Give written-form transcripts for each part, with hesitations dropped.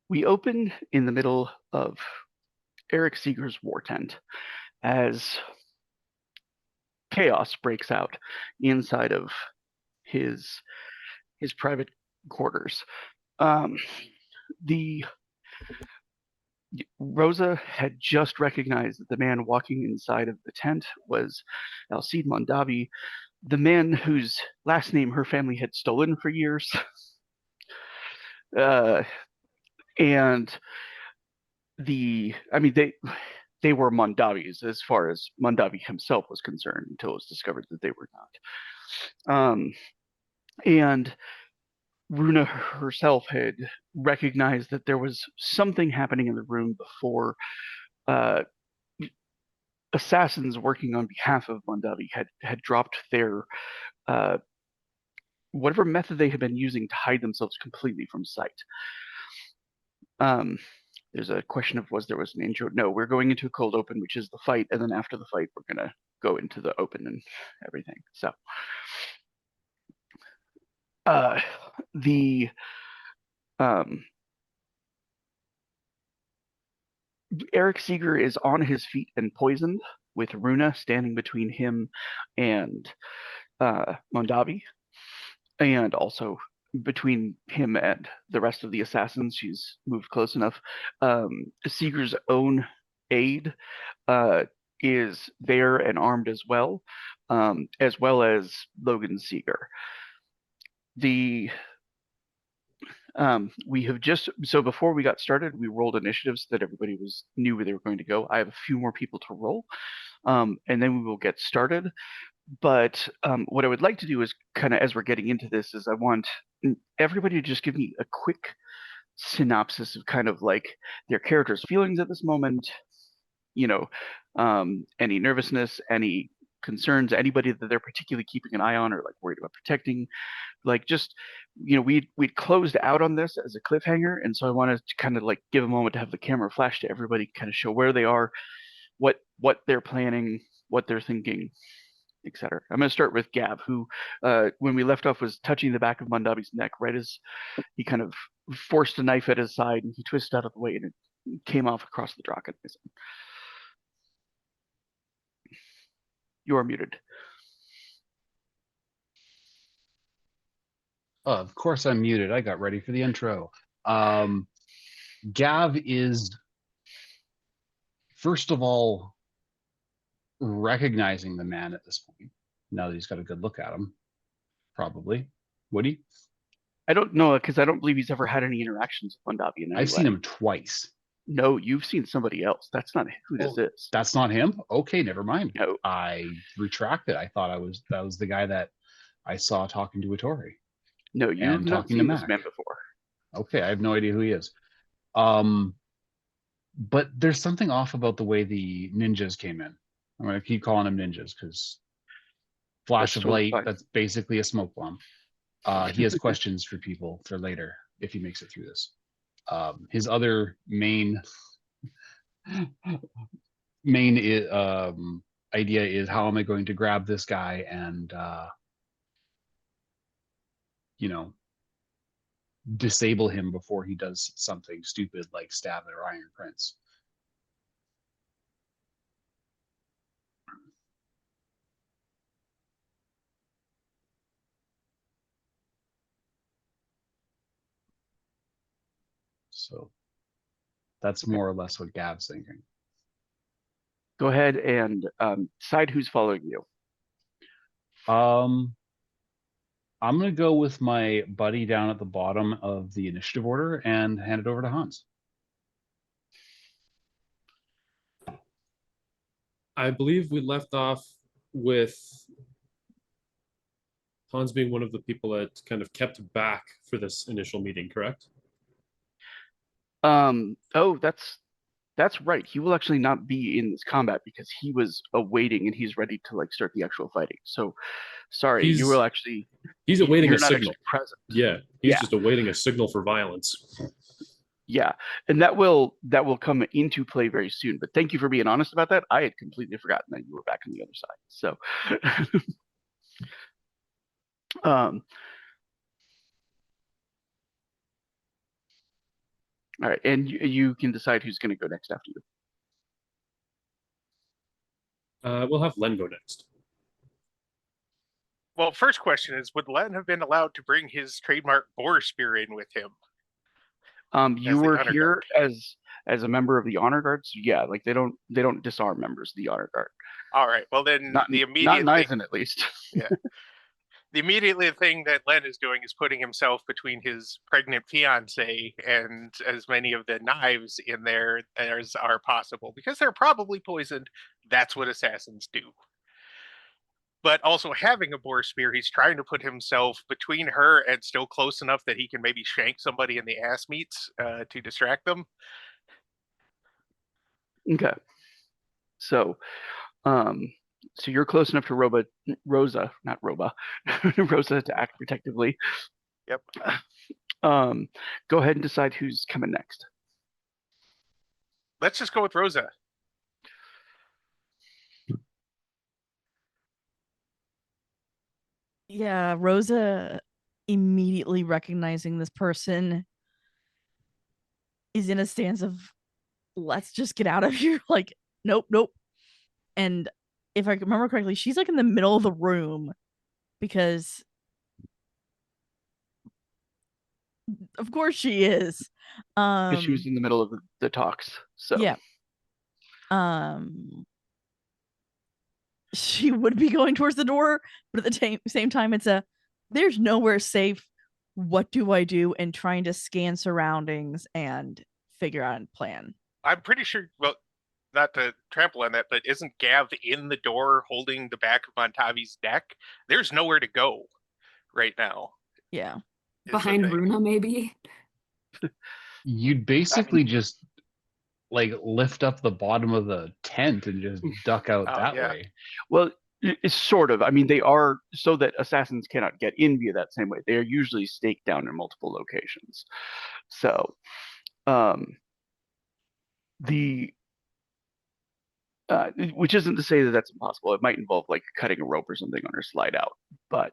We open in the middle of Eric Seeger's war tent as chaos breaks out inside of his private quarters. The Rosa had just recognized that the man walking inside of the tent was Alcide Mondavi, the man whose last name her family had stolen for years. And they were Mondavis as far as Mondavi himself was concerned until it was discovered that they were not. And Runa herself had recognized that there was something happening in the room before assassins working on behalf of Mondavi had dropped their whatever method they had been using to hide themselves completely from sight. There's a question of was there an intro? No, we're going into a cold open, which is the fight, and then after the fight, we're gonna go into the open and everything. So, the Eric Seeger is on his feet and poisoned, with Runa standing between him and Mondavi, and also between him and the rest of the assassins. She's moved close enough. Seeger's own aide is there and armed as well as Logan Seeger. We have just, so before we got started, we rolled initiatives so that everybody knew where they were going to go. I have a few more people to roll, and then we will get started. But what I would like to do is kind of, as we're getting into this, is I want everybody to just give me a quick synopsis of kind of like their character's feelings at this moment, any nervousness, any concerns, anybody that they're particularly keeping an eye on or like worried about protecting. Like just, we'd closed out on this as a cliffhanger, and so I wanted to kind of like give a moment to have the camera flash to everybody, kind of show where they are, what they're planning, what they're thinking, etc. I'm going to start with Gab, who, when we left off, was touching the back of Mondavi's neck right as he kind of forced a knife at his side, and he twisted out of the way, and it came off across the Draken. You are muted. Of course I'm muted. I got ready for the intro. Gav is, first of all, recognizing the man at this point, now that he's got a good look at him. Probably. Would he? I don't know, because I don't believe he's ever had any interactions with Mondavi in any I've way. seen him twice. No, you've seen somebody else. That's not who this is. That's not him? Okay, never mind. No. I retracted. I thought that was the guy that I saw talking to Ettore. No, you've not seen this man before. Okay, I have no idea who he is. But there's something off about the way the ninjas came in. I'm going to keep calling them ninjas because flash of light, that's basically a smoke bomb. He has questions for people for later if he makes it through this. His other main idea is, how am I going to grab this guy and disable him before he does something stupid like stab at Iron Prince. So that's more or less what Gav's thinking. Go ahead and decide who's following you. I'm going to go with my buddy down at the bottom of the initiative order and hand it over to Hans. I believe we left off with Hans being one of the people that kind of kept back for this initial meeting, correct? Oh, that's right. He will actually not be in this combat because he was awaiting and he's ready to like start the actual fighting. So sorry, you will actually. He's awaiting a signal. Present. Yeah, he's just awaiting a signal for violence. Yeah, and that will come into play very soon. But thank you for being honest about that. I had completely forgotten that you were back on the other side. So, All right, and you can decide who's going to go next after you. We'll have Len go next. Well, first question is, would Len have been allowed to bring his trademark boar spear in with him? You were here as a member of the honor guard, so yeah, like they don't disarm members of the honor guard. All right. Well, then Not in Eisen, at least. Yeah. The immediate thing that Len is doing is putting himself between his pregnant fiance and as many of the knives in there as are possible, because they're probably poisoned. That's what assassins do. But also having a boar spear, he's trying to put himself between her and still close enough that he can maybe shank somebody in the ass meats to distract them. Okay. So you're close enough to Rosa to act protectively. Yep. Go ahead and decide who's coming next. Let's just go with Rosa. Yeah, Rosa, immediately recognizing this person, is in a stance of, let's just get out of here. Like, nope. And if I remember correctly, she's like in the middle of the room because of course she is. Because she was in the middle of the talks. So yeah. She would be going towards the door, but at the same time, there's nowhere safe. What do I do? And trying to scan surroundings and figure out a plan. I'm pretty sure, well, not to trample on that, but isn't Gav in the door holding the back of Mondavi's neck? There's nowhere to go right now. Yeah. Behind Runa, maybe? You'd basically just like lift up the bottom of the tent and just duck out that way. Well, it's sort of. I mean, they are so that assassins cannot get in via that same way. They are usually staked down in multiple locations. So, which isn't to say that that's impossible. It might involve like cutting a rope or something on her slide out, but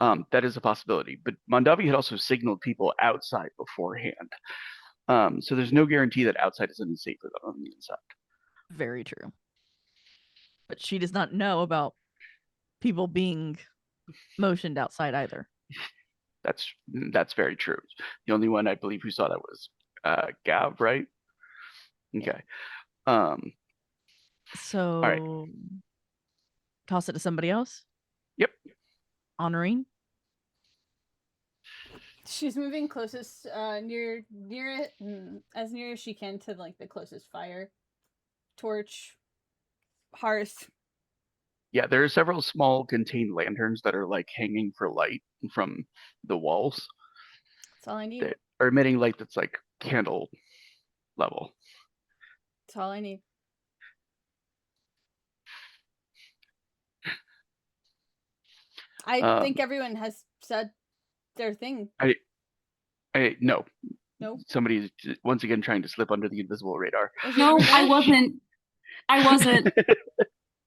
that is a possibility. But Mondavi had also signaled people outside beforehand. So there's no guarantee that outside is any safer than on the inside. Very true. But she does not know about people being motioned outside either. That's very true. The only one I believe who saw that was Gav, right? Okay. So all right. Toss it to somebody else? Yep. Honorine? She's moving closest, near it, as near as she can to like the closest fire, torch, hearth. Yeah, there are several small contained lanterns that are like hanging for light from the walls. That's all I need. That are emitting light that's like candle level. That's all I need. I think everyone has said their thing. No. No. Somebody's once again trying to slip under the invisible radar. No, I wasn't.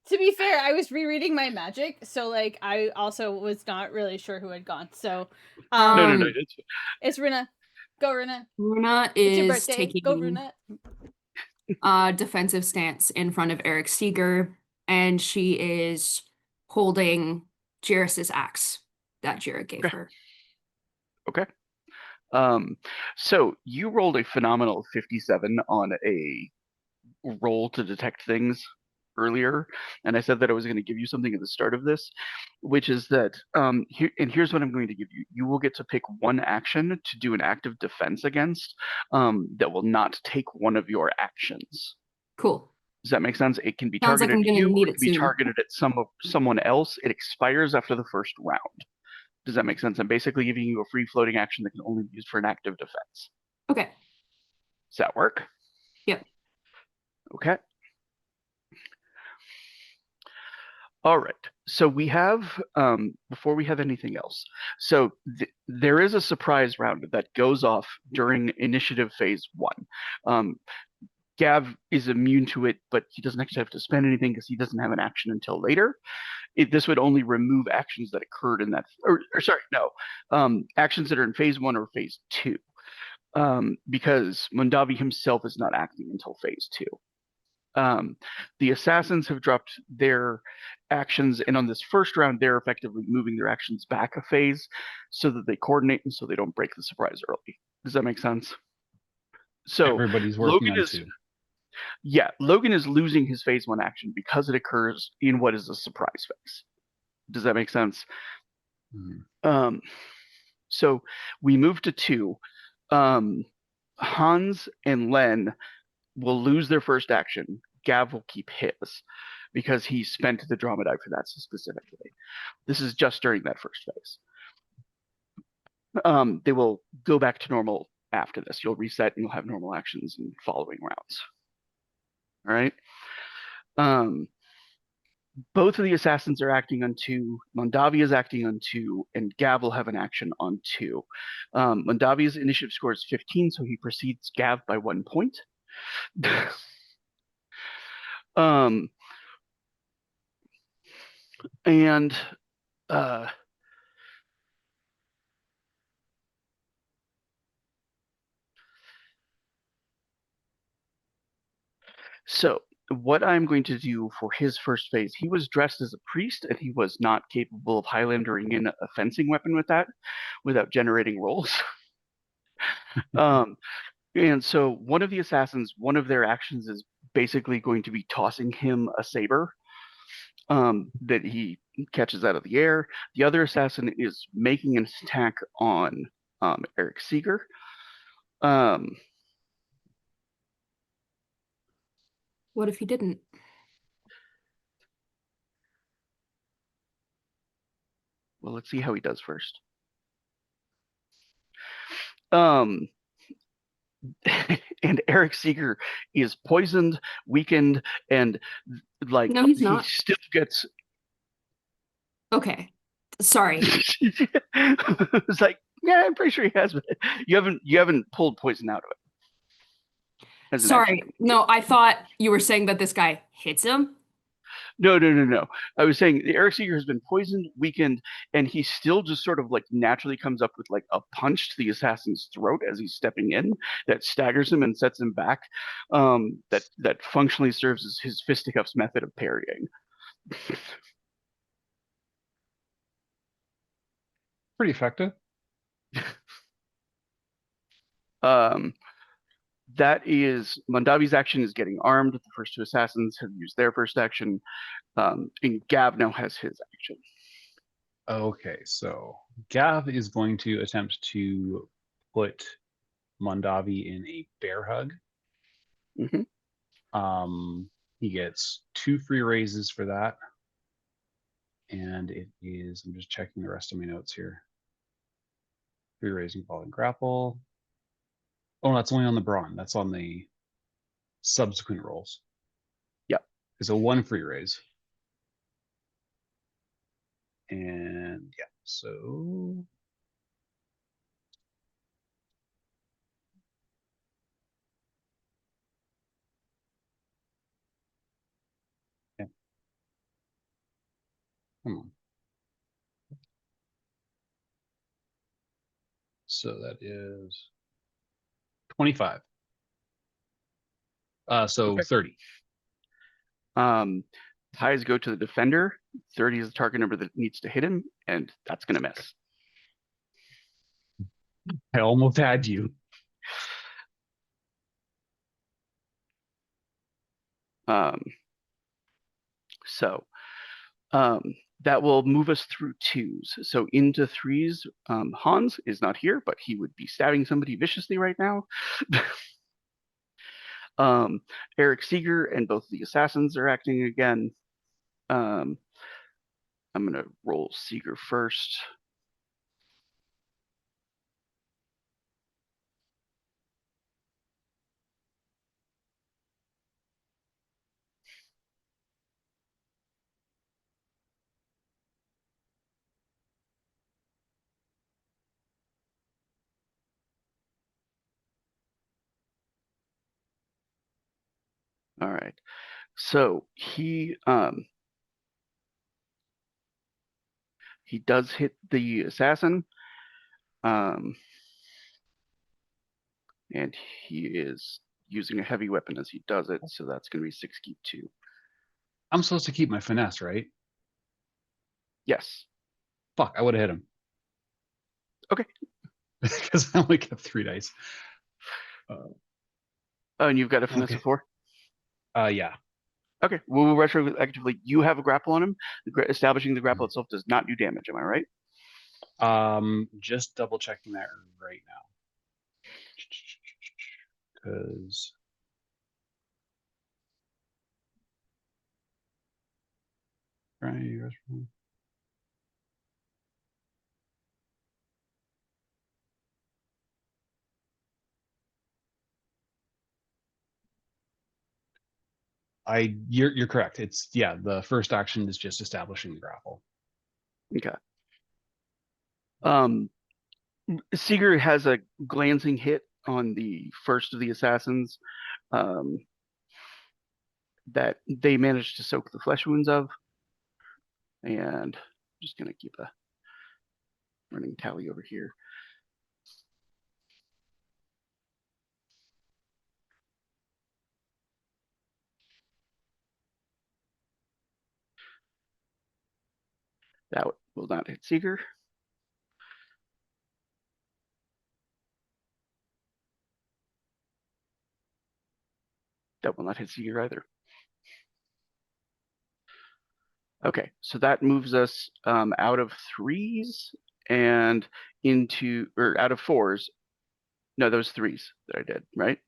To be fair, I was rereading my magic, so like I also was not really sure who had gone. So No. It's Runa. Go Runa. Runa It's your is birthday. taking Go Runa. a defensive stance in front of Eric Seeger, and she is holding Jairus's axe that Jared gave her. Okay. So you rolled a phenomenal 57 on a roll to detect things earlier, and I said that I was going to give you something at the start of this, which is that here's what I'm going to give you. You will get to pick one action to do an active defense against that will not take one of your actions. Cool. Does that make sense? It can be Sounds targeted like at you, need it can be targeted at someone else. It expires after the first round. Does that make sense? I'm basically giving you a free floating action that can only be used for an active defense. Okay. Does that work? Yep. Okay. All right. So we have, before we have anything else, so there is a surprise round that goes off during initiative phase 1. Gav is immune to it, but he doesn't actually have to spend anything because he doesn't have an action until later. This would only remove actions that occurred in that, actions that are in phase 1 or phase 2. because Mondavi himself is not acting until phase 2. The assassins have dropped their actions, and on this first round, they're effectively moving their actions back a phase so that they coordinate and so they don't break the surprise early. Does that make sense? So everybody's working Logan on is, 2. yeah, Logan is losing his phase 1 action because it occurs in what is a surprise phase. Does that make sense? Mm-hmm. So we move to 2. Hans and Len will lose their first action. Gav will keep his because he spent the drama die for that specifically. This is just during that first phase. They will go back to normal after this. You'll reset and you'll have normal actions in following rounds. All right. Both of the assassins are acting on 2. Mondavi is acting on 2, and Gav will have an action on 2. Mondavi's initiative score is 15, so he precedes Gav by 1 point. And so what I'm going to do for his first phase, he was dressed as a priest and he was not capable of Highlandering in a fencing weapon with that without generating rolls. And so one of the assassins, one of their actions is basically going to be tossing him a saber that he catches out of the air. The other assassin is making an attack on Eric Seeger. What if he didn't? Well, let's see how he does first. And Eric Seeger is poisoned, weakened, and like No, he's he not. still gets. Okay. Sorry. It's like, yeah, I'm pretty sure he has, but you haven't pulled poison out of it. As an Sorry. action. No, I thought you were saying that this guy hits him. No. I was saying Eric Seeger has been poisoned, weakened, and he still just sort of like naturally comes up with like a punch to the assassin's throat as he's stepping in that staggers him and sets him back. That functionally serves as his fisticuffs method of parrying. Pretty effective. That is Mondavi's action is getting armed. The first 2 assassins have used their first action, and Gav now has his action. Okay, so Gav is going to attempt to put Mondavi in a bear hug. Mm-hmm. He gets 2 free raises for that. And it is, I'm just checking the rest of my notes here. Free raising, falling grapple. Oh, that's only on the brawn. That's on the subsequent rolls. Yep. It's a 1 free raise. And yeah, so yeah. Come on. So that is 25. So Okay. 30. Ties go to the defender. 30 is the target number that needs to hit him, and that's going to miss. I almost had you. That will move us through 2s. So into 3s, Hans is not here, but he would be stabbing somebody viciously right now. Eric Seeger and both the assassins are acting again. I'm going to roll Seeger first. All right. So he does hit the assassin. And he is using a heavy weapon as he does it, so that's going to be 6 keep 2. I'm supposed to keep my finesse, right? Yes. Fuck, I would have hit him. Okay. Because I only kept 3 dice. Oh, and you've got a finesse Okay. of 4? Yeah. Okay. Well, retroactively, you have a grapple on him. Establishing the grapple itself does not do damage. Am I right? Just double checking that right now. Because you're correct. It's the first action is just establishing the grapple. Okay. Seeger has a glancing hit on the first of the assassins that they managed to soak the flesh wounds of. And I'm just going to keep a running tally over here. That will not hit Seeger. That will not hit Seeger either. Okay, so that moves us out of 3s and into, or out of 4s. No, those 3s that I did, right?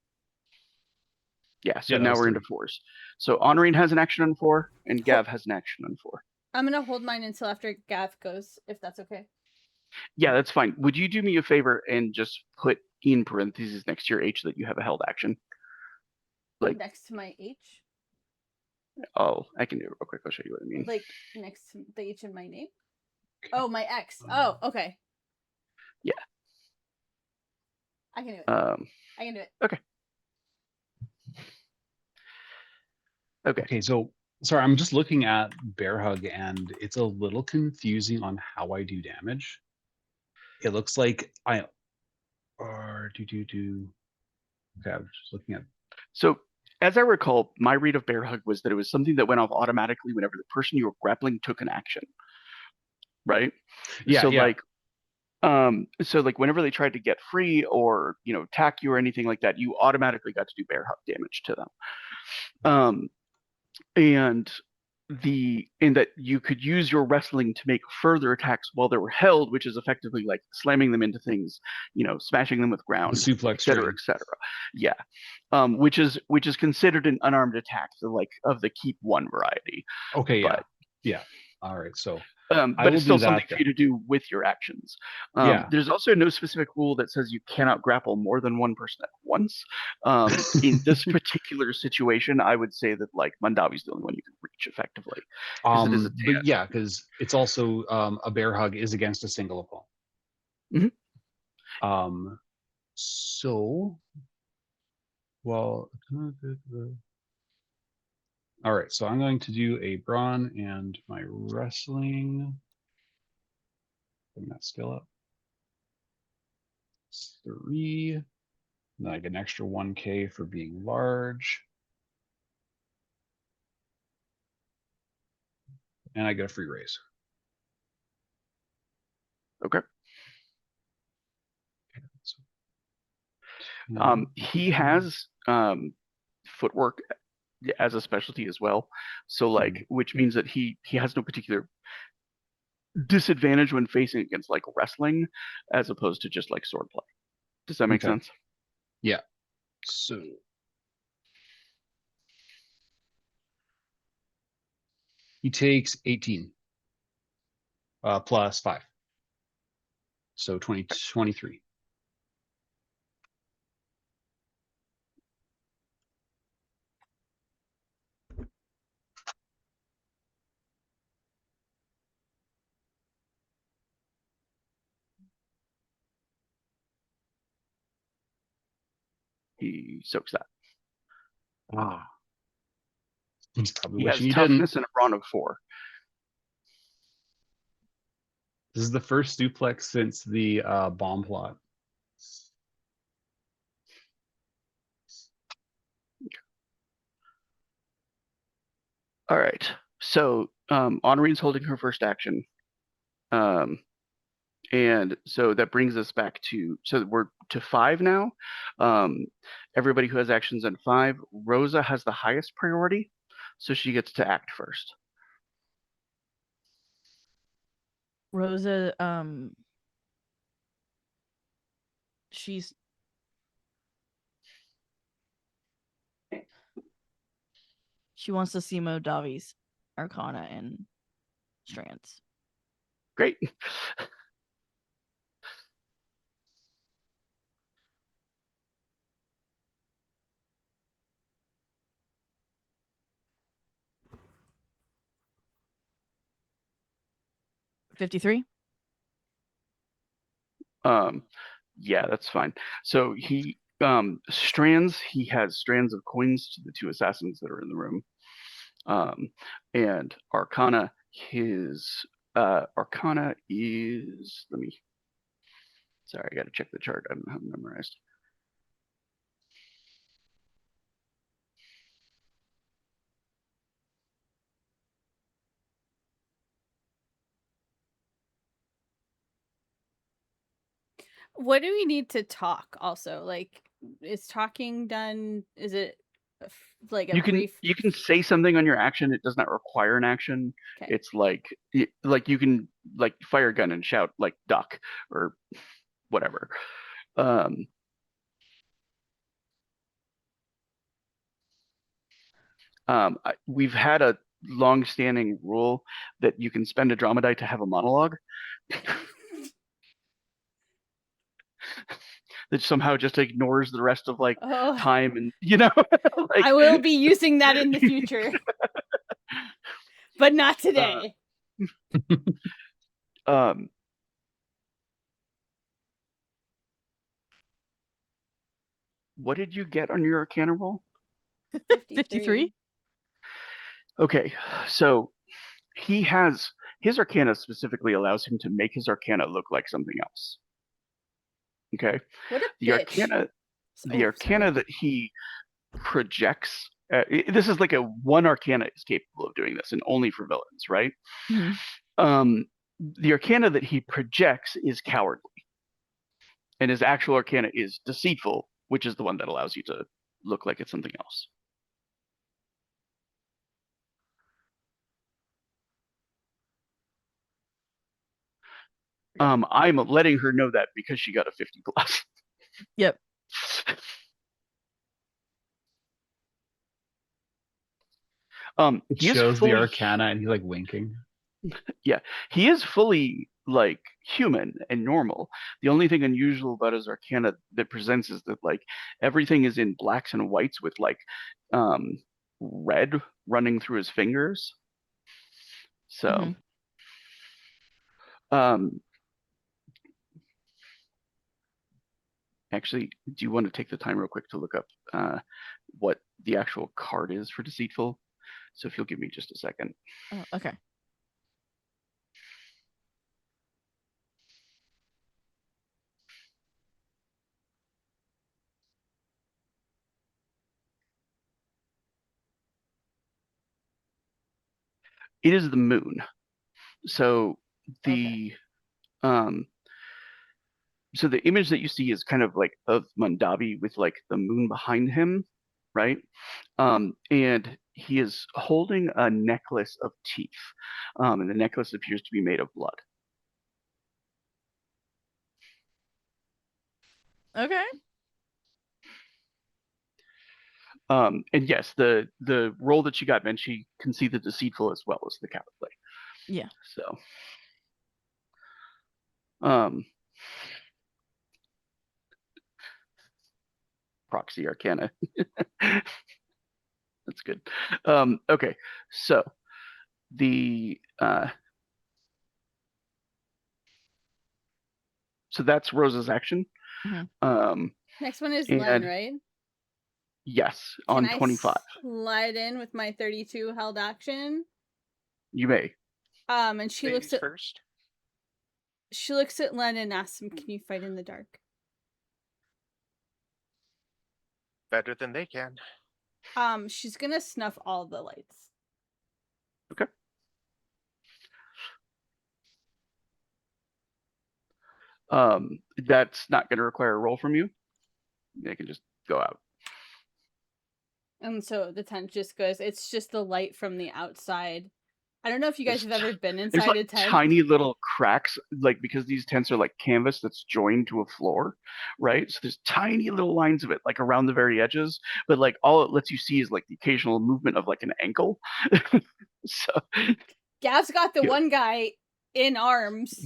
Yeah, so now we're into 4s. So Honorine has an action on 4, and Gav has an action on 4. I'm gonna hold mine until after Gav goes, if that's okay. Yeah, that's fine. Would you do me a favor and just put in parentheses next to your H that you have a held action? Like next to my H? Oh, I can do it real quick. I'll show you what I mean. Like next to the H in my name? Oh, my X. Oh, okay. Yeah. I can do it. I can do it. Okay. Okay. Okay, so sorry, I'm just looking at Bear Hug and it's a little confusing on how I do damage. It looks like Okay, I'm just looking at. So as I recall, my read of Bear Hug was that it was something that went off automatically whenever the person you were grappling took an action. Right? Yeah. So like whenever they tried to get free or attack you or anything like that, you automatically got to do Bear Hug damage to them. And that you could use your wrestling to make further attacks while they were held, which is effectively like slamming them into things, smashing them with ground, the suplex, et cetera, et cetera. Yeah. Which is considered an unarmed attack, of the keep 1 variety. Okay. But, yeah. All right. So but it's still something for you to do with your actions. There's also no specific rule that says you cannot grapple more than one person at once. In this particular situation, I would say that Mondavi's the only one you can reach effectively. But yeah, because it's also a Bear Hug is against a single opponent. Mm-hmm. So, well, all right. So I'm going to do a brawn and my wrestling. Bring that skill up. It's 3. And then I get an extra 1K for being large. And I get a free raise. Okay. He has footwork as a specialty as well. So which means that he has no particular disadvantage when facing against wrestling as opposed to just sword play. Does that make sense? Yeah. So he takes 18 plus 5. So 23. He soaks that. He's probably He has wishing he toughness didn't. and a brawn of 4. This is the first suplex since the bomb plot. All right. So Honorene's holding her first action. And so that brings us back to, so we're to 5 now. Everybody who has actions on 5, Rosa has the highest priority, so she gets to act first. Rosa, she wants to see Mondavi's Arcana and Strands. Great. $53. Yeah, that's fine. So he strands. He has strands of coins to the 2 assassins that are in the room. And Arcana, his Arcana is. Sorry, I got to check the chart. I don't have it memorized. What do we need to talk also? Like, is talking done? Is it like a brief? You can say something on your action. It does not require an action. Okay. It's like you can like fire a gun and shout like duck or whatever. We've had a long-standing rule that you can spend a drama die to have a monologue. That somehow just ignores the rest of like time and like... I will be using that in the future. But not today. What did you get on your Arcana roll? 53. Okay, so he has his Arcana specifically allows him to make his Arcana look like something else. Okay, what a the bitch. Arcana that he projects. This is like one Arcana is capable of doing this, and only for villains, right? Mm-hmm. The Arcana that he projects is cowardly, and his actual Arcana is deceitful, which is the one that allows you to look like it's something else. I'm letting her know that because she got a 50 plus. Yep. It shows the Arcana and he's like winking. Yeah, he is fully like human and normal. The only thing unusual about his Arcana that presents is that like everything is in blacks and whites with like red running through his fingers. So actually, do you want to take the time real quick to look up what the actual card is for deceitful? So if you'll give me just a second. Oh, okay. It is the moon. So the so the image that you see is kind of like of Mondavi with like the moon behind him, right? And he is holding a necklace of teeth, and the necklace appears to be made of blood. Okay. And yes, the role that she got meant she can see the deceitful as well as the cowardly. Yeah. So, proxy Arcana. That's good. Okay, so the so that's Rosa's action. Mm-hmm. Next one is Len, right? Yes, Can on 25. I slide in with my 32 held action? You may. And she looks at first. She looks at Len and asks him, "Can you fight in the dark?" Better than they can. She's gonna snuff all the lights. Okay. That's not going to require a roll from you. They can just go out. And so the tent just goes, it's just the light from the outside. I don't know if you guys have ever been inside a tent. Tiny little cracks, like because these tents are like canvas that's joined to a floor, right? So there's tiny little lines of it, like around the very edges, but like all it lets you see is like the occasional movement of like an ankle. So Gav's got the one guy in arms.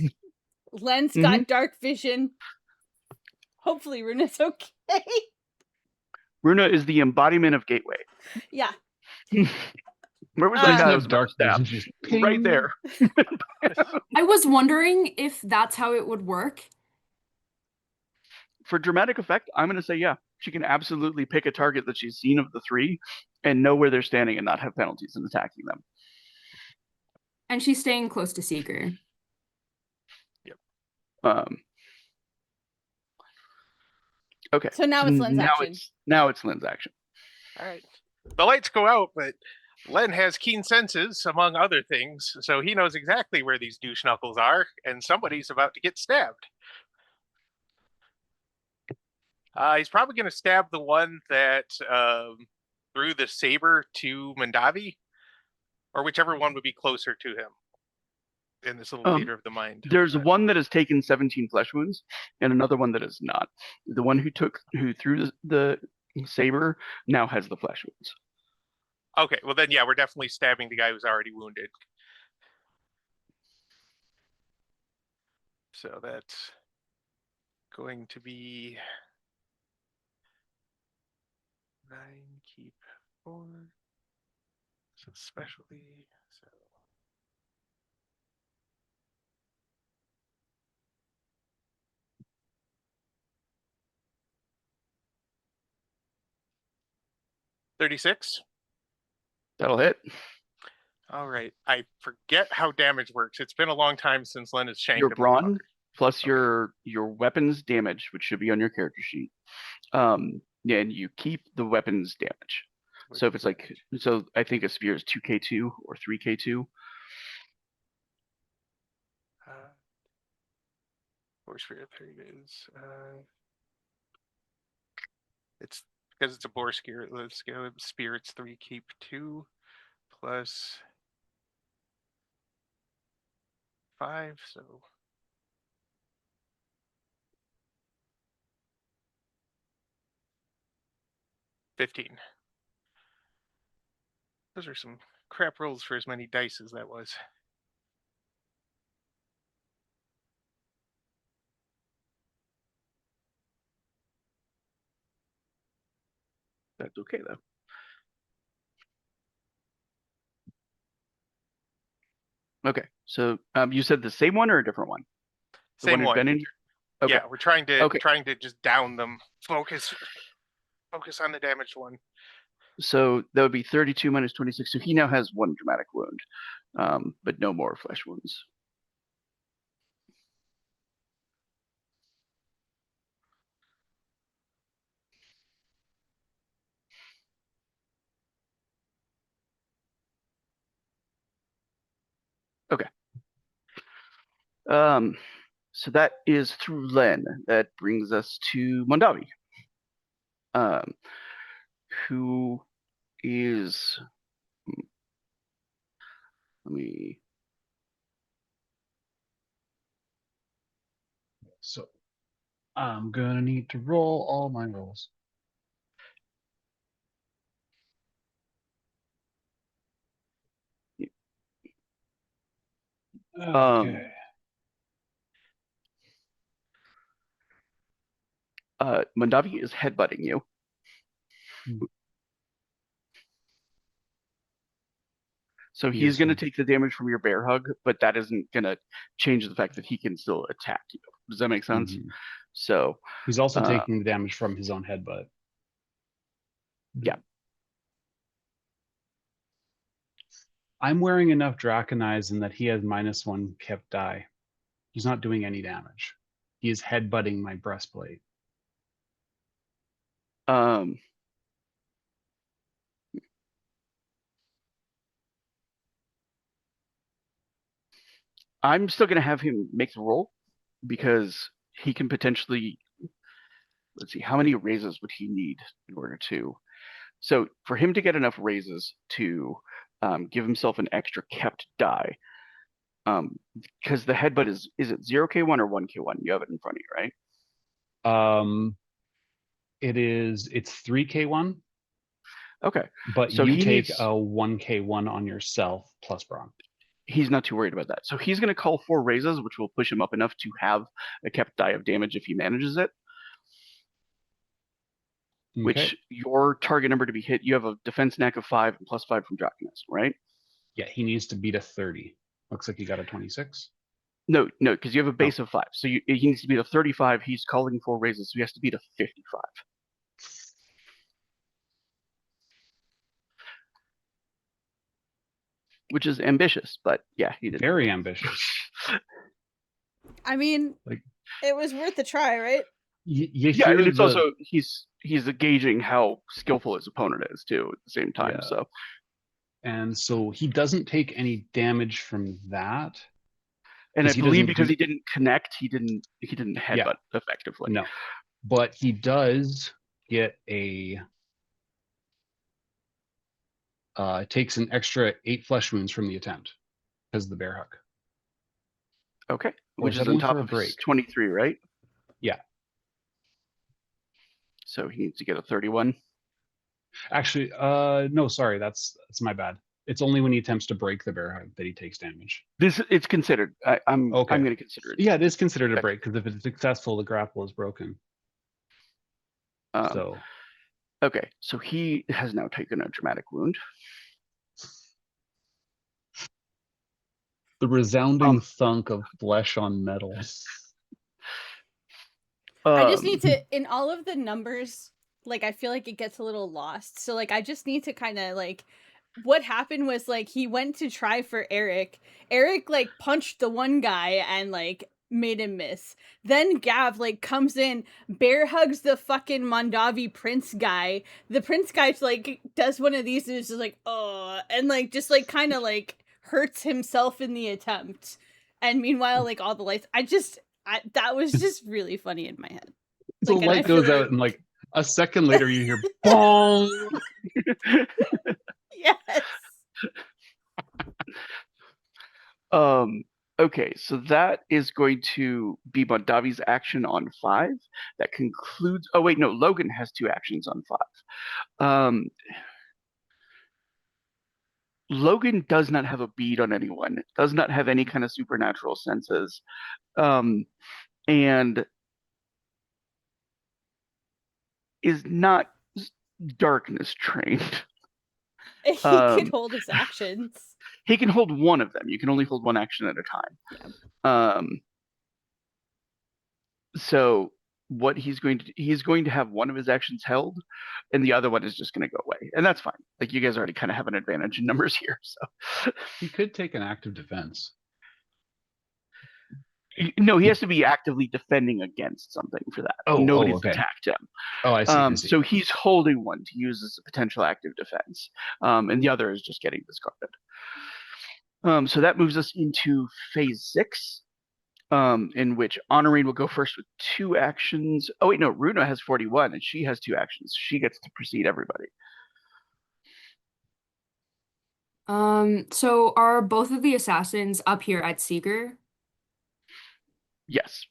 Len's got dark vision. Hopefully Runa's okay. Runa is the embodiment of Gateway. Yeah. Where was that guy that was dark stabbed? just Right there. I was wondering if that's how it would work. For dramatic effect, I'm going to say yeah. She can absolutely pick a target that she's seen of the three and know where they're standing and not have penalties in attacking them. And she's staying close to Seeker. Yep. Okay. So now it's Len's action. Now it's Len's action. All right. The lights go out, but Len has keen senses, among other things, so he knows exactly where these douche knuckles are, and somebody's about to get stabbed. He's probably going to stab the one that threw the saber to Mondavi, or whichever one would be closer to him in this little theater of the mind. There's one that has taken 17 flesh wounds, and another one that is not. The one who threw the saber now has the flesh wounds. Okay, well then, yeah, we're definitely stabbing the guy who's already wounded. So that's going to be 9, keep 4. So specialty, so. $36. That'll hit. All right. I forget how damage works. It's been a long time since Len has shanked Your him. brawn plus your weapons damage, which should be on your character sheet. And you keep the weapons damage. So if it's like, so I think a spear is 2k2 or 3k2. Boar spear, there it is. It's because it's a boar spear. Let's go spear. It's 3, keep 2 plus 5. So 15. Those are some crap rolls for as many dice as that was. That's okay though. Okay, so you said the same one or a different one? The Same who'd one. been in? Okay. Yeah, we're trying to just down them. Focus on the damaged one. So that would be 32 minus 26. So he now has 1 dramatic wound, but no more flesh wounds. Okay. So that is through Len. That brings us to Mondavi, who is. Let me. So I'm gonna need to roll all my rolls. Okay. Mondavi is headbutting you. So he's going to take the damage from your bear hug, but that isn't going to change the fact that he can still attack you. Does that make sense? So he's also taking the damage from his own headbutt. Yeah. I'm wearing enough Draconize in that he has -1 kept die. He's not doing any damage. He is headbutting my breastplate. I'm still going to have him make the roll because he can potentially. Let's see, how many raises would he need in order to? So for him to get enough raises to give himself an extra kept die, because the headbutt is it 0k1 or 1k1? You have it in front of you, right? It's 3k1. Okay. But so you he take needs, a 1k1 on yourself plus Braun. He's not too worried about that. So he's going to call 4 raises, which will push him up enough to have a kept die of damage if he manages it. Okay. Which your target number to be hit, you have a defense knack of 5 and plus 5 from Jockness, right? Yeah, he needs to beat a 30. Looks like he got a 26. No, because you have a base of 5. So he needs to beat a 35. He's calling 4 raises, so he has to beat a 55. Which is ambitious, but yeah, he did. Very ambitious. I mean, it was worth a try, right? Yeah, and it's also he's gauging how skillful his opponent is too at the same time. Yeah. And so he doesn't take any damage from that. And I believe because he didn't connect, he didn't headbutt effectively. No, but he does get a. Takes an extra 8 flesh wounds from the attempt because of the bear hug. Okay, which is on top of his 23, right? Yeah. So he needs to get a 31. Actually, no, sorry, that's my bad. It's only when he attempts to break the bear hug that he takes damage. It's considered. I'm going to consider it. Yeah, it is considered a break because if it's successful, the grapple is broken. Okay, so he has now taken a dramatic wound. The resounding thunk of flesh on metal. I just need to, in all of the numbers, like, I feel like it gets a little lost. So, like, I just need to kind of, like, what happened was, like, he went to try for Eric. Eric, like, punched the one guy and, like, made him miss. Then Gav, like, comes in, bear hugs the fucking Mondavi prince guy. The prince guy, like, does one of these and is just like, oh, and, like, just, like, kind of, like, hurts himself in the attempt. And meanwhile, like, all the lights, that was just really funny in my head. So the light goes out and, like, a second later you hear boom. Yes. Okay, so that is going to be Mondavi's action on 5. That concludes. Oh wait, no, Logan has 2 actions on 5. Logan does not have a bead on anyone. Does not have any kind of supernatural senses, and is not darkness trained. He can hold his actions. He can hold one of them. You can only hold one action at a time. Yeah. So what he's going to have one of his actions held, and the other one is just going to go away, and that's fine. Like, you guys already kind of have an advantage in numbers here, so he could take an active defense. No, he has to be actively defending against something for that. Nobody's attacked him. Oh, I see. So he's holding one to use as a potential active defense, and the other is just getting discarded. So that moves us into phase 6, in which Honorine will go first with 2 actions. Oh wait, no, Runa has 41 and she has 2 actions. She gets to precede everybody. So are both of the assassins up here at Seeger? Yes.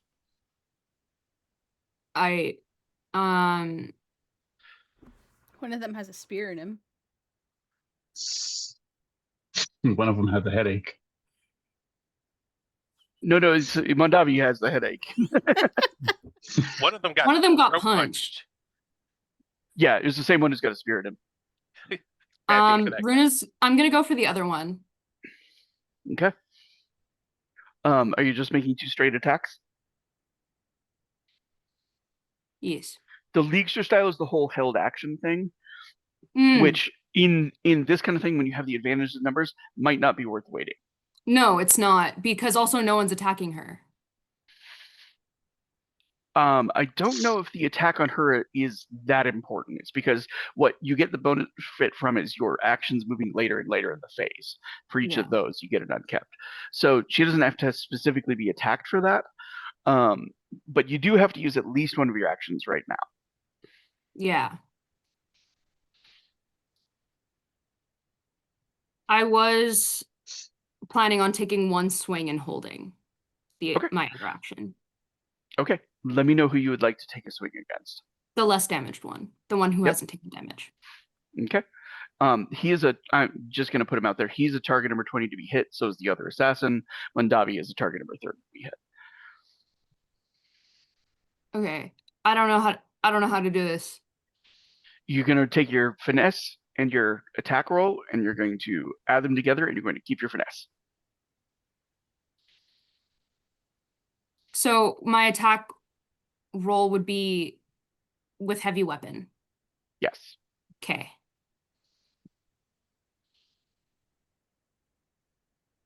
One of them has a spear in him. One of them had the headache. No, it's Mondavi has the headache. One of them got punched. Yeah, it was the same one who's got a spear in him. Runa's. I'm gonna go for the other one. Okay. Are you just making 2 straight attacks? Yes. The Leaguester style is the whole held action thing, which in this kind of thing, when you have the advantage of numbers, might not be worth waiting. No, it's not, because also no one's attacking her. I don't know if the attack on her is that important. It's because what you get the benefit from is your actions moving later and later in the phase. For each Yeah. of those, you get an unkept. So she doesn't have to specifically be attacked for that. But you do have to use at least one of your actions right now. Yeah. I was planning on taking one swing and holding Okay. my other action. Okay. Let me know who you would like to take a swing against. The less damaged one. The one who hasn't taken damage. Okay. He is I'm just going to put him out there. He's a target number 20 to be hit. So is the other assassin. Mondavi is a target number 30 to be hit. Okay. I don't know how to do this. You're going to take your finesse and your attack roll, and you're going to add them together, and you're going to keep your finesse. So my attack roll would be with heavy weapon. Yes. Okay.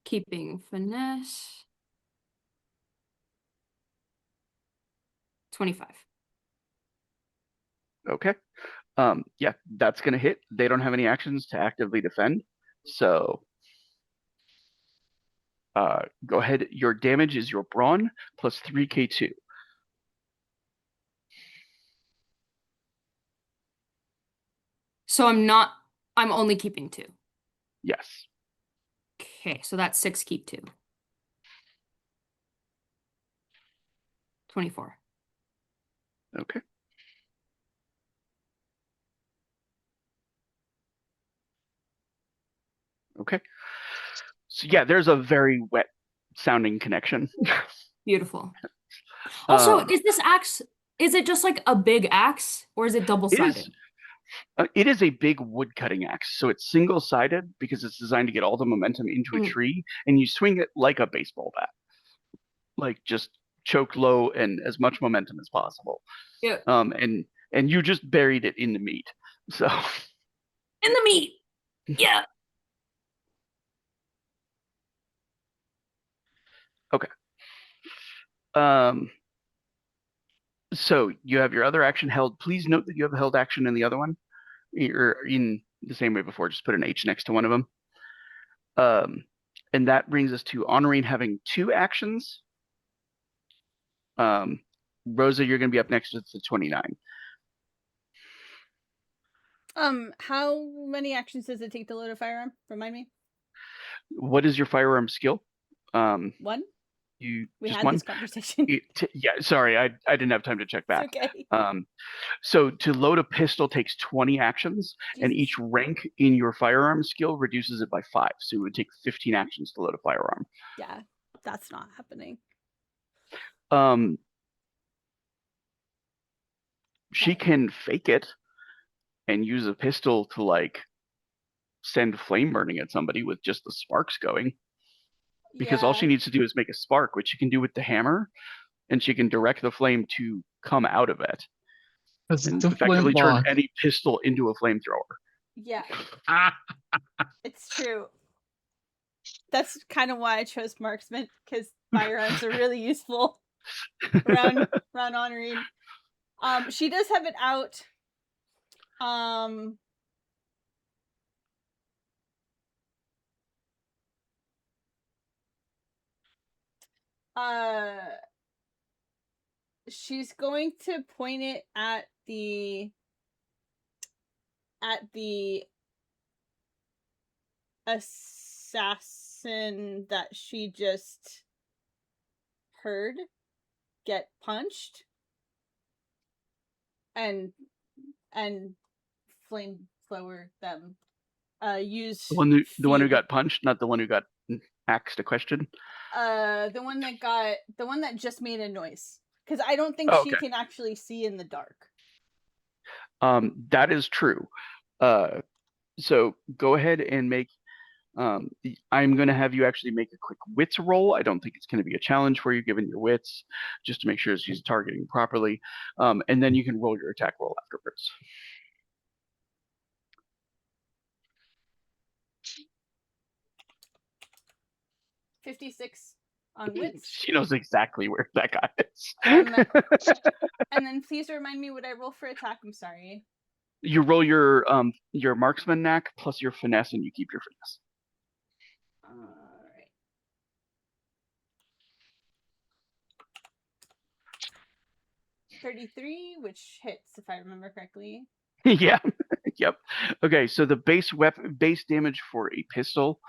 Keeping finesse. 25. Okay. Yeah, that's going to hit. They don't have any actions to actively defend. So go ahead. Your damage is your brawn plus 3k2. So I'm only keeping 2. Yes. Okay, so that's 6 keep 2. 24. Okay. Okay. So yeah, there's a very wet sounding connection. Beautiful. Also, is it just like a big axe or is it double-sided? It is a big wood cutting axe, so it's single-sided because it's designed to get all the momentum into a tree, and you swing it like a baseball bat, like just choke low and as much momentum as possible. Yeah. And you just buried it in the meat, so in the meat. Yeah. Okay. So you have your other action held. Please note that you have a held action in the other one. Or in the same way before, just put an H next to one of them. And that brings us to Honorine having 2 actions. Rosa, you're going to be up next to the 29. How many actions does it take to load a firearm? Remind me. What is your firearm skill? 1. We had one? this conversation. Yeah, sorry, I didn't have time to check back. It's okay. So to load a pistol takes 20 actions, and Jesus. each rank in your firearm skill reduces it by 5. So it would take 15 actions to load a firearm. Yeah, that's not happening. She can fake it and use a pistol to like send flame burning at somebody with just the sparks going. Because all she needs to do is make a spark, which she can do with the hammer, and she can direct the flame to come out of it. And effectively turn any pistol into a flamethrower. Yeah. It's true. That's kind of why I chose marksman, because firearms are really useful around Honorine. She does have it out. She's going to point it at the assassin that she just heard get punched and flamethrower them. Use the one who got punched, not the one who got asked a question. The one that just made a noise, because I don't think she can actually see in the dark. That is true. So go ahead and make. I'm going to have you actually make a quick wits roll. I don't think it's going to be a challenge for you given your wits, just to make sure she's targeting properly. And then you can roll your attack roll afterwards. 56. On wits. She knows exactly where that guy is. And then please remind me what I roll for attack. I'm sorry. You roll your marksman knack plus your finesse, and you keep your finesse. All right. $33, which hits if I remember correctly. Yeah. Yep. Okay, so the base damage for a pistol,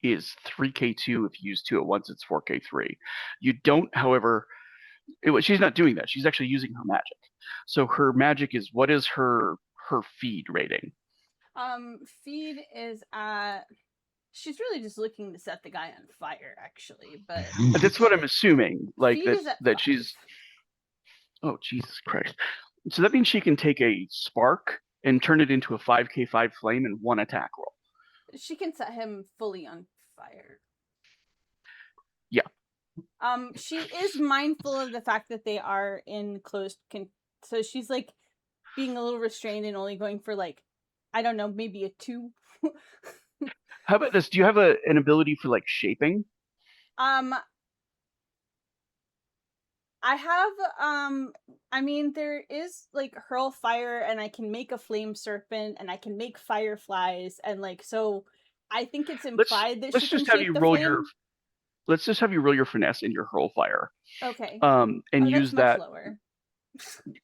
is 3k2. If you use 2 at once, it's 4k3. You don't, however, she's not doing that. She's actually using her magic. So her magic is, what is her feed rating? Feed is at. She's really just looking to set the guy on fire, actually. But that's what I'm assuming. Like feed is at that 5. she's. Oh, Jesus Christ! So that means she can take a spark and turn it into a 5k5 flame in 1 attack roll. She can set him fully on fire. Yeah. She is mindful of the fact that they are in closed so she's like being a little restrained and only going for like, I don't know, maybe a 2. How about this? Do you have an ability for like shaping? I have I mean, there is like hurl fire, and I can make a flame serpent, and I can make fireflies, and like, so I think it's implied that she can shape the flame. Let's just have you roll your finesse in your hurl fire. Okay. And use that's that. Much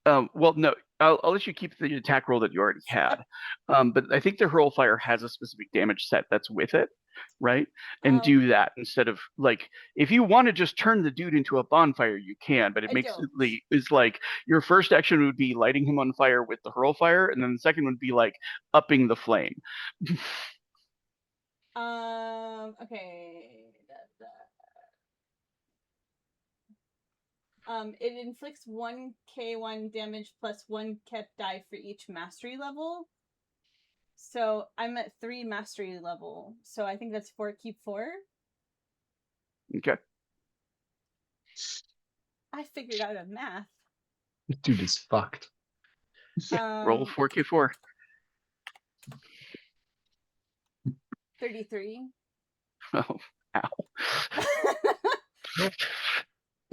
lower. Well, no, I'll let you keep the attack roll that you already had. But I think the hurl fire has a specific damage set that's with it, right? And do that instead of, like, if you want to just turn the dude into a bonfire, you can, but it's like your first action would be lighting him on fire with the hurl fire, and then the second would be like upping the flame. Okay. It inflicts 1k1 damage plus 1 kept die for each mastery level. So I'm at 3 mastery level. So I think that's 4 keep 4. Okay. I figured out a math. This dude is fucked. Roll 4k4. 33. Oh, ow.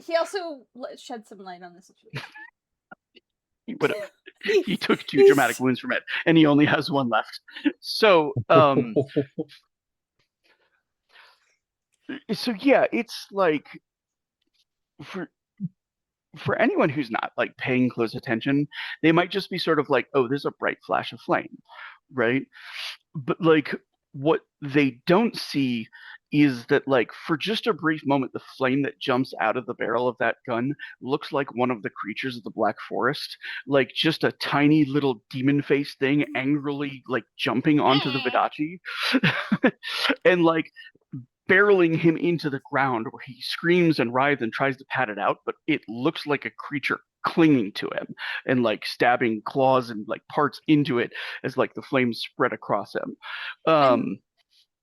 He also shed some light on the situation. He took 2 dramatic wounds from it, and he only has 1 left. So, so yeah, it's like for anyone who's not like paying close attention, they might just be sort of like, oh, there's a bright flash of flame, right? But like, what they don't see is that, like, for just a brief moment, the flame that jumps out of the barrel of that gun looks like one of the creatures of the Black Forest, like just a tiny little demon face thing angrily like jumping onto the Vidachi and like barreling him into the ground, where he screams and writhes and tries to pat it out, but it looks like a creature clinging to him and like stabbing claws and like parts into it as like the flames spread across him.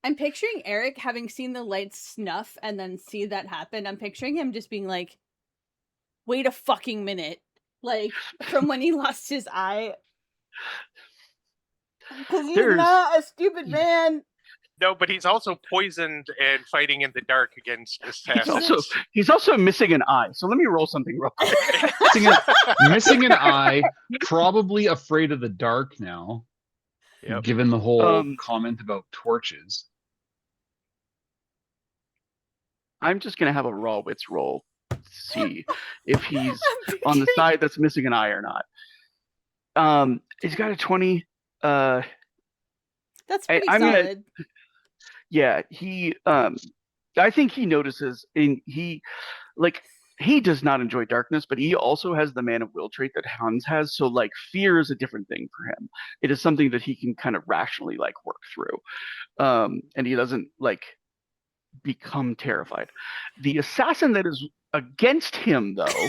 I'm picturing Eric having seen the lights snuff and then see that happen. I'm picturing him just being like, wait a fucking minute. Like, from when he lost his eye. Because he's not a stupid man. No, but he's also poisoned and fighting in the dark against assassins. He's also missing an eye. So let me roll something real quick. missing an eye, probably afraid of the dark now. Yep. Given the whole comment about torches. I'm just going to have a raw wits roll to see if he's on the side that's missing an eye or not. He's got a 20. That's pretty solid. Yeah, I think he notices, and he does not enjoy darkness, but he also has the man of will trait that Hans has. So like, fear is a different thing for him. It is something that he can kind of rationally like work through. And he doesn't like become terrified. The assassin that is against him, though,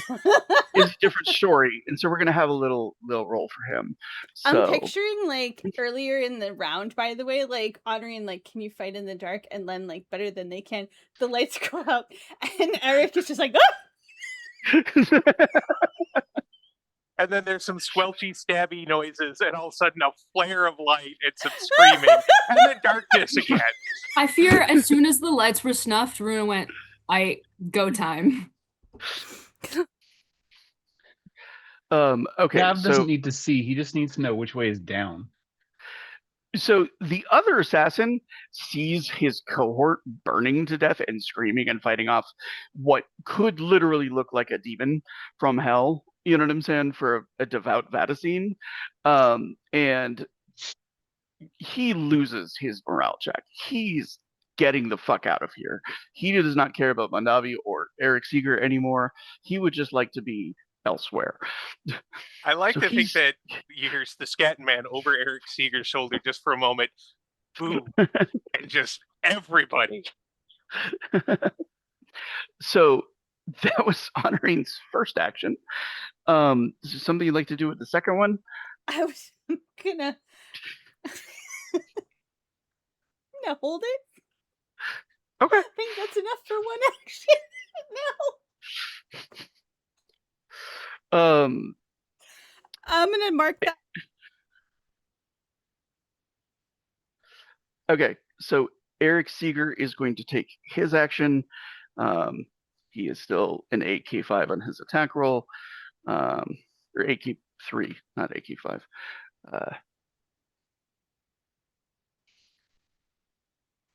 is a different story, and so we're gonna have a little roll for him. So, I'm picturing like earlier in the round, by the way, like honoring like, can you fight in the dark? And then like, better than they can, the lights go out, and Eric is just like, ah! and then there's some squelchy, stabby noises, and all of a sudden a flare of light and some screaming, and then darkness again. I fear as soon as the lights were snuffed, Runa went, go time. Okay, Gav so doesn't need to see. He just needs to know which way is down. so the other assassin sees his cohort burning to death and screaming and fighting off what could literally look like a demon from hell. You know what I'm saying? For a devout Vadicine. And he loses his morale check. He's getting the fuck out of here. He does not care about Mondavi or Eric Seeger anymore. He would just like to be elsewhere. I like So to think he's- that you hear the Scat Man over Eric Seeger's shoulder just for a moment. Boo. And just everybody. So that was Honoring's first action. Is there something you'd like to do with the second one? I was gonna hold it. Okay. I think that's enough for one action. No. I'm gonna mark that. Okay, so Eric Seeger is going to take his action. He is still an AK5 on his attack roll, or AK3, not AK5.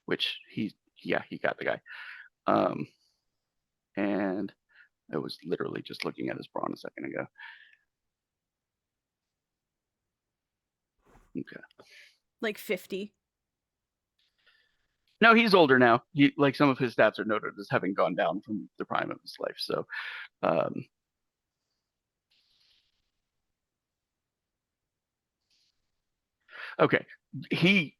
Which he got the guy. And I was literally just looking at his brawn a second ago. Okay. Like 50. No, he's older now. He, like, some of his stats are noted as having gone down from the prime of his life. So, okay, he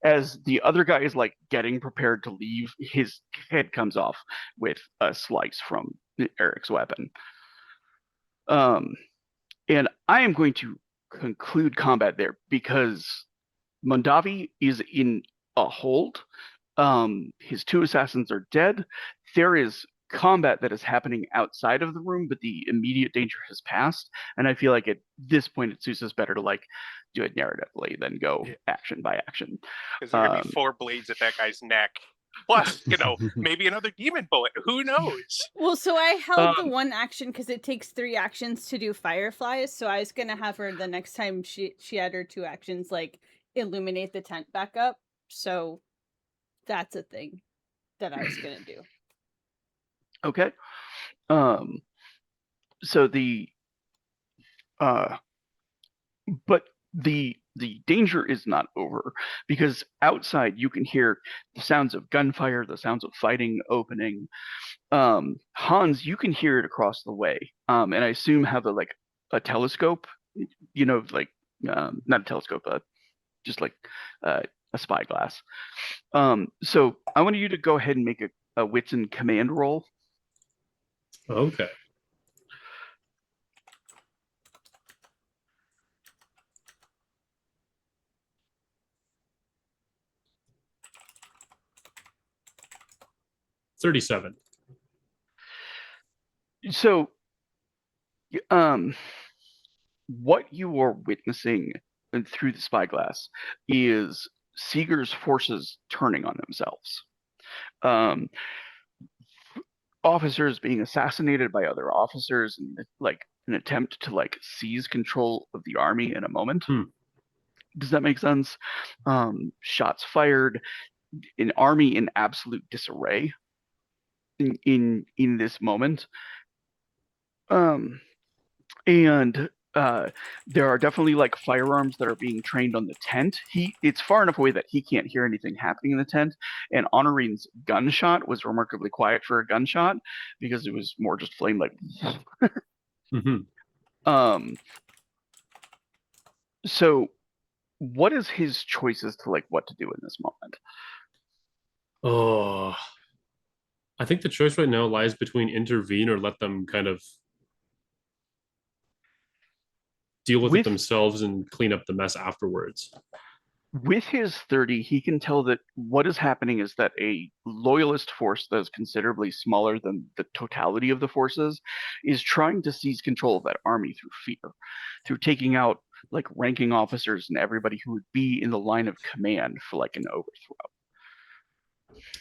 as the other guy is like getting prepared to leave, his head comes off with a slice from Eric's weapon. And I am going to conclude combat there because Mondavi is in a hold. His two assassins are dead. There is combat that is happening outside of the room, but the immediate danger has passed. And I feel like at this point, it suits us better to like do it narratively than go action by action. Because there are going to be 4 blades at that guy's neck. Plus, maybe another demon bullet. Who knows? Well, so I held the one action because it takes 3 actions to do fireflies. So I was gonna have her the next time she had her 2 actions, like illuminate the tent back up. So that's a thing that I was gonna do. Okay. So but the danger is not over because outside you can hear the sounds of gunfire, the sounds of fighting opening. Hans, you can hear it across the way, and I assume have a telescope, not a telescope, just like a spyglass. So I want you to go ahead and make a wits and command roll. Okay. $37. So, what you are witnessing through the spyglass is Seeger's forces turning on themselves. Officers being assassinated by other officers, and like an attempt to like seize control of the army in a moment. Does that make sense? Shots fired, an army in absolute disarray in this moment. And there are definitely like firearms that are being trained on the tent. It's far enough away that he can't hear anything happening in the tent. And Honoring's gunshot was remarkably quiet for a gunshot because it was more just flame like. So what is his choices to like what to do in this moment? Oh, I think the choice right now lies between intervene or let them kind of deal with it themselves and clean up the mess afterwards. with his 30, he can tell that what is happening is that a loyalist force that is considerably smaller than the totality of the forces is trying to seize control of that army through fear, through taking out like ranking officers and everybody who would be in the line of command for like an overthrow.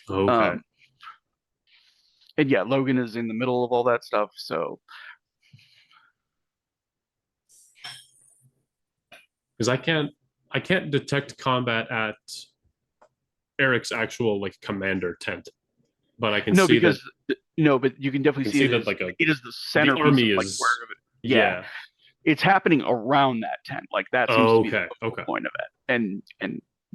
Okay. And yeah, Logan is in the middle of all that stuff, so Because I can't detect combat at Eric's actual like commander tent, but I can no, see because that no, but you can I definitely can see see it that is like it is the the centerpiece army of like is where yeah, it's happening around that tent. Like that seems to be the okay. focal Okay. point of it, and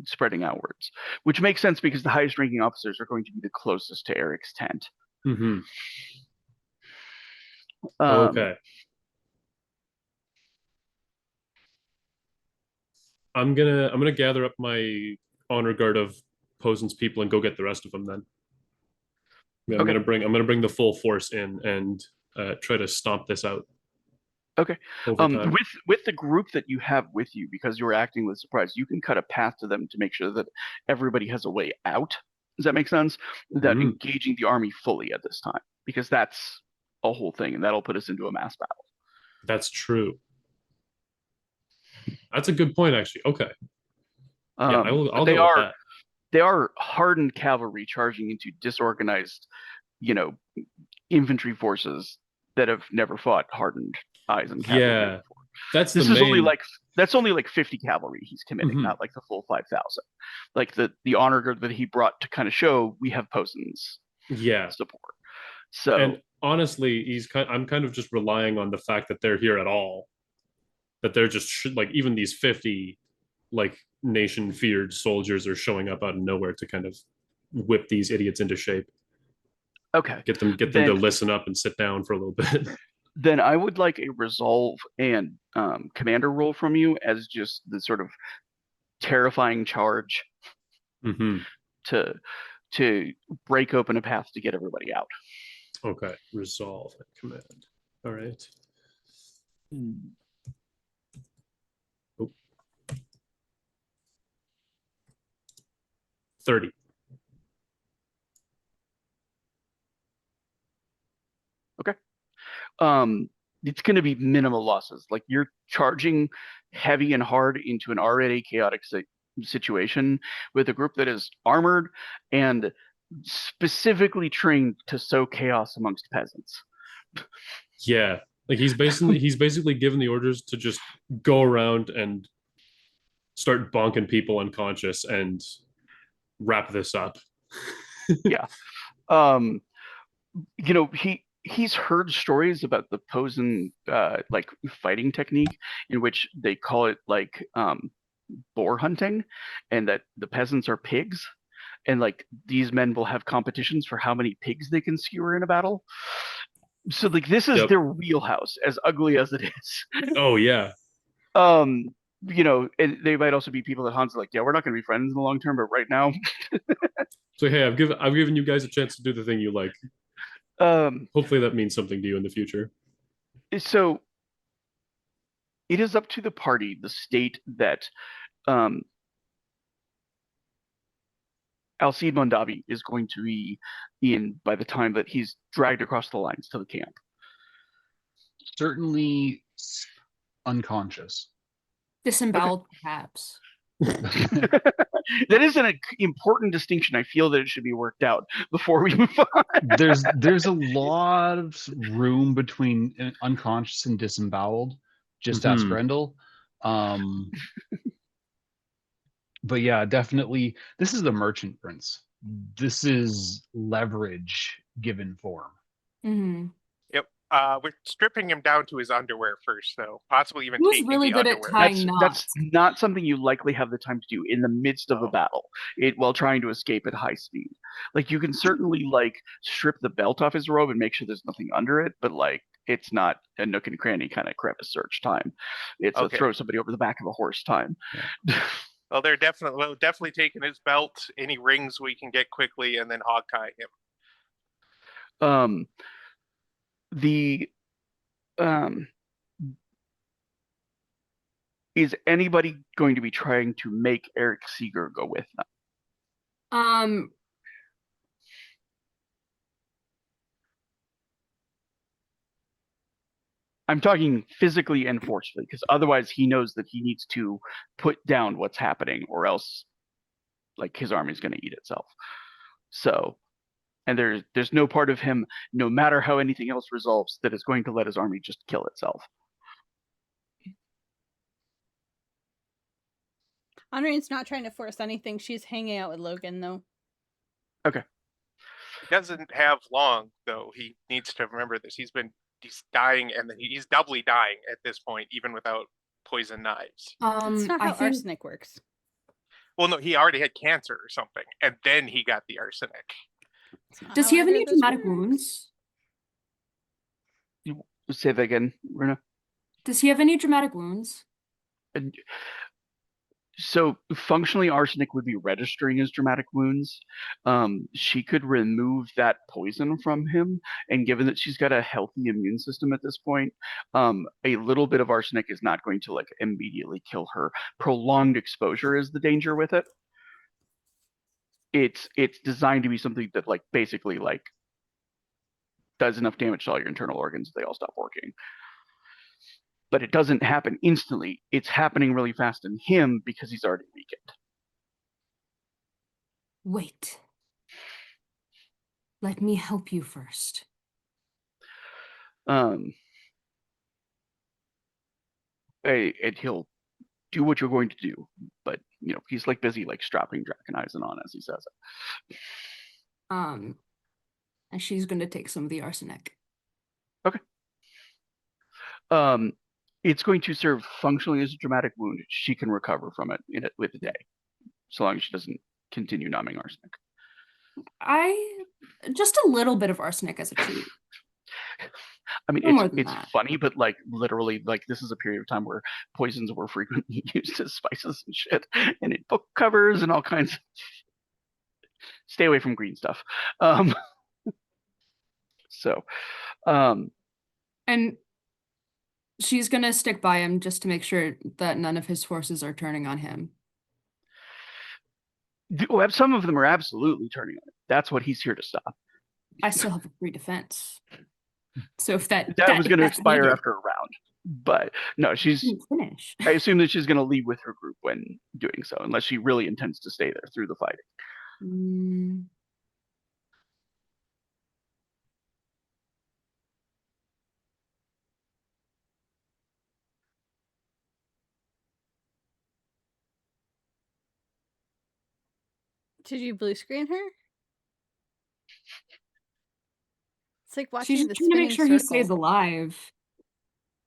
spreading outwards, which makes sense because the highest ranking officers are going to be the closest to Eric's tent. Mm-hmm. Um, Okay. I'm gonna gather up my honor guard of Posen's people and go get the rest of them then. Yeah, Okay. I'm gonna bring the full force in and try to stomp this out. Okay. Over time. With the group that you have with you, because you're acting with surprise, you can cut a path to them to make sure that everybody has a way out. Does that make sense? Without engaging the army fully at this time, because that's a whole thing, and that'll put us into a mass battle. That's true. That's a good point, actually. Okay. Yeah, I'll go with that. They are hardened cavalry charging into disorganized, infantry forces that have never fought hardened eyes and cavalry. Yeah, before. This is only like 50 cavalry he's committing, not like the full 5,000. Like the honor guard that he brought to kind of show we have Posen's support. So and honestly, I'm kind of just relying on the fact that they're here at all. That they're just like even these 50 like nation feared soldiers are showing up out of nowhere to kind of whip these idiots into shape. Okay. Get them to listen up and sit down for a little bit. Then I would like a resolve and commander roll from you as just the sort of terrifying charge to break open a path to get everybody out. Okay, resolve and command. All right. 30. Okay. It's going to be minimal losses. Like you're charging heavy and hard into an already chaotic situation with a group that is armored and specifically trained to sow chaos amongst peasants. Yeah, like he's basically given the orders to just go around and start bonking people unconscious and wrap this up. Yeah. He's heard stories about the Posen like fighting technique in which they call it like boar hunting, and that the peasants are pigs, and like these men will have competitions for how many pigs they can skewer in a battle. So like this is their wheelhouse, as ugly as it is. Oh yeah. And they might also be people that Han's like, yeah, we're not going to be friends in the long term, but right now. So hey, I've given you guys a chance to do the thing you like. Hopefully that means something to you in the future. So it is up to the party, the state that Alcide Mondavi is going to be in by the time that he's dragged across the lines to the camp. Certainly unconscious. Disemboweled, perhaps. That is an important distinction. I feel that it should be worked out before we move on. There's a lot of room between unconscious and disemboweled. Just ask Grendel. But yeah, definitely. This is the merchant prince. This is leverage given form. Yep. We're stripping him down to his underwear first, though. Possibly even Who's taking really the good underwear. at tying knots? That's not something you likely have the time to do in the midst of a battle, while trying to escape at high speed. Like you can certainly like strip the belt off his robe and make sure there's nothing under it, but like it's not a nook and cranny kind of crevice search time. It's a throw somebody over the back of a horse time. Yeah. Well, they're definitely taking his belt, any rings we can get quickly, and then hog tying him. is anybody going to be trying to make Eric Seeger go with them? I'm talking physically and forcefully, because otherwise he knows that he needs to put down what's happening, or else like his army's going to eat itself. So, and there's no part of him, no matter how anything else resolves, that is going to let his army just kill itself. Honorin's not trying to force anything. She's hanging out with Logan, though. Okay. He doesn't have long, though. He needs to remember this. He's dying, and then he's doubly dying at this point, even without poison knives. That's not how arsenic works. Well, no, he already had cancer or something, and then he got the arsenic. Does he have any dramatic wounds? Say that again, Runa. Does he have any dramatic wounds? So functionally, arsenic would be registering as dramatic wounds. She could remove that poison from him, and given that she's got a healthy immune system at this point, a little bit of arsenic is not going to like immediately kill her. Prolonged exposure is the danger with it. It's designed to be something that like basically like does enough damage to all your internal organs they all stop working. But it doesn't happen instantly. It's happening really fast in him because he's already weakened. Wait. Let me help you first. And he'll do what you're going to do, but you know he's like busy like strapping Draconizing on as he says it. And she's going to take some of the arsenic. Okay. It's going to serve functionally as a dramatic wound. She can recover from it with a day, so long as she doesn't continue numbing arsenic. Just a little bit of arsenic as a treat. I mean, it's funny, but like literally, like this is a period of time where poisons were frequently used as spices and shit, and in book covers and all kinds of. Stay away from green stuff. And she's gonna stick by him just to make sure that none of his forces are turning on him. Some of them are absolutely turning on him. That's what he's here to stop. I still have a free defense. So if that was going to expire after a round, but no, she's finish. I assume that she's going to leave with her group when doing so, unless she really intends to stay there through the fighting. Did you blue screen her? It's like watching. She's trying to make sure he stays alive.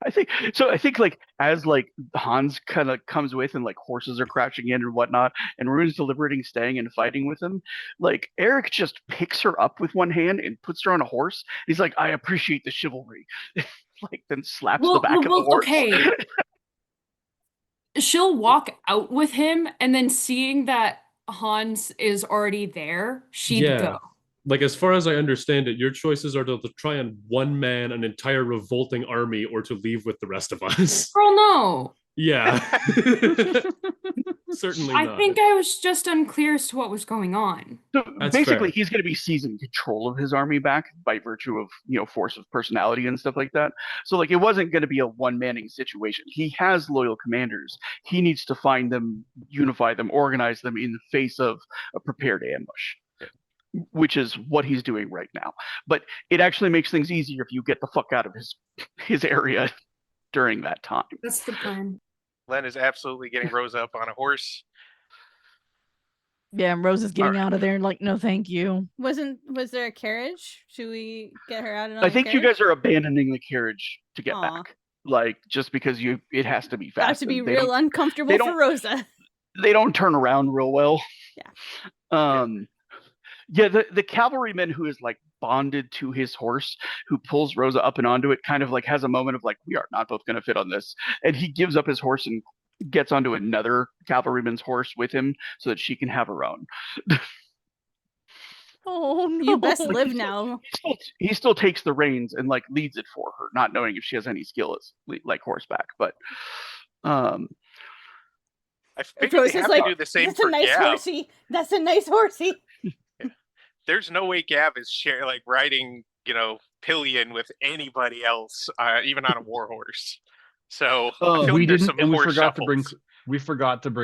I think like as like Hans kind of comes with and like horses are crashing in and whatnot, and Rune's deliberating staying and fighting with him, like Eric just picks her up with one hand and puts her on a horse. He's like, I appreciate the chivalry. Like then slaps the back of the horse. Okay. She'll walk out with him, and then seeing that Hans is already there, she'd go. Like, as far as I understand it, your choices are to try and one-man an entire revolting army or to leave with the rest of us. Girl, no. Yeah. Certainly not. I think I was just unclear as to what was going on. So basically, he's going to be seizing control of his army back by virtue of, you know, force of personality and stuff like that. So, like, it wasn't going to be a one-manning situation. He has loyal commanders. He needs to find them, unify them, organize them in the face of a prepared ambush, which is what he's doing right now. But it actually makes things easier if you get the fuck out of his area during that time. That's the plan. Len is absolutely getting Rose up on a horse. Yeah, and Rose is getting out of there like, no, thank you. Was there a carriage? Should we get her out? I think you guys are abandoning the carriage to get back. Like, just because it has to be fast. Got to be real uncomfortable for Rosa. They don't turn around real well. Yeah. Yeah, the cavalryman who is like bonded to his horse, who pulls Rosa up and onto it, kind of like has a moment of like, we are not both going to fit on this. And he gives up his horse and gets onto another cavalryman's horse with him so that she can have her own. Oh, no. You best live now. He still takes the reins and like leads it for her, not knowing if she has any skill as like horseback. But I figured they have to do the same That's for a nice Gav. horsey. That's a nice horsey. There's no way Gav is riding, pillion with anybody else, even on a war horse. So I feel we like there's didn't, some and we horse forgot to bring shuffles.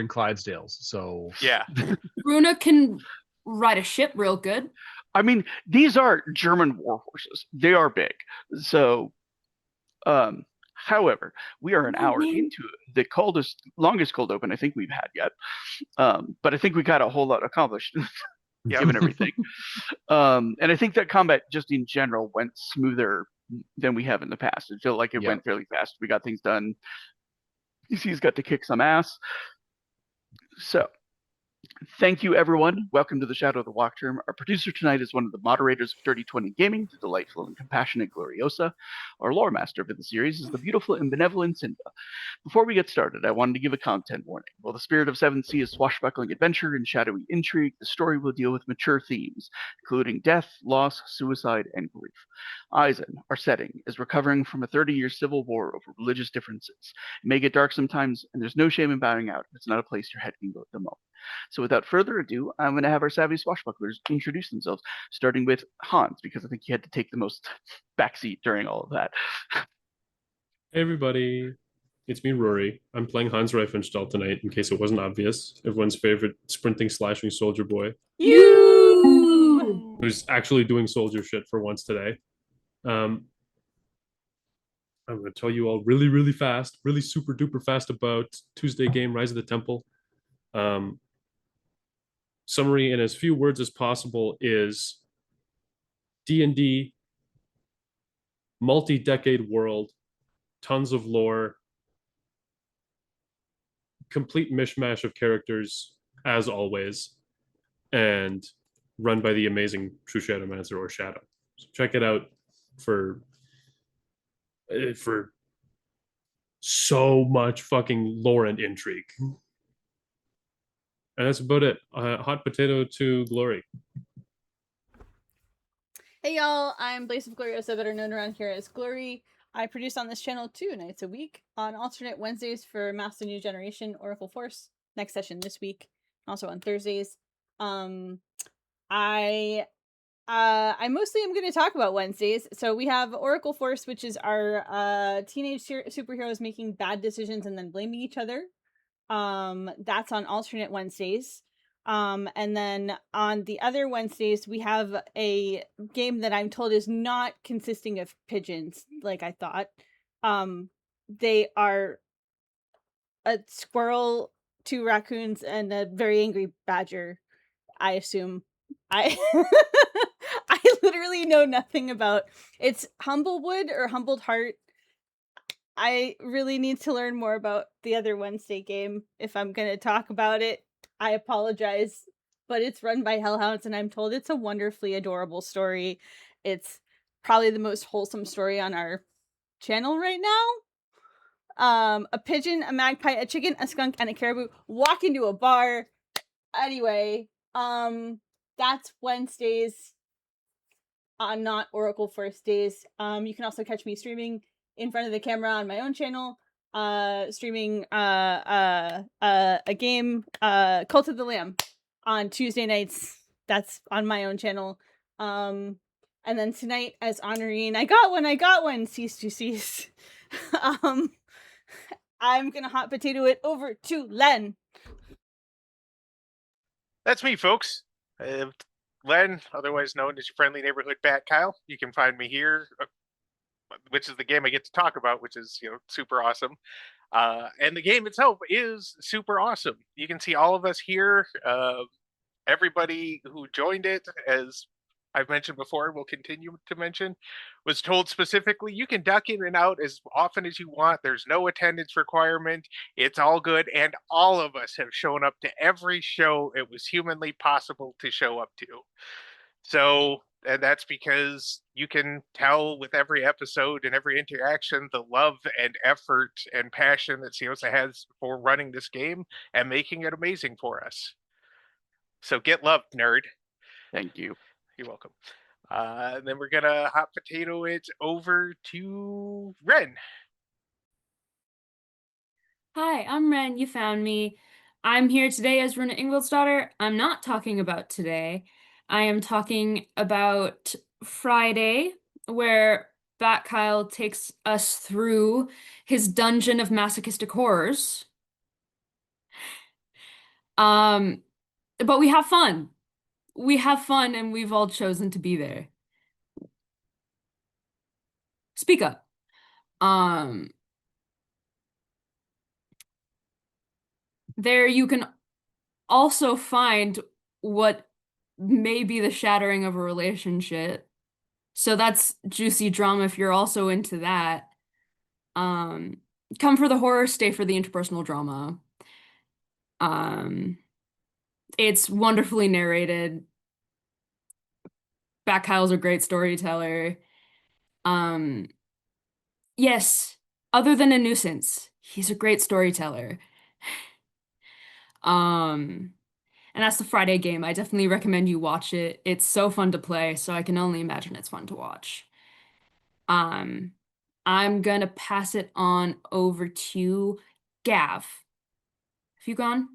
Clydesdales. So Yeah. Bruna can ride a ship real good. I mean, these are German war horses. They are big. So, however, we are an hour into the longest cold open I think we've had yet. But I think we got a whole lot accomplished, given everything. And I think that combat just in general went smoother than we have in the past. I feel like it went fairly fast. We got things done. DC's got to kick some ass. So, thank you, everyone. Welcome to the Shadow of the Wachtturm. Our producer tonight is one of the moderators of Dirty 20 Gaming, the delightful and compassionate Gloriosa. Our lore master for the series is the beautiful and benevolent Cinda. Before we get started, I wanted to give a content warning. While the spirit of 7th Sea is swashbuckling adventure and shadowy intrigue, the story will deal with mature themes, including death, loss, suicide, and grief. Eisen, our setting, is recovering from a 30-year civil war over religious differences. It may get dark sometimes, and there's no shame in bowing out if it's not a place your head can go at the moment. So without further ado, I'm going to have our savvy swashbucklers introduce themselves, starting with Hans, because I think he had to take the most backseat during all of that. Hey everybody, it's me, Rory. I'm playing Hans Reifenstahl tonight, in case it wasn't obvious. Everyone's favorite sprinting, slashing soldier boy. You! Who's actually doing soldier shit for once today. I'm going to tell you all really, really fast, really super duper fast about Tuesday game, Rise of the Temple. Summary in as few words as possible is D&D, multi-decade world, tons of lore, complete mishmash of characters, as always, and run by the amazing True Shadowmancer or Shadow. So check it out for so much fucking lore and intrigue. And that's about it. Hot potato to glory. Hey y'all, I'm Blaze of Gloriosa, better known around here as Glory. I produce on this channel 2 nights a week, on alternate Wednesdays for Master New Generation Oracle Force, next session this week, also on Thursdays. I mostly am going to talk about Wednesdays. So we have Oracle Force, which is our teenage superheroes making bad decisions and then blaming each other. That's on alternate Wednesdays. And then on the other Wednesdays, we have a game that I'm told is not consisting of pigeons, like I thought. They are a squirrel, 2 raccoons, and a very angry badger, I assume. I literally know nothing about it's Humblewood or Humbled Heart. I really need to learn more about the other Wednesday game if I'm going to talk about it. I apologize, but it's run by Hellhounds, and I'm told it's a wonderfully adorable story. It's probably the most wholesome story on our channel right now. A pigeon, a magpie, a chicken, a skunk, and a caribou walk into a bar. Anyway, that's Wednesdays on not Oracle Force days. You can also catch me streaming in front of the camera on my own channel, streaming a game, Cult of the Lamb, on Tuesday nights. That's on my own channel. And then tonight, as honoring I got one, cease to cease. I'm gonna hot potato it over to Len. That's me, folks. Len, otherwise known as your friendly neighborhood Bat Kyle. You can find me here, which is the game I get to talk about, which is super awesome. And the game itself is super awesome. You can see all of us here. Everybody who joined it, as I've mentioned before, will continue to mention, was told specifically you can duck in and out as often as you want. There's no attendance requirement. It's all good. And all of us have shown up to every show it was humanly possible to show up to. So, and that's because you can tell with every episode and every interaction the love and effort and passion that Ciosa has for running this game and making it amazing for us. So get loved, nerd. Thank you. You're welcome. And then we're gonna hot potato it over to Ren. Hi, I'm Ren. You found me. I'm here today as Runa Ingvild's daughter. I'm not talking about today. I am talking about Friday, where Bat Kyle takes us through his dungeon of masochistic horrors. But we have fun. We have fun, and we've all chosen to be there. Speak up. There you can also find what may be the shattering of a relationship. So that's juicy drama if you're also into that. Come for the horror, stay for the interpersonal drama. It's wonderfully narrated. Bat Kyle's a great storyteller. Yes, other than a nuisance, he's a great storyteller. And that's the Friday game. I definitely recommend you watch it. It's so fun to play, so I can only imagine it's fun to watch. I'm gonna pass it on over to Gav. Have you gone?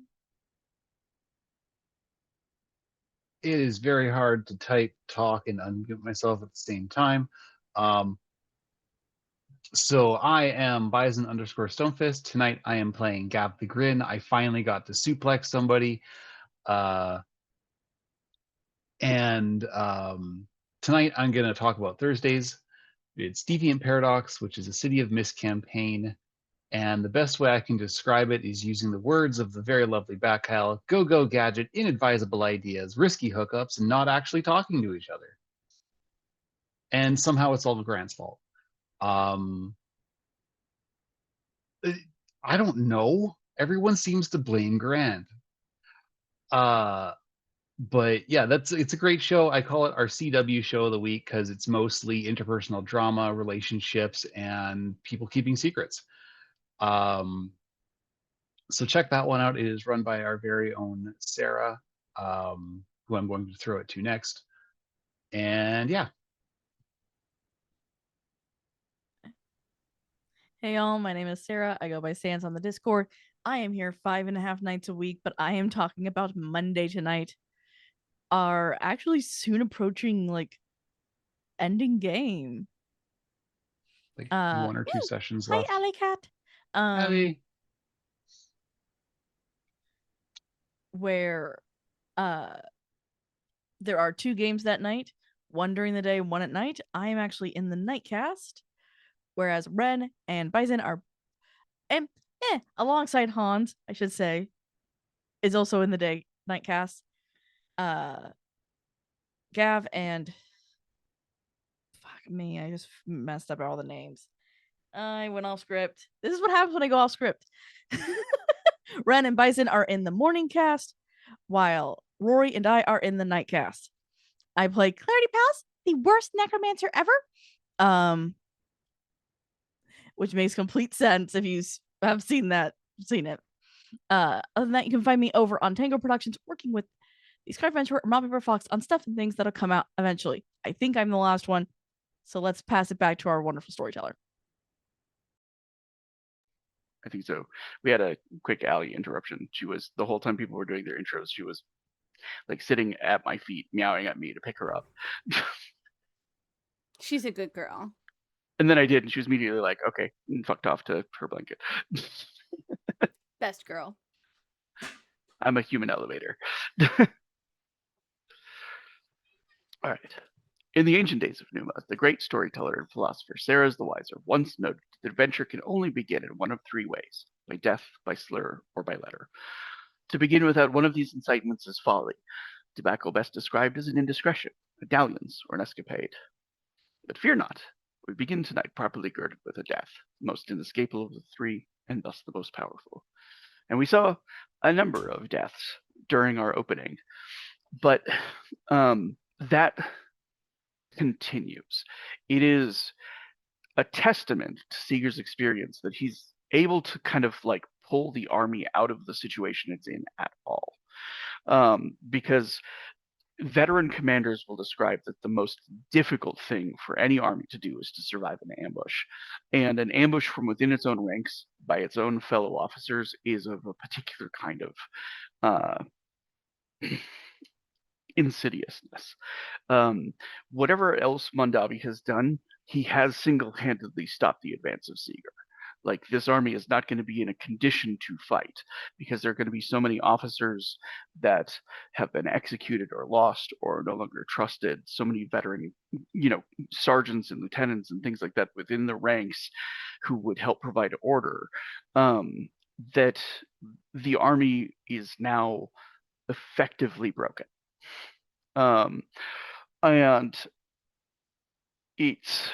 It is very hard to type, talk, and unmute myself at the same time. So I am Bison_Stonefist. Tonight I am playing Gav the Grin. I finally got to suplex somebody. And tonight I'm going to talk about Thursdays. It's Deviant Paradox, which is a City of Mist campaign. And the best way I can describe it is using the words of the very lovely Bat Kyle: go gadget, inadvisable ideas, risky hookups, and not actually talking to each other. And somehow it's all the Grant's fault. I don't know. Everyone seems to blame Grant. But yeah, it's a great show. I call it our CW show of the week because it's mostly interpersonal drama, relationships, and people keeping secrets. So check that one out. It is run by our very own Sarah, who I'm going to throw it to next. And yeah. Hey y'all, my name is Sarah. I go by Sans on the Discord. I am here 5.5 nights a week, but I am talking about Monday tonight. Our actually soon approaching ending game. Like 1 or 2 sessions left. Hi, Alley Cat. Alley. Where there are 2 games that night, one during the day, one at night. I am actually in the nightcast, whereas Ren and Bison are alongside Hans, I should say, is also in the day nightcast. Gav and fuck me, I just messed up all the names. I went off script. This is what happens when I go off script. Ren and Bison are in the morning cast, while Rory and I are in the night cast. I play Clarity Pals, the worst necromancer ever. Which makes complete sense if you have seen it. Other than that, you can find me over on Tango Productions working with the Sky Venture or Rock Paper Fox on stuff and things that'll come out eventually. I think I'm the last one, so let's pass it back to our wonderful storyteller. I think so. We had a quick Allie interruption. She was, the whole time people were doing their intros, she was like sitting at my feet, meowing at me to pick her up. She's a good girl. And then I did, and she was immediately like, okay, and fucked off to her blanket. Best girl. I'm a human elevator. All right. In the ancient days of Numa, the great storyteller and philosopher Sarah the Wiser once noted that adventure can only begin in one of 3 ways: by death, by slur, or by letter. To begin without one of these incitements is folly, tobacco best described as an indiscretion, a dalliance, or an escapade. But fear not, we begin tonight properly girded with a death, most inescapable of the 3, and thus the most powerful. And we saw a number of deaths during our opening, but that continues. It is a testament to Seeger's experience that he's able to kind of like pull the army out of the situation it's in at all. Because veteran commanders will describe that the most difficult thing for any army to do is to survive an ambush. And an ambush from within its own ranks by its own fellow officers is of a particular kind of insidiousness. Whatever else Mondavi has done, he has single-handedly stopped the advance of Seeger. Like, this army is not going to be in a condition to fight because there are going to be so many officers that have been executed or lost or no longer trusted, so many veteran, sergeants and lieutenants and things like that within the ranks who would help provide order, that the army is now effectively broken. And it's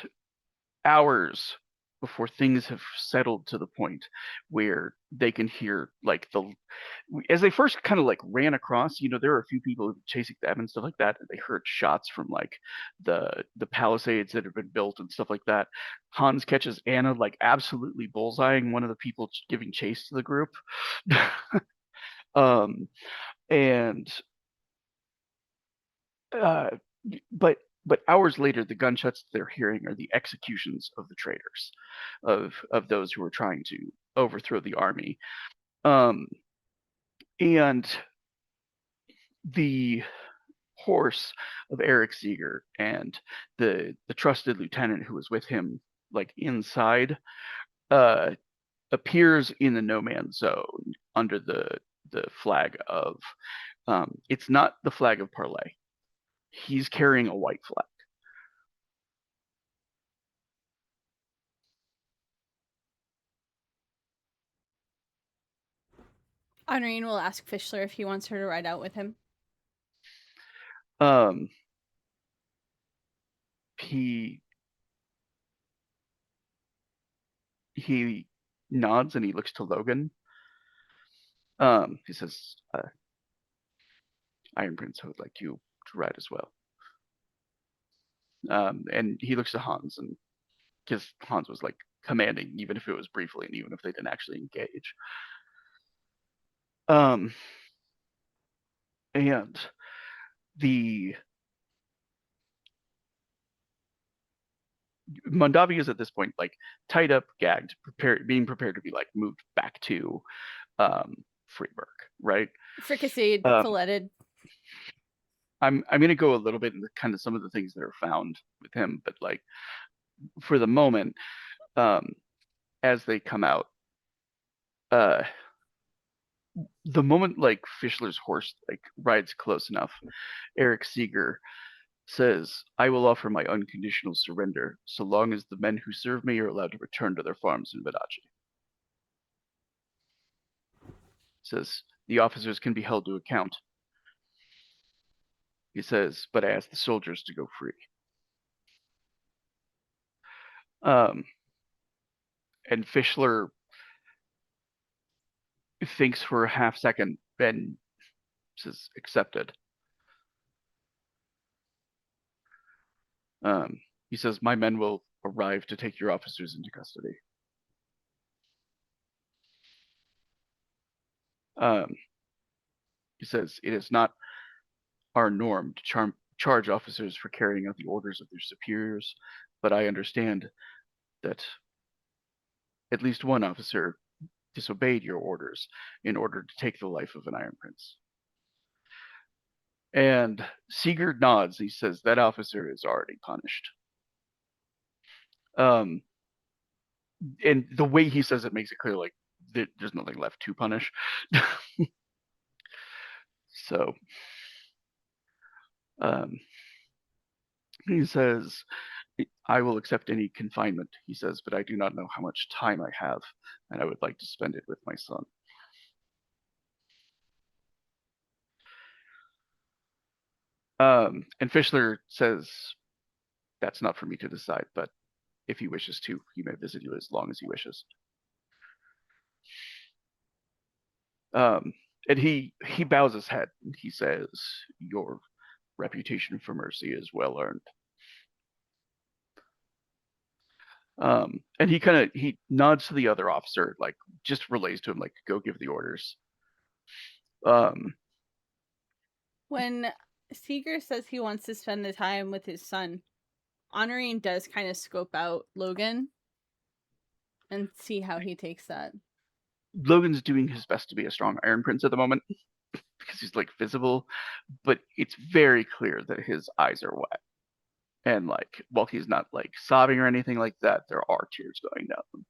hours before things have settled to the point where they can hear, like, as they first kind of like ran across, there are a few people chasing them and stuff like that, and they heard shots from like the palisades that have been built and stuff like that. Hans catches Anna like absolutely bullseyeing one of the people giving chase to the group. And but hours later, the gunshots they're hearing are the executions of the traitors, of those who are trying to overthrow the army. And the horse of Eric Seeger and the trusted lieutenant who was with him, like inside, appears in the no man's zone under the flag of. It's not the flag of Parley. He's carrying a white flag. Honorine will ask Fischler if he wants her to ride out with him. He nods and he looks to Logan. He says, Iron Prince, I would like you to ride as well. And he looks to Hans, and because Hans was like commanding, even if it was briefly and even if they didn't actually engage. And the Mondavi is at this point like tied up, gagged, being prepared to be like moved back to Freiburg, right? Fricasseed, filleted. I'm gonna go a little bit into kind of some of the things that are found with him, but like for the moment, as they come out, the moment like Fischler's horse like rides close enough, Eric Seeger says, "I will offer my unconditional surrender so long as the men who serve me are allowed to return to their farms in Vadachi." Says the officers can be held to account. He says, "But I ask the soldiers to go free." And Fischler thinks for a half second and says, "Accepted." He says, "My men will arrive to take your officers into custody." He says, "It is not our norm to charge officers for carrying out the orders of their superiors, but I understand that at least one officer disobeyed your orders in order to take the life of an Iron Prince." And Sigurd nods. He says, "That officer is already punished." And the way he says it makes it clear, like, there's nothing left to punish. So he says, "I will accept any confinement," he says, "but I do not know how much time I have, and I would like to spend it with my son." And Fischler says, "That's not for me to decide, but if he wishes to, he may visit you as long as he wishes." And he bows his head and he says, "Your reputation for mercy is well earned." And he nods to the other officer, like just relays to him, like, "Go give the orders." When Seeger says he wants to spend the time with his son, Honorine does kind of scope out Logan and see how he takes that. Logan's doing his best to be a strong Iron Prince at the moment because he's like visible, but it's very clear that his eyes are wet. And like, while he's not like sobbing or anything like that, there are tears going down.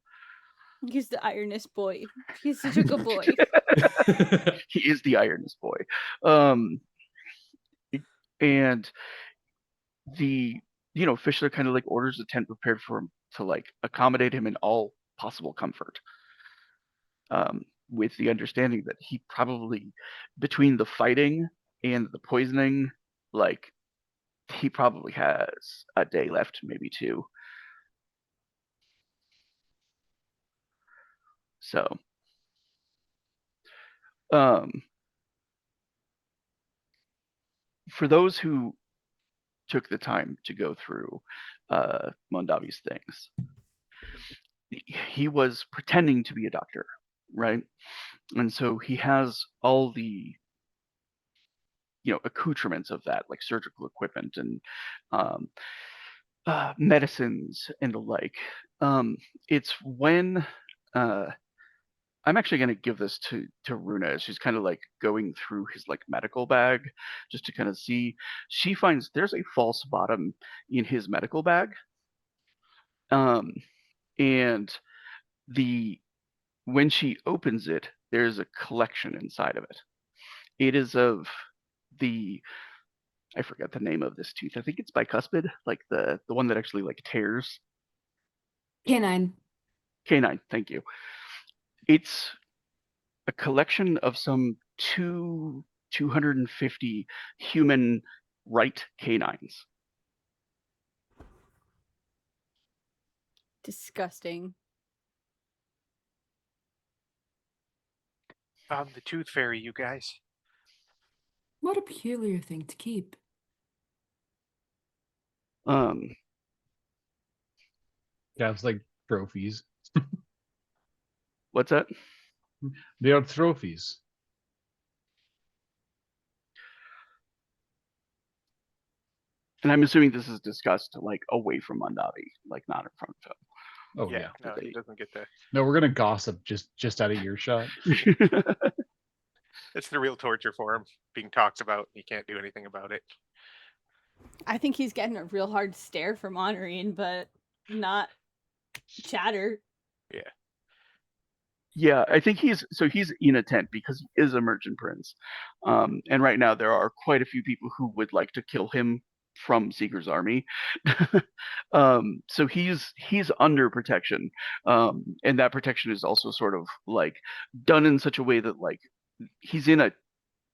He's the ironest boy. He's such a good boy. He is the ironest boy. And the Fischler kind of like orders the tent prepared for him to like accommodate him in all possible comfort. With the understanding that he probably, between the fighting and the poisoning, like he probably has a day left, maybe two. So, for those who took the time to go through Mondavi's things, he was pretending to be a doctor, right? And so he has all the accoutrements of that, like surgical equipment and medicines and the like. It's when I'm actually going to give this to Runa as she's kind of like going through his like medical bag just to kind of see. She finds there's a false bottom in his medical bag, and when she opens it, there's a collection inside of it. It is of I forget the name of this tooth. I think it's bicuspid, like the one that actually like tears. Canine. Canine, thank you. It's a collection of some 250 human right canines. Disgusting. The tooth fairy, you guys. What a peculiar thing to keep. Yeah, it's like trophies. What's that? They are trophies. And I'm assuming this is discussed like away from Mondavi, like not in front of him. Oh yeah. No, he doesn't get to. No, we're gonna gossip just out of earshot. It's the real torture for him, being talked about. He can't do anything about it. I think he's getting a real hard stare from Honorine, but not chatter. Yeah. Yeah, I think he's in a tent because he is a merchant prince. And right now there are quite a few people who would like to kill him from Seeker's army. So he's under protection. And that protection is also sort of like done in such a way that like he's in a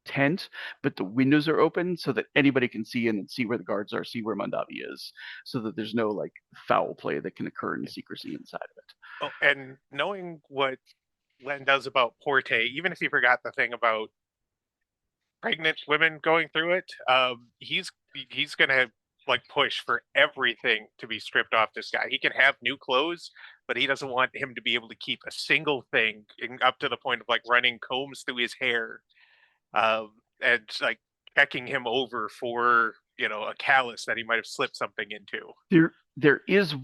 tent, but the windows are open so that anybody can see in and see where the guards are, see where Mondavi is, so that there's no like foul play that can occur in secrecy inside of it. Oh, and knowing what Len does about Porte, even if he forgot the thing about pregnant women going through it, he's gonna like push for everything to be stripped off this guy. He can have new clothes, but he doesn't want him to be able to keep a single thing, up to the point of like running combs through his hair, and like checking him over for a callus that he might have slipped something into. There is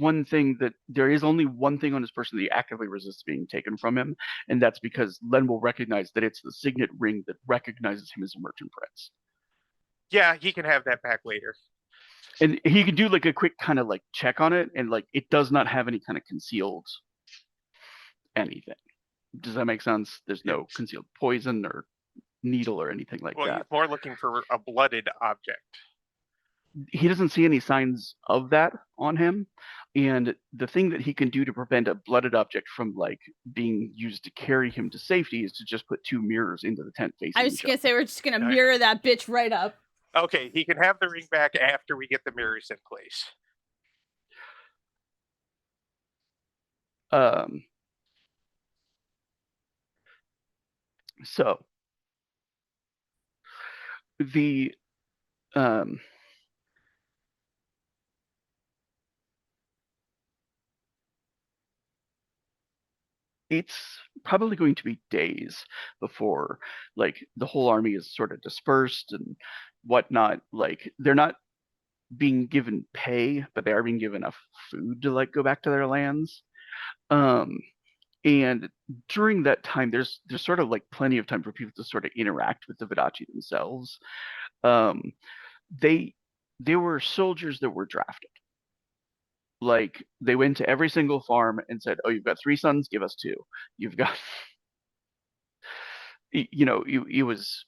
only one thing on his person that he actively resists being taken from him, and that's because Len will recognize that it's the signet ring that recognizes him as a merchant prince. Yeah, he can have that back later. And he can do like a quick kind of like check on it, and like it does not have any kind of concealed anything. Does that make sense? There's no concealed poison or needle or anything like that. He's more looking for a blooded object. He doesn't see any signs of that on him, and the thing that he can do to prevent a blooded object from like being used to carry him to safety is to just put two mirrors into the tent facing. I was gonna say we're just gonna mirror that bitch right up. Okay, he can have the ring back after we get the mirrors in place. So the it's probably going to be days before like the whole army is sort of dispersed and whatnot. Like they're not being given pay, but they are being given enough food to like go back to their lands. Um, and during that time, there's sort of like plenty of time for people to sort of interact with the Vidachi themselves. Um, they they were soldiers that were drafted. Like they went to every single farm and said, "Oh, you've got 3 sons, give us 2. You've got," it was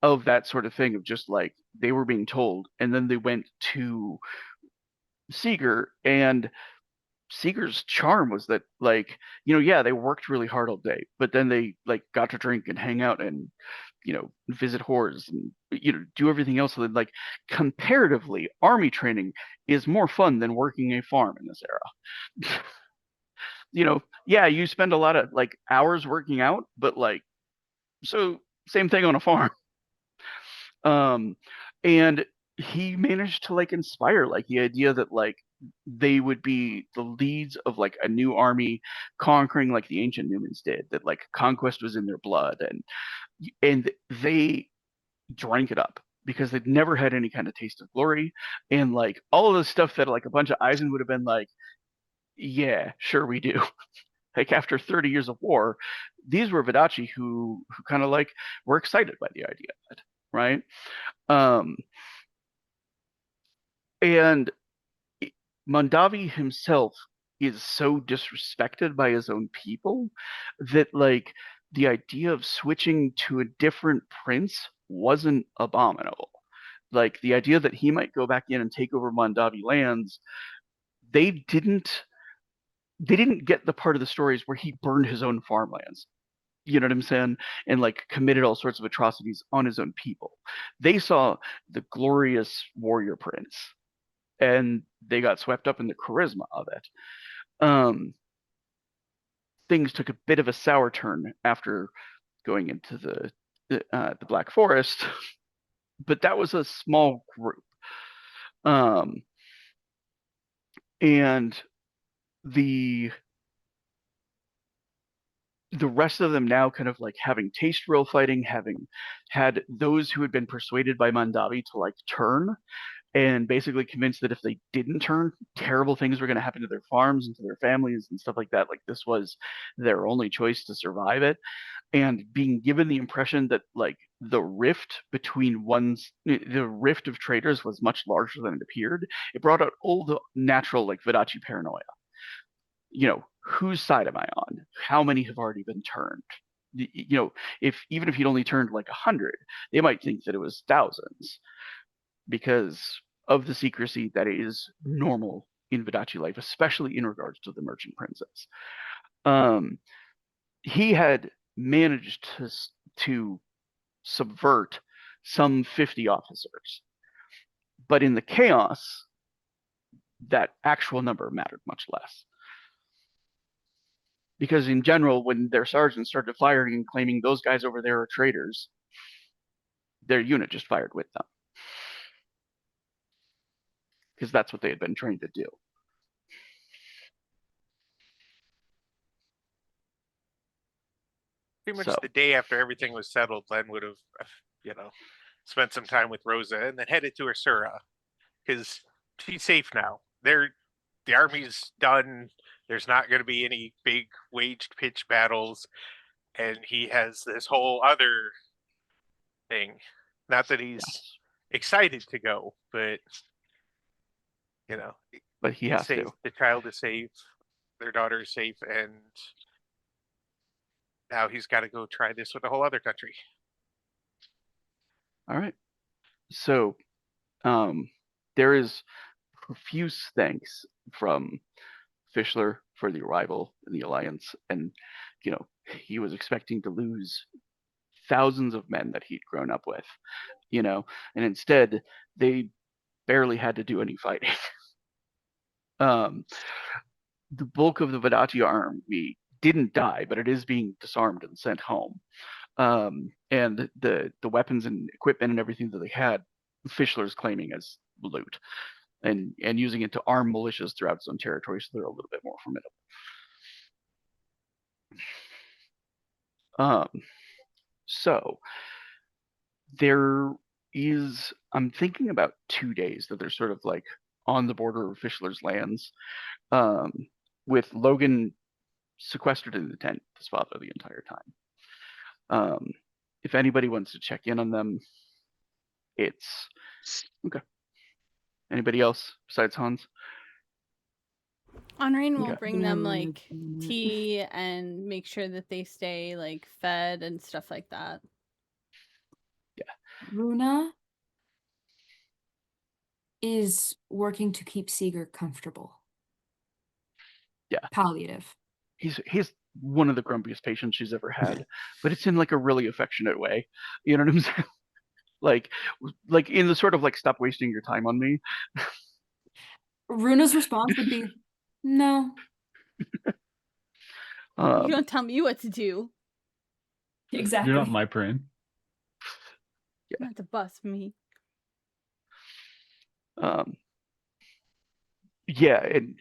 of that sort of thing of just like they were being told, and then they went to Seeger, and Seeger's charm was that like, yeah, they worked really hard all day, but then they like got to drink and hang out and visit whores and do everything else. So that like comparatively, army training is more fun than working a farm in this era. Yeah, you spend a lot of like hours working out, but like so same thing on a farm. And he managed to like inspire like the idea that like they would be the leads of like a new army conquering like the ancient Numans did, that like conquest was in their blood, and they drank it up because they'd never had any kind of taste of glory, and like all of the stuff that like a bunch of Eisen would have been like, yeah, sure we do. Like after 30 years of war, these were Vidachi who kind of like were excited by the idea of it, right? Um, and Mondavi himself is so disrespected by his own people that like the idea of switching to a different prince wasn't abominable. Like the idea that he might go back in and take over Mondavi lands, they didn't get the part of the stories where he burned his own farmlands. You know what I'm saying? And like committed all sorts of atrocities on his own people. They saw the glorious warrior prince, and they got swept up in the charisma of it. Things took a bit of a sour turn after going into the Black Forest, but that was a small group. And the rest of them now kind of like having taste real fighting, having had those who had been persuaded by Mondavi to like turn, and basically convinced that if they didn't turn, terrible things were going to happen to their farms and to their families and stuff like that. Like this was their only choice to survive it, and being given the impression that like the rift of traders was much larger than it appeared. It brought out all the natural like Vidachi paranoia. Whose side am I on? How many have already been turned? Even if you'd only turned like 100, they might think that it was thousands, because of the secrecy that is normal in Vidachi life, especially in regards to the merchant princess. He had managed to subvert some 50 officers, but in the chaos, that actual number mattered much less. Because in general, when their sergeants started firing and claiming those guys over there are traitors, their unit just fired with them. Because that's what they had been trained to do. Pretty much the day after everything was settled, Len would have, spent some time with Rosa and then headed to Asura, because she's safe now. The army's done. There's not going to be any big waged pitch battles, and he has this whole other thing. Not that he's excited to go, but but he has safe. to. The child is safe. Their daughter is safe, and now he's got to go try this with a whole other country. All right. So, there is profuse thanks from Fischler for the arrival in the Alliance, and he was expecting to lose thousands of men that he'd grown up with, and instead they barely had to do any fighting. The bulk of the Vidachi army didn't die, but it is being disarmed and sent home. And the weapons and equipment and everything that they had, Fischler's claiming as loot, and using it to arm militias throughout its own territory, so they're a little bit more formidable. Um, so there is, I'm thinking about 2 days that they're sort of like on the border of Fischler's lands, um, with Logan sequestered in the tent with his father the entire time. If anybody wants to check in on them, it's okay. Anybody else besides Hans? Honoring will Okay. bring them like tea and make sure that they stay like fed and stuff like that. Yeah. Runa is working to keep Seeger comfortable. Yeah. Palliative. He's one of the grumpiest patients she's ever had, but it's in like a really affectionate way. You know what I'm saying? like in the sort of like, stop wasting your time on me. Runa's response would be, no. You don't tell me what to do. Exactly. You're not my brain. Yeah. Not to bust me. Yeah, and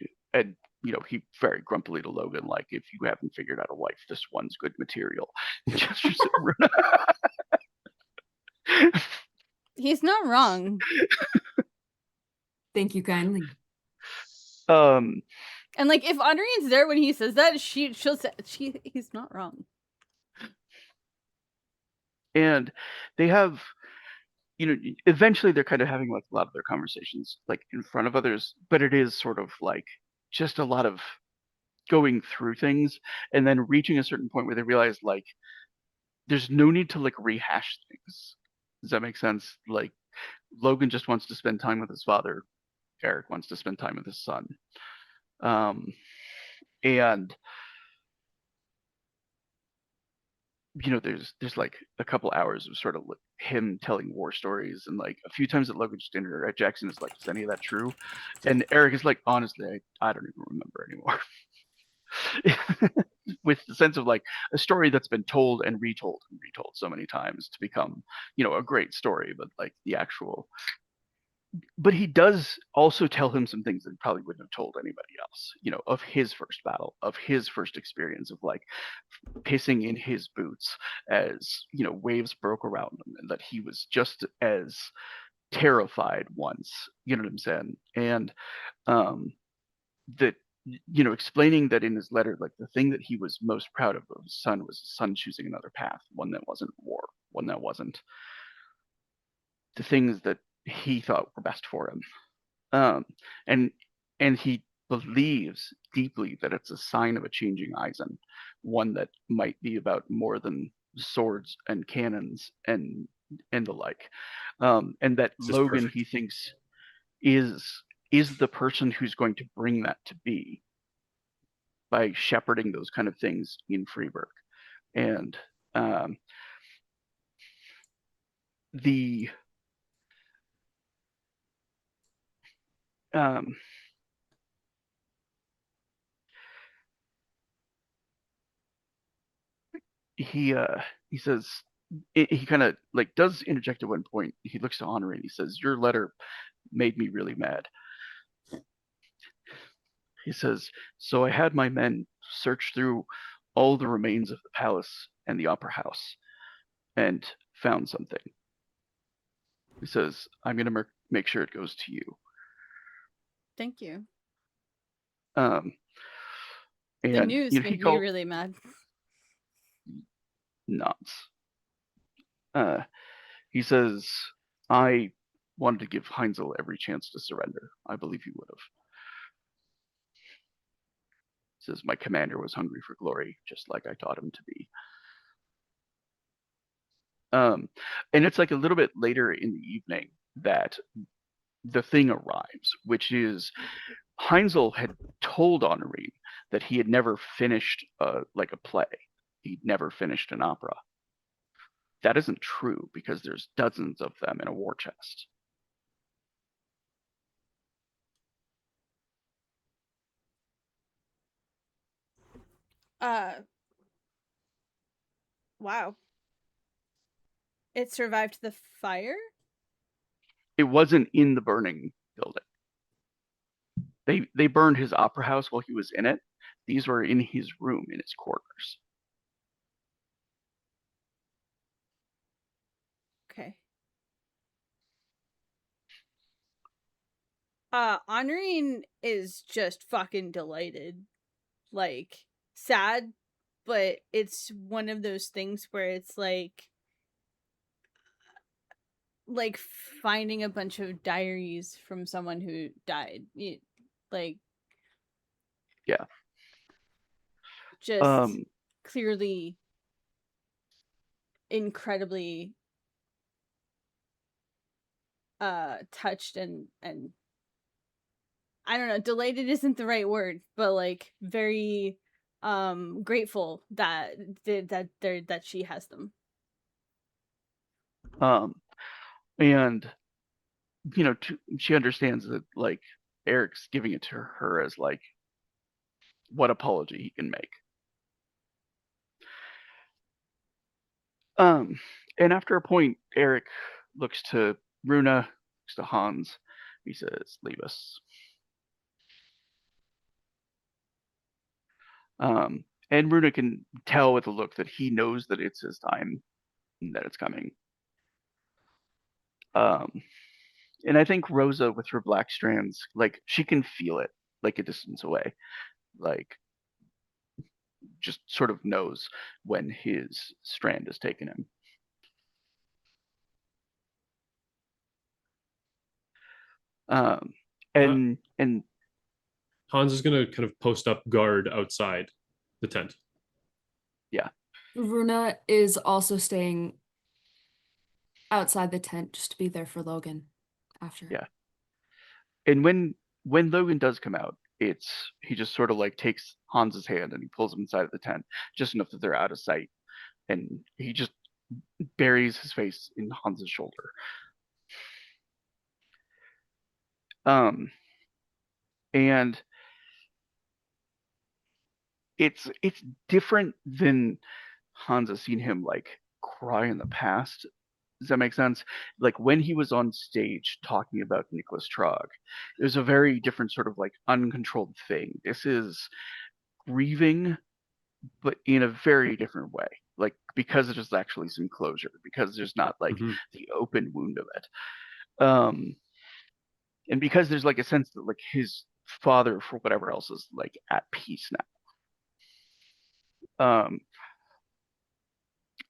you know, he very grumpily to Logan, like, if you haven't figured out a wife, this one's good material. Gestures at Runa. He's not wrong. Thank you kindly. Um, And like if Andrian's there when he says that, she'll say he's not wrong. and they have, you know, eventually they're kind of having like a lot of their conversations like in front of others, but it is sort of like just a lot of going through things and then reaching a certain point where they realize like there's no need to like rehash things. Does that make sense? Like Logan just wants to spend time with his father. Eric wants to spend time with his son. And you know, there's like a couple hours of sort of like him telling war stories, and like a few times at Logan's dinner, Jackson is like, "Is any of that true?" And Eric is like, "Honestly, I don't even remember anymore." With the sense of like a story that's been told and retold so many times to become, you know, a great story, but like the actual. But he does also tell him some things that he probably wouldn't have told anybody else, you know, of his first battle, of his first experience of like pissing in his boots as, you know, waves broke around him, and that he was just as terrified once, you know what I'm saying? And that, you know, explaining that in his letter, like the thing that he was most proud of his son was his son choosing another path, one that wasn't war, one that wasn't the things that he thought were best for him. Um, and he believes deeply that it's a sign of a changing Eisen, one that might be about more than swords and cannons and the like. And that This is Logan, perfect. he thinks, is the person who's going to bring that to be by shepherding those kind of things in Freeburg. And the he says, he kind of like does interject at one point. He looks to Honor and he says, "Your letter made me really mad." He says, "So I had my men search through all the remains of the palace and the opera house and found something." He says, "I'm going to make sure it goes to you." Thank you. And The news you know, he made me called really mad. nuts. He says, "I wanted to give Heinzel every chance to surrender. I believe he would have." He says, "My commander was hungry for glory, just like I taught him to be." And it's like a little bit later in the evening that the thing arrives, which is Heinzel had told Henri that he had never finished like a play. He'd never finished an opera. That isn't true because there's dozens of them in a war chest. Wow. It survived the fire? It wasn't in the burning building. They burned his opera house while he was in it. These were in his room in his quarters. Honoring is just fucking delighted. Like, sad, but it's one of those things where it's like finding a bunch of diaries from someone who died. Like, Yeah. just clearly incredibly touched and I don't know, delighted isn't the right word, but like very grateful that that she has them. And you know, she understands that like Eric's giving it to her as like what apology he can make. And after a point, Eric looks to Runa, looks to Hans. He says, "Leave us." And Runa can tell with a look that he knows that it's his time, and that it's coming. And I think Rosa, with her black strands, like she can feel it, like a distance away, like just sort of knows when his strand has taken him. And Hans is gonna kind of post up guard outside the tent. Yeah. Runa is also staying outside the tent just to be there for Logan after. Yeah. And when Logan does come out, he just sort of like takes Hans's hand and he pulls him inside of the tent just enough that they're out of sight, and he just buries his face in Hans's shoulder. And it's different than Hans has seen him like cry in the past. Does that make sense? Like when he was on stage talking about Nicholas Trog, it was a very different sort of like uncontrolled thing. This is grieving, but in a very different way. Like because there's actually some closure, because there's not like the open wound of it. And because there's like a sense that like his father, for whatever else, is like at peace now.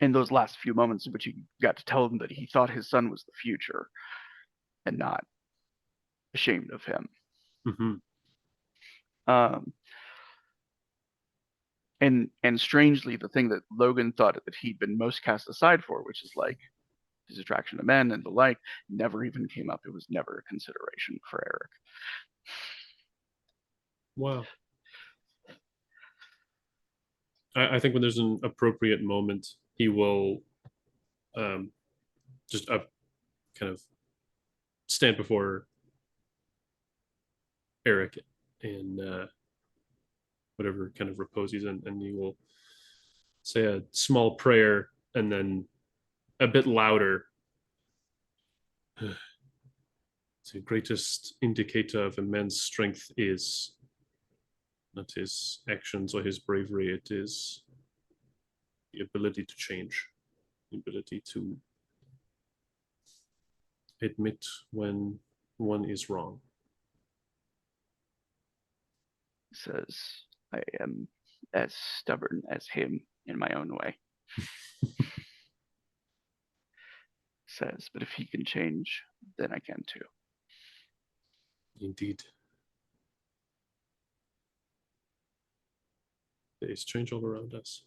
In those last few moments in which he got to tell him that he thought his son was the future and not ashamed of him. And strangely, the thing that Logan thought that he'd been most cast aside for, which is like his attraction to men and the like, never even came up. It was never a consideration for Eric. Wow. I think when there's an appropriate moment, he will just kind of stand before Eric and whatever kind of repose he's in, and he will say a small prayer and then a bit louder. The greatest indicator of a man's strength is not his actions or his bravery, it is the ability to change, the ability to admit when one is wrong. Says, I am as stubborn as him in my own way. Says, but if he can change, then I can too. Indeed. There is change all around us.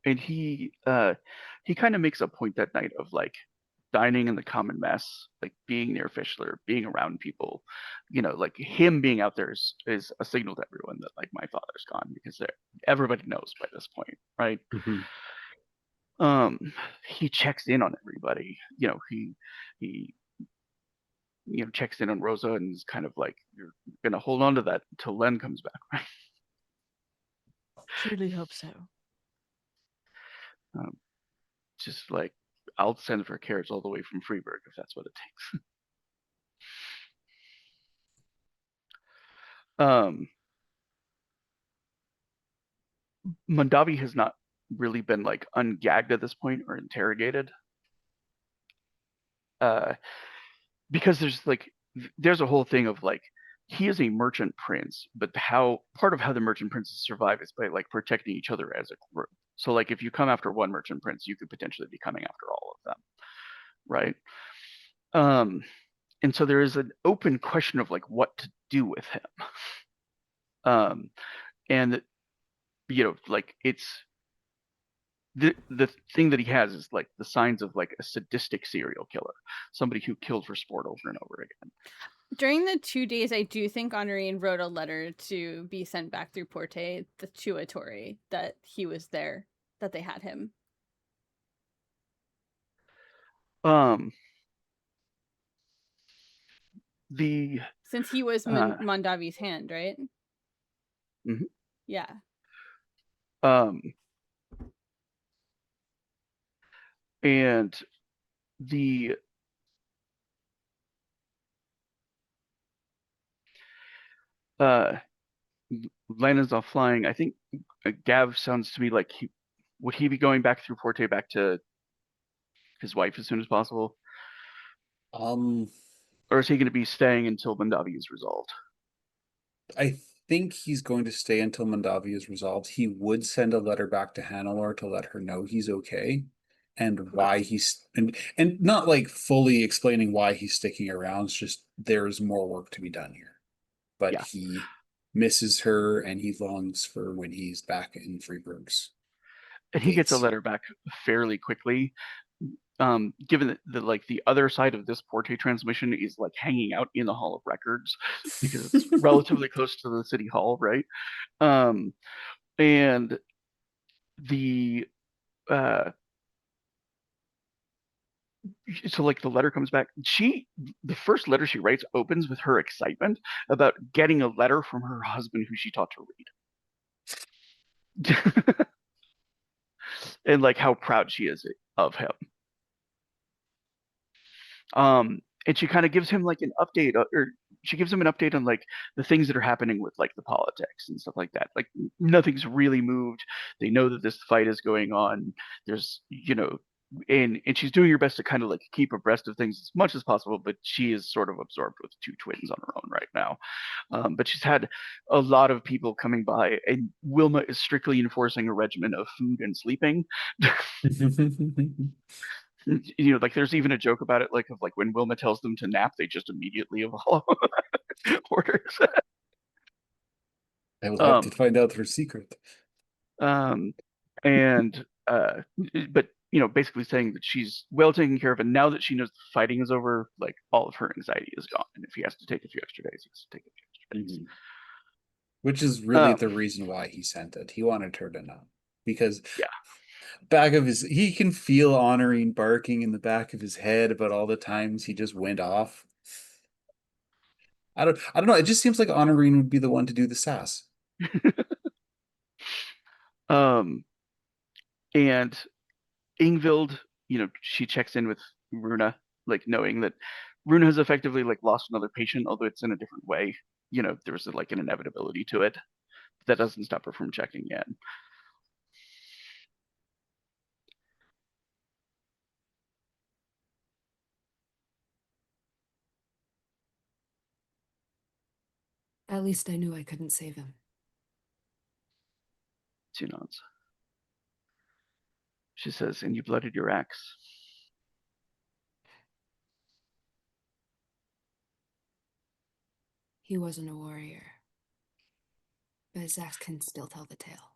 And he kind of makes a point that night of like dining in the common mess, like being near Fischler, being around people, you know, like him being out there is a signal to everyone that like my father's gone, because everybody knows by this point, right? He checks in on everybody, you know, he you know, checks in on Rosa and is kind of like, you're gonna hold on to that until Len comes back, right? Truly hope so. Just like, I'll send for carrots all the way from Freeburg if that's what it takes. Mondavi has not really been like ungagged at this point or interrogated. Because there's a whole thing of like he is a merchant prince, but part of how the merchant princes survive is by like protecting each other as a group. So like if you come after one merchant prince, you could potentially be coming after all of them, right? And so there is an open question of like what to do with him. And like it's the thing that he has is like the signs of like a sadistic serial killer, somebody who killed for sport over and over again. During the 2 days, I do think Honorine wrote a letter to be sent back through Porte to Ettore that he was there, that they had him. Since he was Mondavi's hand, right? Mm-hmm. Yeah. And the Lena's off flying. I think Gav sounds to me like would he be going back through Porte back to his wife as soon as possible? Or is he going to be staying until Mondavi is resolved? I think he's going to stay until Mondavi is resolved. He would send a letter back to Hannelore to let her know he's okay and why he's and not like fully explaining why he's sticking around. It's just there's more work to be done here. But Yeah. he misses her and he longs for when he's back in Freeburg's. And he gets a letter back fairly quickly. Given that like the other side of this Porte transmission is like hanging out in the Hall of Records because it's relatively close to the city hall, right? And the so like the letter comes back. The first letter she writes opens with her excitement about getting a letter from her husband who she taught to read. And like how proud she is of him. And she kind of gives him like an update, or she gives him an update on like the things that are happening with like the politics and stuff like that. Like nothing's really moved. They know that this fight is going on. There's, and she's doing her best to kind of like keep abreast of things as much as possible, but she is sort of absorbed with 2 twins on her own right now. But she's had a lot of people coming by, and Wilma is strictly enforcing a regimen of food and sleeping. Like there's even a joke about it, like of like when Wilma tells them to nap, they just immediately follow orders. I will have to find out her secret. And but basically saying that she's well taken care of, and now that she knows the fighting is over, like all of her anxiety is gone. And if he has to take a few extra days, he has to take a few extra days. Mm-hmm. Which is really the reason why he sent it. He wanted her to know, because he can feel Honorine barking in the back of his head about all the times he just went off. I don't know. It just seems like Honorine would be the one to do the sass. And Ingvild, she checks in with Runa, like knowing that Runa has effectively like lost another patient, although it's in a different way. There's like an inevitability to it. But that doesn't stop her from checking in. At least I knew I couldn't save him. She nods. She says, and you blooded your axe. He wasn't a warrior, but his axe can still tell the tale.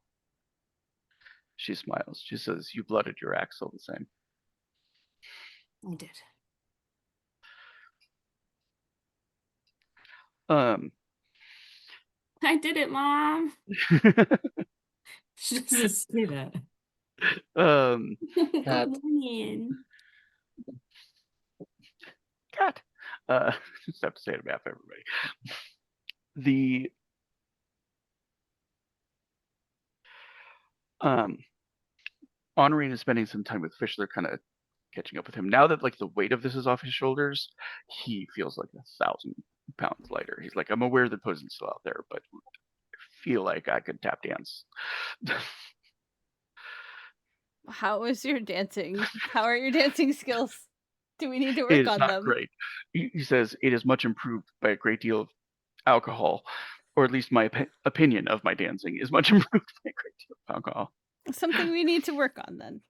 She smiles. She says, you blooded your axe all the same. I did. I did it, Mom. She doesn't say that. Cat. Just have to say it on behalf of everybody. Honorine is spending some time with Fischler, kind of catching up with him. Now that like the weight of this is off his shoulders, he feels like 1,000 pounds lighter. He's like, I'm aware that Posen's still out there, but I feel like I could tap dance. How is your dancing? How are your dancing skills? Do we need to It work is on not them? great. He says it is much improved by a great deal of alcohol, or at least my opinion of my dancing is much improved by a great deal of alcohol. Something we need to work on then.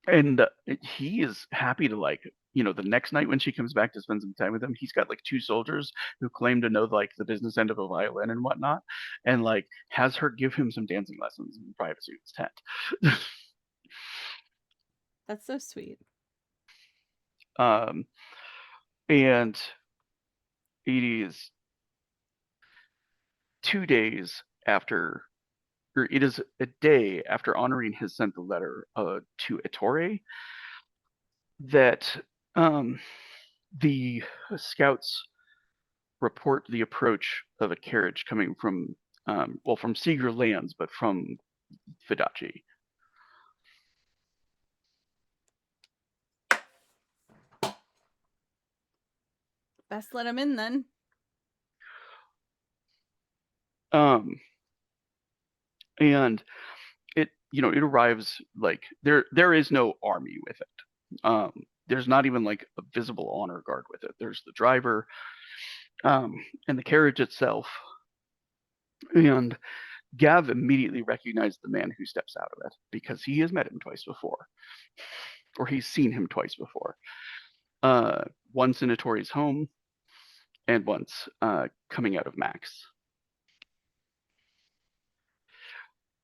And he is happy to, like, the next night when she comes back to spend some time with him, he's got like 2 soldiers who claim to know like the business end of a violin and whatnot, and like has her give him some dancing lessons in the privacy of his tent. That's so sweet. And it is 2 days after, or it is a day after Honorine has sent the letter to Ettore, that the scouts report the approach of a carriage coming from, from Seeger lands, but from Vodacce. Best let him in then. And it arrives, like, there is no army with it. There's not even like a visible honor guard with it. There's the driver, and the carriage itself. And Gav immediately recognized the man who steps out of it because he has met him twice before, or he's seen him twice before. Once in Ettore's home, and once coming out of Max.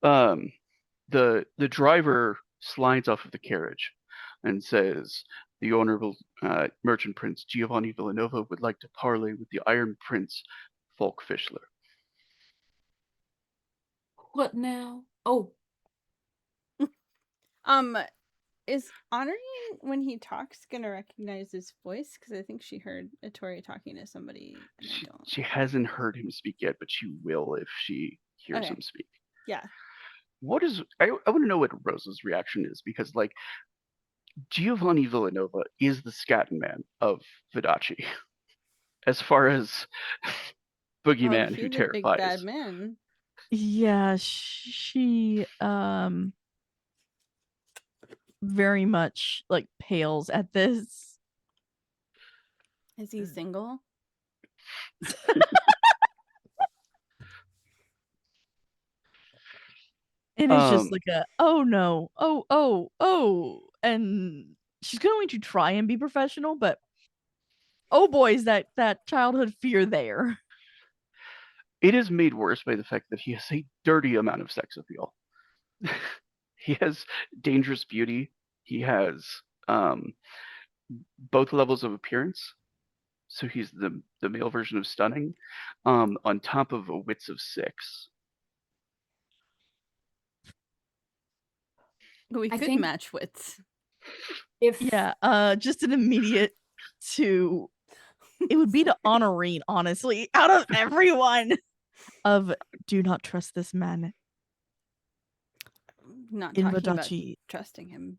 The driver slides off of the carriage and says, "The honorable merchant prince Giovanni Villanova would like to parley with the Iron Prince Falk Fischler." What now? Oh, Is Honorine, when he talks, gonna recognize his voice? Because I think she heard Ettore talking to somebody. And she hasn't heard him speak yet, but she will if she hears him speak. Yeah. I want to know what Rosa's reaction is, because like Giovanni Villanova is the Scatman man of Vodacce, as far as boogeyman who he's a terrifies. big bad man. Yeah, she very much like pales at this. Is he single? And it's just like a, oh no, oh, and she's going to try and be professional, but oh boy, is that childhood fear there. It is made worse by the fact that he has a dirty amount of sex appeal. He has dangerous beauty. He has both levels of appearance. So he's the male version of stunning, on top of a wits of 6. We could match wits. Just an immediate to, it would be to Honorine, honestly, out of everyone, of do not trust this man. Not talking about trusting him.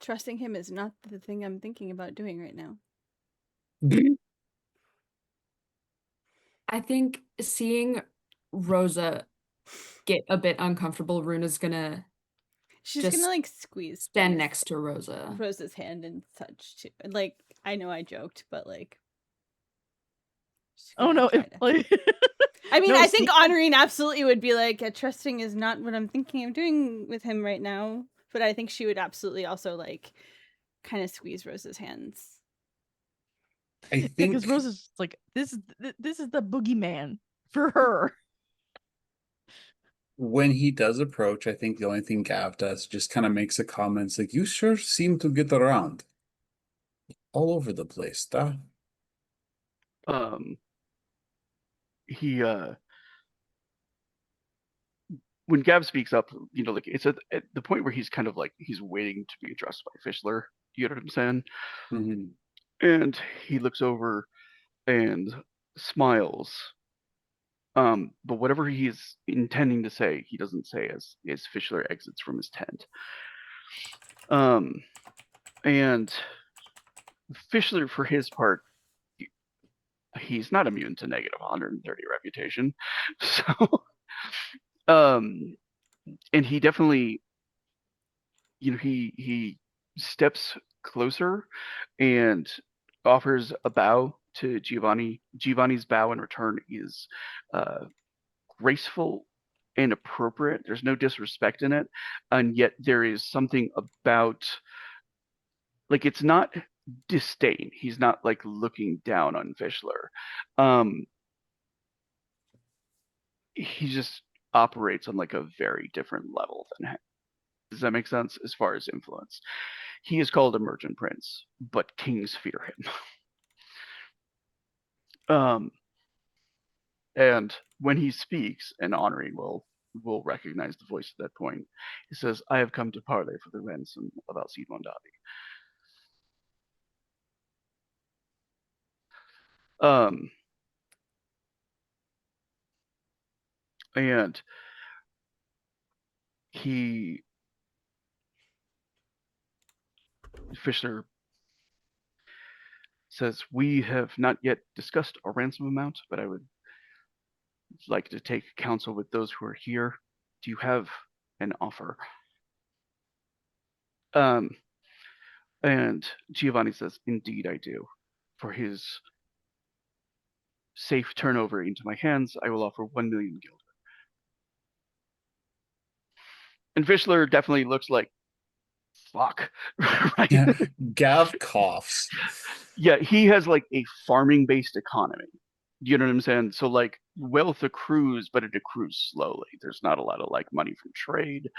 Trusting him is not the thing I'm thinking about doing right now. I think seeing Rosa get a bit uncomfortable, Runa's gonna gonna like squeeze stand next to Rosa's hand and such too. Like, I know I joked, but like, oh no, I mean, I think Honorine absolutely would be like, trusting is not what I'm thinking of doing with him right now. But I think she would absolutely also like kind of squeeze Rosa's hands. I think because Rosa's like, this is the boogeyman for her. When he does approach, I think the only thing Gav does just kind of makes a comment like, "You sure seem to get around all over the place, duh." He when Gav speaks up, like it's at the point where he's kind of like he's waiting to be addressed by Fischler. You know what I'm saying? Mm-hmm. And he looks over and smiles. But whatever he's intending to say, he doesn't say as Fischler exits from his tent. And Fischler, for his part, he's not immune to negative 130 reputation. So, and he definitely, he steps closer and offers a bow to Giovanni. Giovanni's bow in return is graceful and appropriate. There's no disrespect in it, and yet there is something about, like, it's not disdain. He's not like looking down on Fischler. He just operates on like a very different level than him. Does that make sense? As far as influence, he is called a merchant prince, but kings fear him. And when he speaks, and Honorine will recognize the voice at that point, he says, "I have come to parley for the ransom of Alcide Mondavi." And Fischler says, "We have not yet discussed a ransom amount, but I would like to take counsel with those who are here. Do you have an offer?" And Giovanni says, "Indeed I do. For his safe turnover into my hands, I will offer 1 million guilder." And Fischler definitely looks like, fuck, right? Yeah. Gav coughs. Yeah, he has like a farming-based economy. You know what I'm saying? So like wealth accrues, but it accrues slowly. There's not a lot of like money from trade.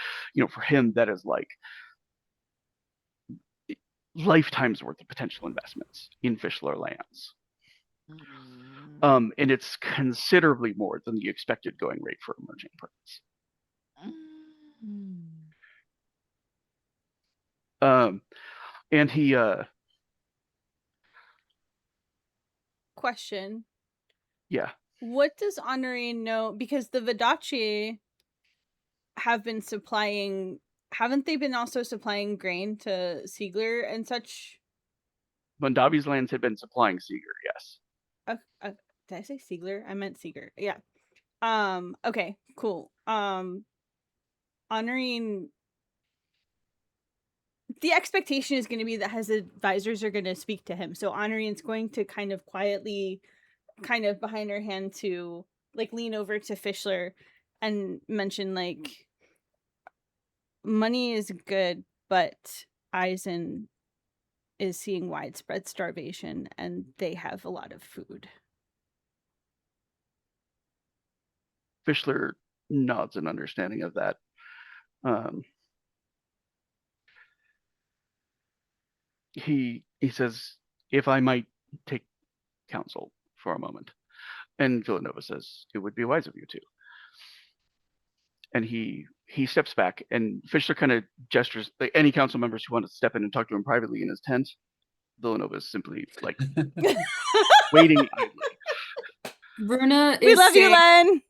For him, that is like lifetimes worth of potential investments in Fischler lands. And it's considerably more than the expected going rate for a merchant prince. And he Question. Yeah. What does Honorine know? Because the Vodacce have been supplying, haven't they been also supplying grain to Siegler and such? Mondavi's lands had been supplying Seeger, yes. Did I say Siegler? I meant Seeger. Yeah. Okay, cool. Honorine, the expectation is going to be that his advisors are going to speak to him. So Honorine's going to kind of quietly, kind of behind her hand, to like lean over to Fischler and mention like, money is good, but Eisen is seeing widespread starvation and they have a lot of food. Fischler nods in understanding of that. He says, "If I might take counsel for a moment." And Villanova says, "It would be wise of you to." And he steps back, and Fischler kind of gestures, like any council members who want to step in and talk to him privately in his tent. Villanova is simply like waiting idly. Runa We love you, Len.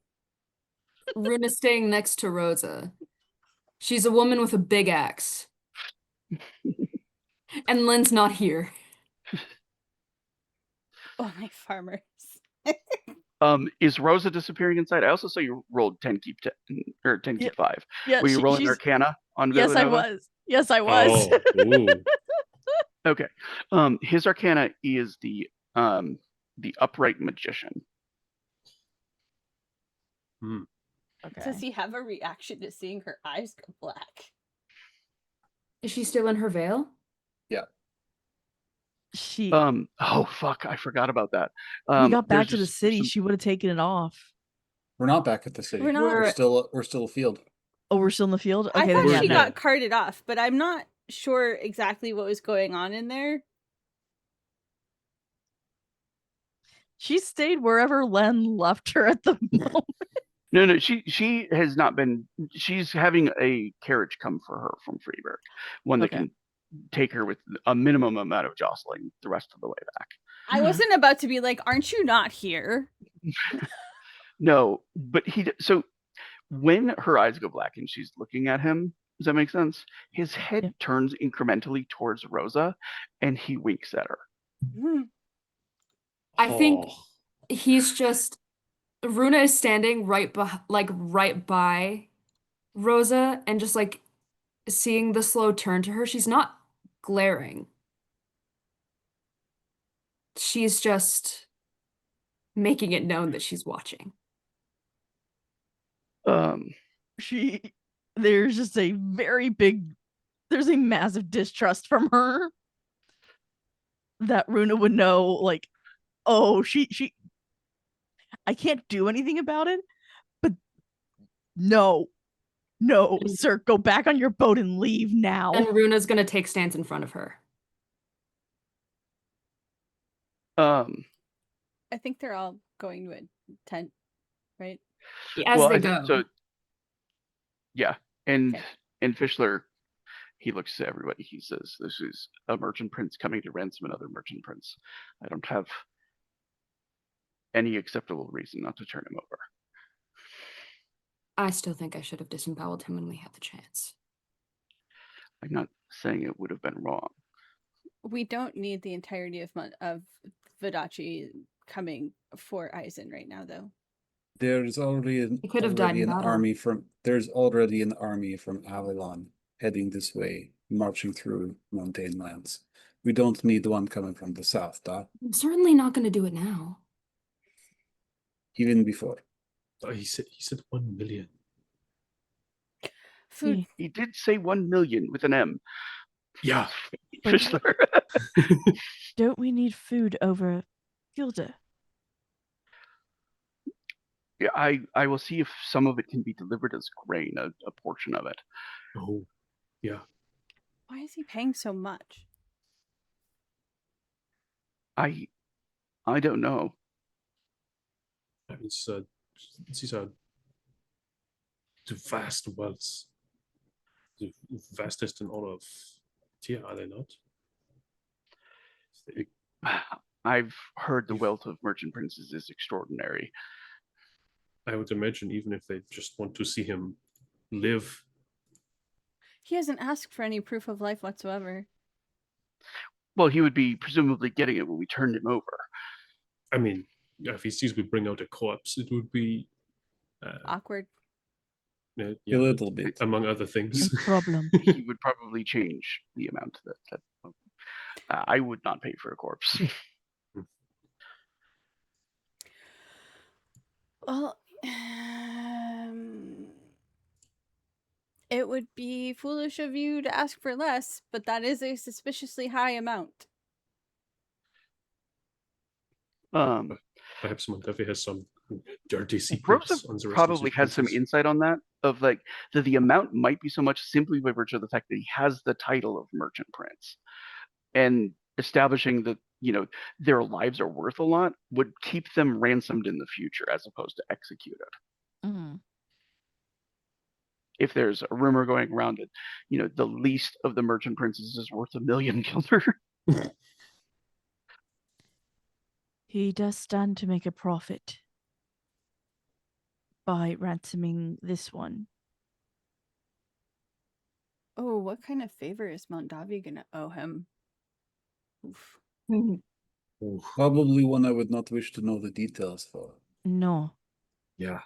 Runa's staying next to Rosa. She's a woman with a big axe. And Len's not here. Oh, my farmers. Is Rosa disappearing inside? I also saw you rolled 10 keep 10 or 10 keep 5. Yeah, Were you rolling she's... Arcana on Yes, Villanova? I was. Yes, I was. Oh, okay. His Arcana is the upright magician. Okay. Does he have a reaction to seeing her eyes go black? Is she still in her veil? Yeah. She. Oh fuck! I forgot about that. We got back to the city. She would have taken it off. We're not back at the city. We're not. We're still field. Oh, we're still in the field. Okay, I thought then, she no. got carted off, but I'm not sure exactly what was going on in there. She stayed wherever Len left her at the moment. No, she has not been. She's having a carriage come for her from Freeburg, one that can take her with a minimum amount of jostling the rest of the way back. I wasn't about to be like, "Aren't you not here?" No, but so when her eyes go black and she's looking at him, does that make sense? His head turns incrementally towards Rosa, and he winks at her. I think he's just Runa is standing right by Rosa and just like seeing the slow turn to her. She's not glaring. She's just making it known that she's watching. There's just a there's a massive distrust from her that Runa would know, like, oh, I can't do anything about it, but no, sir, go back on your boat and leave now. And Runa's gonna take stance in front of her. I think they're all going to a tent, right? As they go. So, yeah, and Okay. and Fischler, he looks to everybody. He says, "This is a merchant prince coming to ransom another merchant prince. I don't have any acceptable reason not to turn him over." I still think I should have disemboweled him when we had the chance. I'm not saying it would have been wrong. We don't need the entirety of Vodacce coming for Eisen right now, though. There's already an army from Avalon heading this way, marching through mountain lands. We don't need the one coming from the south, Doc. I'm certainly not going to do it now. Even before. Oh, he said 1 million. Food. He did say 1 million with an M. Yeah. Fischler. Don't we need food over Gilda? Yeah, I will see if some of it can be delivered as grain, a portion of it. Oh, yeah. Why is he paying so much? I don't know. I mean, these are the vast wealths, the vastest in all of Tyr, are they not? I've heard the wealth of merchant princes is extraordinary. I would imagine even if they just want to see him live. He hasn't asked for any proof of life whatsoever. Well, he would be presumably getting it when we turned him over. I mean, if he sees we bring out a corpse, it would be awkward. Yeah, a little bit, among other things. No problem. He would probably change the amount that I would not pay for a corpse. Well, it would be foolish of you to ask for less, but that is a suspiciously high amount. Perhaps Mondavi has some dirty secrets. Rosa probably has some insight on that, of like that the amount might be so much simply by virtue of the fact that he has the title of merchant prince, and establishing that their lives are worth a lot would keep them ransomed in the future as opposed to executed. Mm-hmm. If there's a rumor going around that the least of the merchant princes is worth 1 million guilder. He does stand to make a profit by ransoming this one. Oh, what kind of favor is Mondavi gonna owe him? Oof. Probably one I would not wish to know the details for. No. Yeah.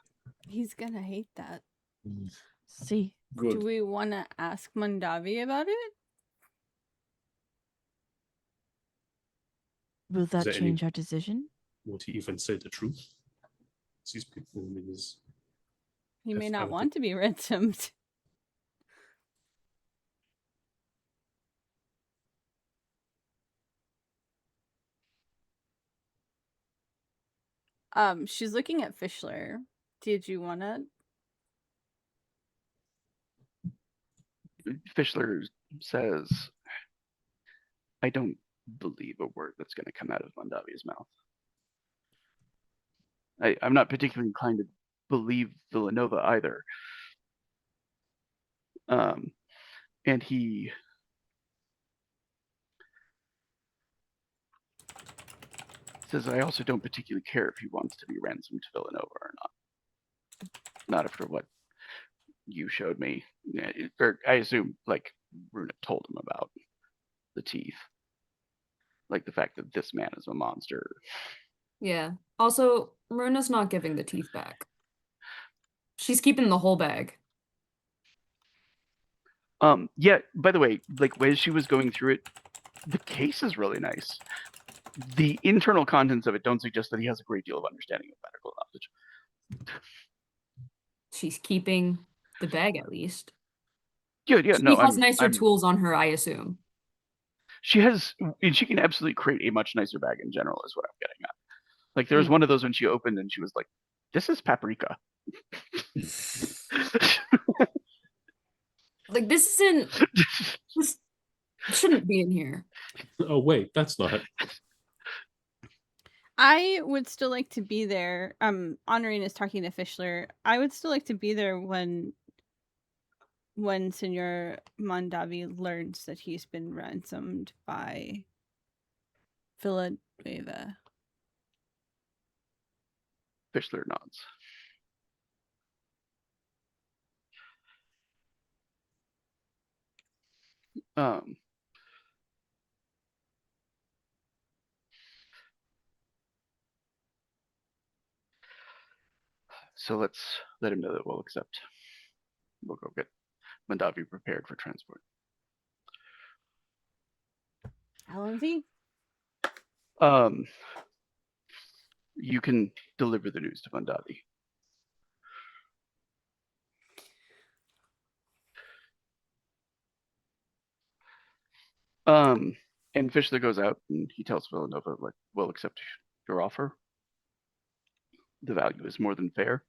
He's gonna hate that. See. Good. Do we want to ask Mondavi about it? Will that change our decision? Would he even say the truth? These people, He may not want to be ransomed. She's looking at Fischler. Did you want to? Fischler says, "I don't believe a word that's going to come out of Mondavi's mouth. I'm not particularly inclined to believe Villanova either." And he says, "I also don't particularly care if he wants to be ransomed to Villanova or not. Not after what you showed me." Or I assume, like, Runa told him about the teeth. Like the fact that this man is a monster. Yeah. Also, Runa's not giving the teeth back. She's keeping the whole bag. Yeah, by the way, like as she was going through it, the case is really nice. The internal contents of it don't suggest that he has a great deal of understanding of medical knowledge. She's keeping the bag at least. Yeah, no, She has nicer tools on her, I assume. She has, and she can absolutely create a much nicer bag in general, is what I'm getting at. Like there was one of those when she opened and she was like, "This is paprika." Like this isn't. This shouldn't be in here. Oh wait, that's not. I would still like to be there. Honorine is talking to Fischler. I would still like to be there when Senor Mondavi learns that he's been ransomed by Villanueva. Fischler nods. So let's let him know that we'll accept. We'll go get Mondavi prepared for transport. How long is he? You can deliver the news to Mondavi. And Fischler goes out and he tells Villanova, like, we'll accept your offer. The value is more than fair.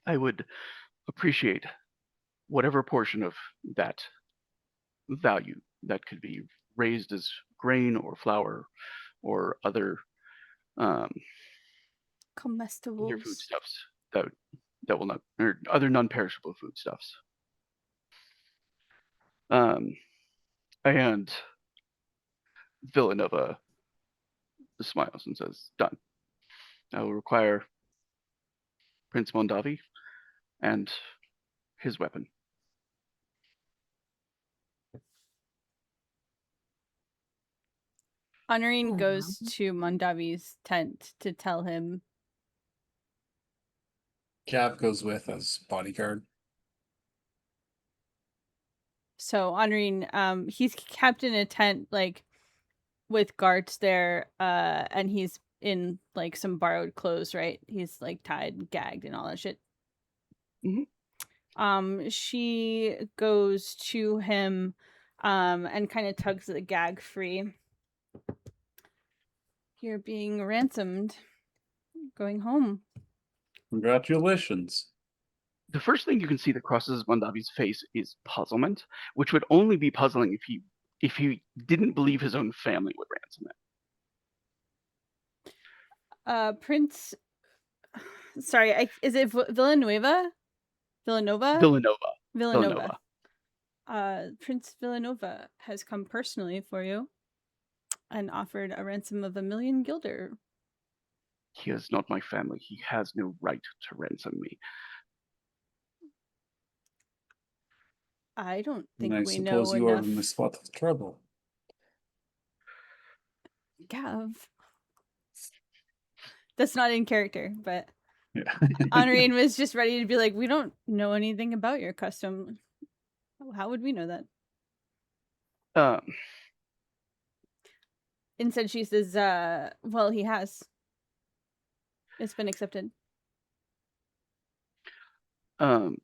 I would appreciate whatever portion of that value that could be raised as grain or flour or other comestibles, other foodstuffs that will not, or other non-perishable foodstuffs. And Villanova smiles and says, "Done. I will require Prince Mondavi and his weapon." Honorine goes to Mondavi's tent to tell him. Jav goes with as bodyguard. So Honorine, he's kept in a tent like with guards there, and he's in like some borrowed clothes, right? He's like tied and gagged and all that shit. Mm-hmm. She goes to him, and kind of tugs the gag free. You're being ransomed. Going home. Congratulations. The first thing you can see that crosses Mondavi's face is puzzlement, which would only be puzzling if he didn't believe his own family would ransom him. Prince. Sorry, is it Villanova? Villanova. Prince Villanova has come personally for you and offered a ransom of 1,000,000 guilder. He is not my family. He has no right to ransom me. I don't think and I we know suppose you enough. are in the spot of trouble. Gav. That's not in character, but yeah. Honorine was just ready to be like, we don't know anything about your custom. How would we know that? Instead, she says, well, he has. It's been accepted. And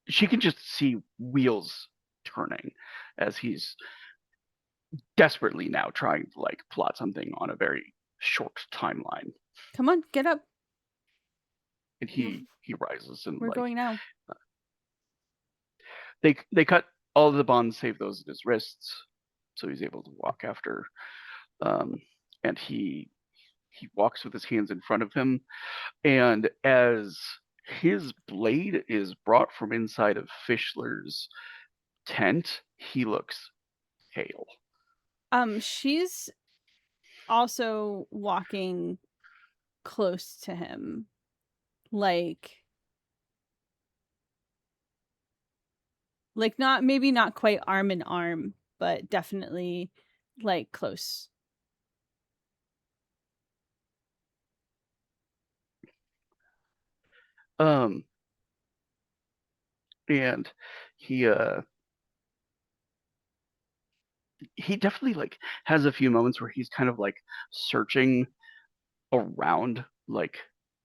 she can just see wheels turning as he's desperately now trying to like plot something on a very short timeline. Come on, get up. And he rises and we're going now. They cut all of the bonds save those at his wrists, so he's able to walk after. And he walks with his hands in front of him, and as his blade is brought from inside of Fischler's tent, he looks pale. She's also walking close to him, like not maybe not quite arm in arm, but definitely like close? And he definitely like has a few moments where he's kind of like searching around like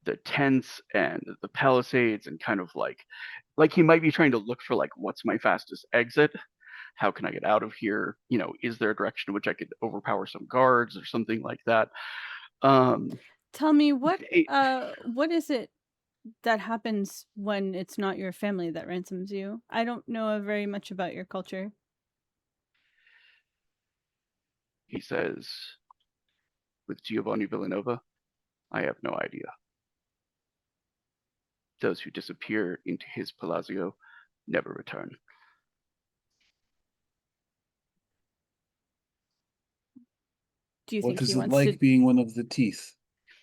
the tents and the palisades and kind of like he might be trying to look for like what's my fastest exit, how can I get out of here, is there a direction in which I could overpower some guards or something like that. Tell me what is it that happens when it's not your family that ransoms you? I don't know very much about your culture. He says, with Giovanni Villanova, I have no idea. Those who disappear into his palazzo never return. Do you What think is he it wants like to... being one of the teeth?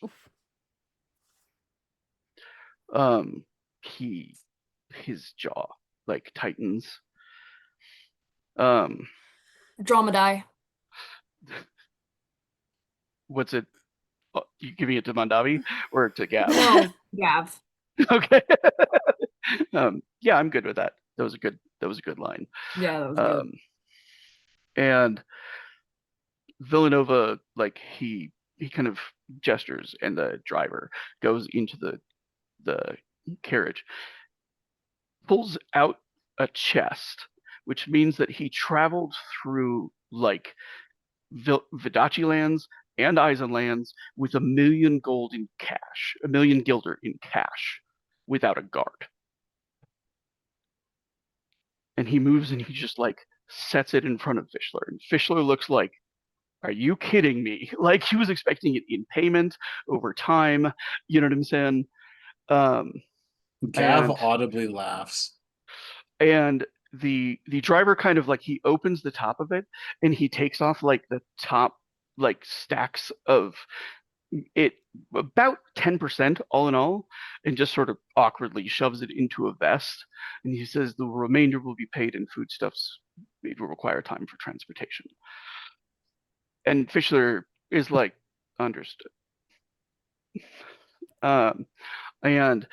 Oof. His jaw like tightens. Dromedai. What's it? You giving it to Mondavi or to Gav? No, Gav. Okay. Yeah, I'm good with that. That was a good line. Yeah, that was good. And Villanova, like he kind of gestures, and the driver goes into the carriage, pulls out a chest, which means that he traveled through like Vidachi lands and Eisen lands with 1 million gold in cash, 1 million gilder in cash, without a guard. And he moves and he just like sets it in front of Fischler. And Fischler looks like, are you kidding me? Like he was expecting it in payment over time. You know what I'm saying? Gav audibly laughs. And the driver kind of like, he opens the top of it and he takes off like the top like stacks of it, about 10% all in all, and just sort of awkwardly shoves it into a vest. And he says the remainder will be paid in foodstuffs. It will require time for transportation. And Fischler is like, understood. And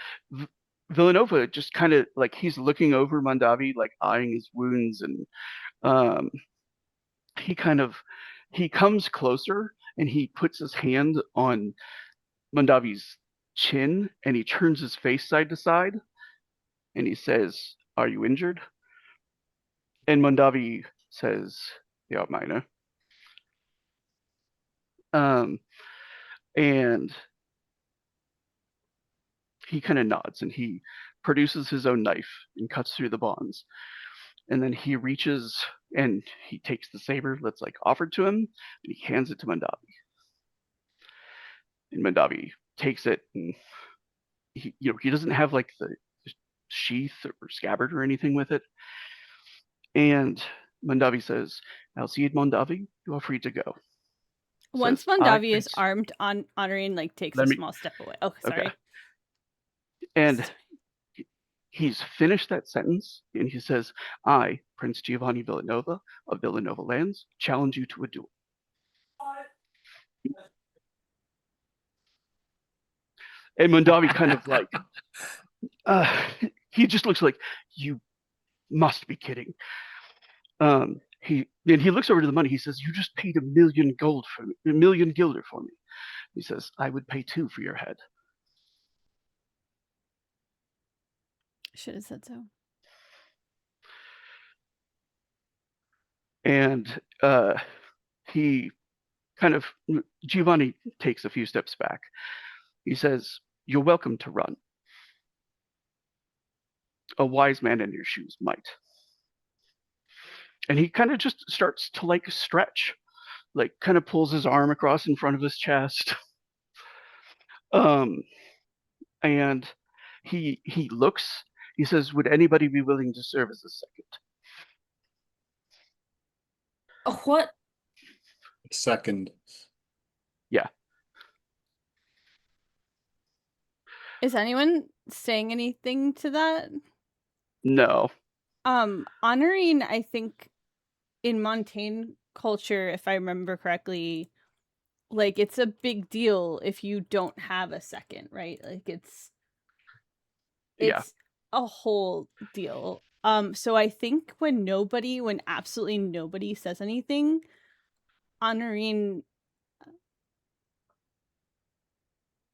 Villanova just kind of like, he's looking over Mondavi, like eyeing his wounds, and he comes closer and he puts his hand on Mondavi's chin and he turns his face side to side and he says, "Are you injured?" And Mondavi says, "Yeah, meine." And he kind of nods and he produces his own knife and cuts through the bonds. And then he reaches and he takes the saber that's like offered to him and he hands it to Mondavi. And Mondavi takes it, and he doesn't have like the sheath or scabbard or anything with it. And Mondavi says, "Alcide Mondavi, you are free to go." Once Says, Mondavi is armed, Honoring like takes a Let me- small step away. Oh, sorry. Okay. And he's finished that sentence and he says, "I, Prince Giovanni Villanova of Villanova lands, challenge you to a duel." And Mondavi kind of like, he just looks like, you must be kidding. He looks over to the money. He says, "You just paid 1 million gold for me, 1 million gilder for me." He says, "I would pay 2 for your head." Should have said so. And he kind of, Giovanni takes a few steps back. He says, "You're welcome to run. A wise man in your shoes might." And he kind of just starts to like stretch, like kind of pulls his arm across in front of his chest. And he looks, he says, "Would anybody be willing to serve as a second?" What? Second. Yeah. Is anyone saying anything to that? No. Honoring, I think, in Montaigne culture, if I remember correctly, like it's a big deal if you don't have a second, right? Like it's a whole deal. So I think when absolutely nobody says anything, Honorine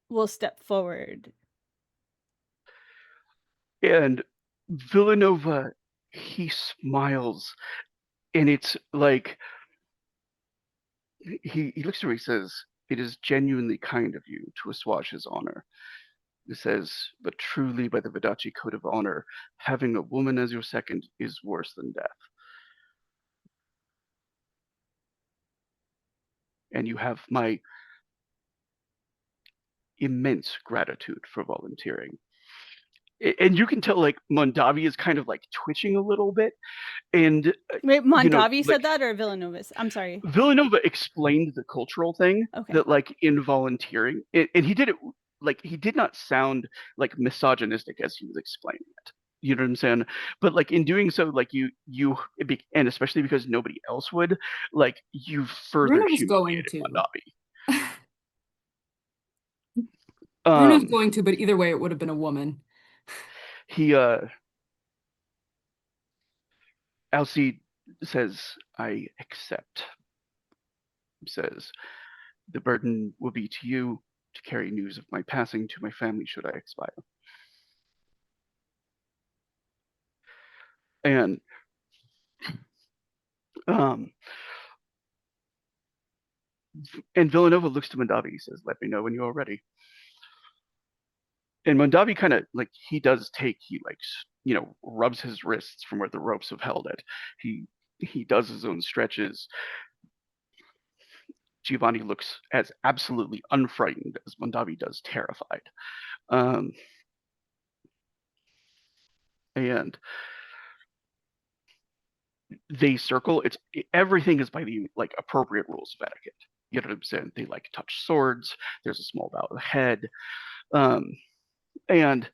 will step forward. And Villanova, he smiles, and it's like he looks at me. He says, "It is genuinely kind of you to assuage his honor." He says, "But truly, by the Vidachi code of honor, having a woman as your second is worse than death. And you have my immense gratitude for volunteering." And you can tell, like, Mondavi is kind of like twitching a little bit, and Wait, Mondavi said that, or Villanova's? I'm sorry. Villanova explained the cultural thing, okay, that like in volunteering, and he did it like he did not sound like misogynistic as he was explaining it. You know what I'm saying? But like in doing so, like and especially because nobody else would, like you further Bruno was going humiliated to. Mondavi. Bruno's going to, but either way, it would have been a woman. He Alcide says, "I accept." He says, "The burden will be to you to carry news of my passing to my family should I expire." And um and Villanova looks to Mondavi. He says, "Let me know when you are ready." And Mondavi kind of like he like rubs his wrists from where the ropes have held it. He does his own stretches. Giovanni looks as absolutely unfrightened as Mondavi does terrified. And they circle. Everything is by the like appropriate rules of etiquette. You know what I'm saying? They like touch swords. There's a small bow of the head. And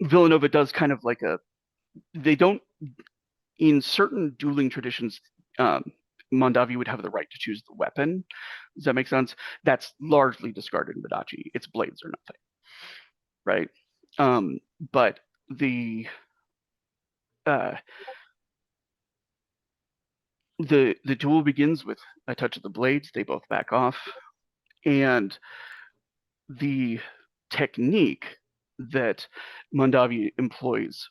Villanova does kind of like they don't, in certain dueling traditions, Mondavi would have the right to choose the weapon. Does that make sense? That's largely discarded in Vidachi. It's blades or nothing, right? But uh, the duel begins with a touch of the blades. They both back off, and the technique that Mondavi employs.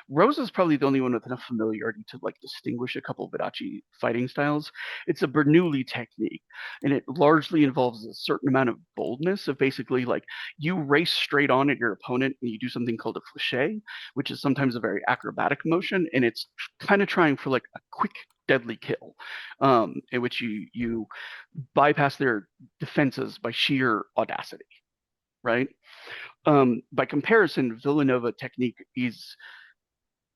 Rose is probably the only one with enough familiarity to like distinguish a couple of Vidachi fighting styles. It's a Bernoulli technique, and it largely involves a certain amount of boldness of basically like you race straight on at your opponent and you do something called a fléché, which is sometimes a very acrobatic motion, and it's kind of trying for like a quick deadly kill, in which you bypass their defenses by sheer audacity, right? By comparison, Villanova technique is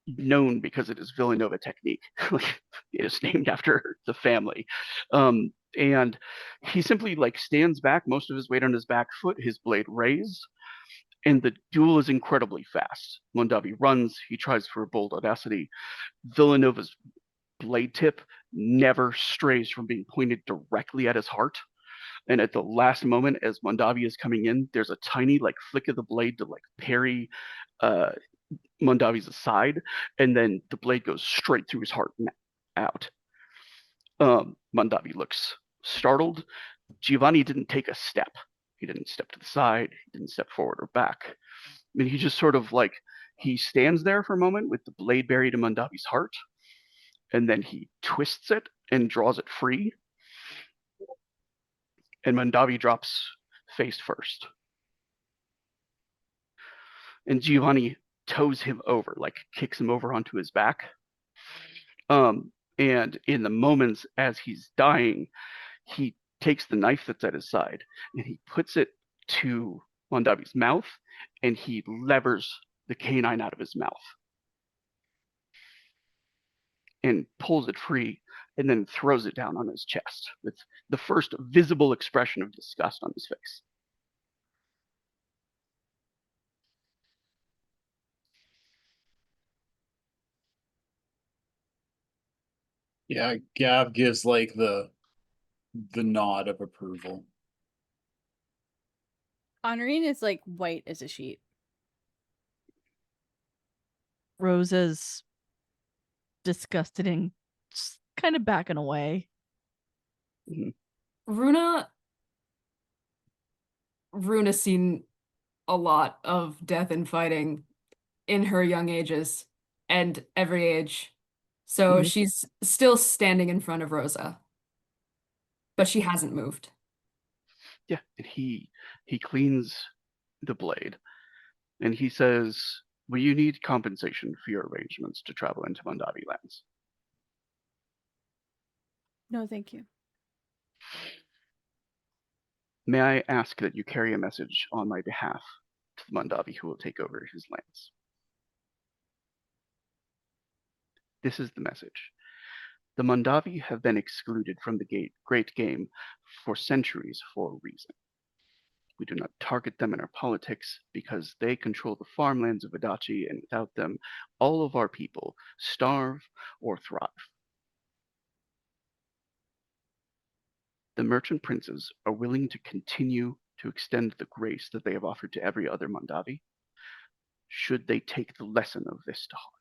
known because it is Villanova technique. It is named after the family. And he simply like stands back, most of his weight on his back foot, his blade raised, and the duel is incredibly fast. Mondavi runs, he tries for a bold audacity. Villanova's blade tip never strays from being pointed directly at his heart. And at the last moment, as Mondavi is coming in, there's a tiny like flick of the blade to like parry Mondavi's aside, and then the blade goes straight through his heart and out. Mondavi looks startled. Giovanni didn't take a step. He didn't step to the side. He didn't step forward or back. I mean, he just sort of like he stands there for a moment with the blade buried in Mondavi's heart, and then he twists it and draws it free. And Mondavi drops face first. And Giovanni tows him over, like kicks him over onto his back. And in the moments as he's dying, he takes the knife that's at his side and he puts it to Mondavi's mouth and he levers the canine out of his mouth and pulls it free and then throws it down on his chest with the first visible expression of disgust on his face. Yeah, Gav gives like the nod of approval. Honorine is like white as a sheet. Rosa's disgusted and just kind of backing away. Runa's seen a lot of death and fighting in her young ages and every age. So she's still standing in front of Rosa. But she hasn't moved. Yeah, and he cleans the blade, and he says, "Will you need compensation for your arrangements to travel into Mondavi lands?" No, thank you. May I ask that you carry a message on my behalf to the Mondavi who will take over his lands? This is the message. The Mondavi have been excluded from the great game for centuries for a reason. We do not target them in our politics because they control the farmlands of Adachi, and without them, all of our people starve or thrive. The merchant princes are willing to continue to extend the grace that they have offered to every other Mondavi, should they take the lesson of this to heart.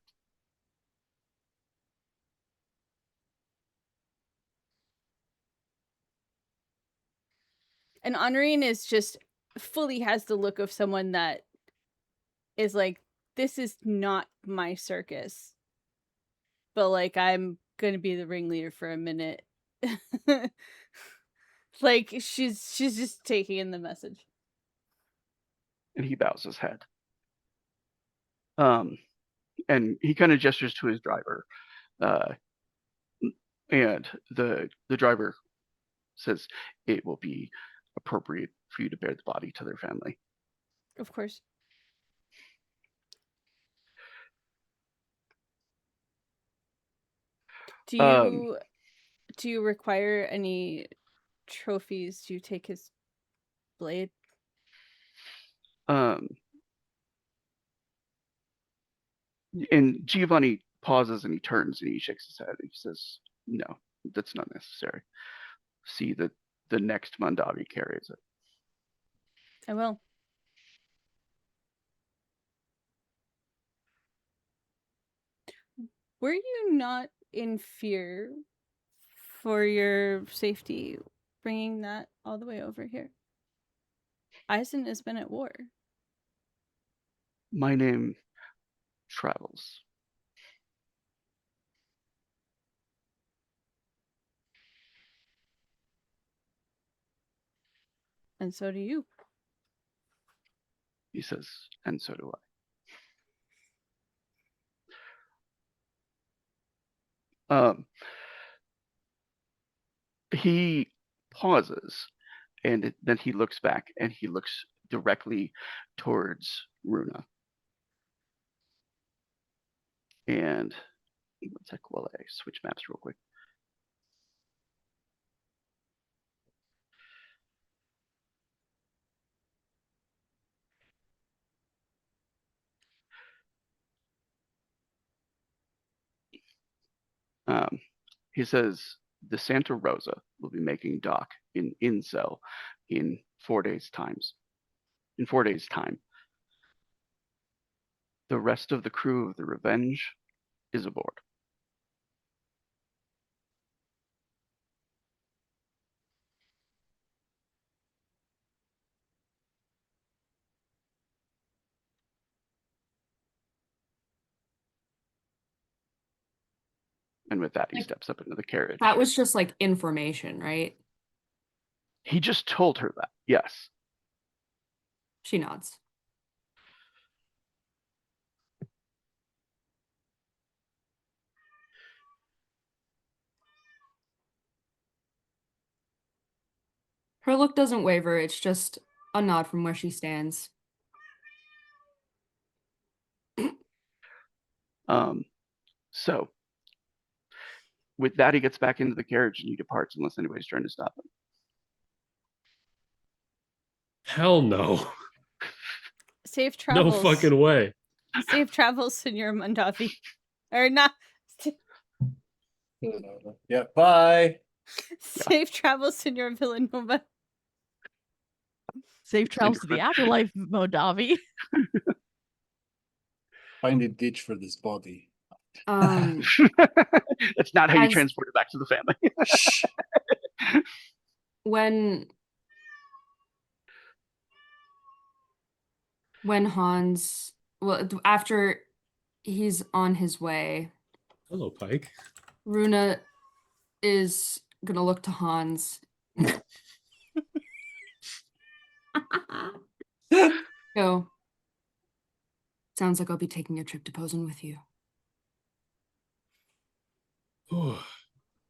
And Honorine is just fully has the look of someone that is like, this is not my circus. But like, I'm gonna be the ringleader for a minute. Like she's just taking in the message. And he bows his head. And he kind of gestures to his driver. And the driver says it will be appropriate for you to bear the body to their family. Of course. Do you require any trophies to take his blade? And Giovanni pauses and he turns and he shakes his head and he says, "No, that's not necessary. See that the next Mondavi carries it." I will. Were you not in fear for your safety bringing that all the way over here? Eisen has been at war. My name travels. And so do you. He says, and so do I. He pauses and then he looks back and he looks directly towards Runa. And one sec while I switch maps real quick. He says the Santa Rosa will be making dock in Incel in 4 days' times. In 4 days' time. The rest of the crew of the Revenge is aboard. And with that, he steps up into the carriage. That was just like information, right? He just told her that, yes. She nods. Her look doesn't waver, it's just a nod from where she stands. So with that, he gets back into the carriage and he departs unless anybody's trying to stop him. Hell no. Safe travels. No fucking way. Safe travels, Senor Mondavi. Or not. Villanova. Yeah, bye. Safe travels, Senor Villanova. Safe travels to the afterlife, Mondavi. Find a ditch for this body. That's not how you As- transport it back to the family. Shh. when Hans, well, after he's on his way, Hello, Pike. Runa is gonna look to Hans. Go. Sounds like I'll be taking a trip to Posen with you. Oh,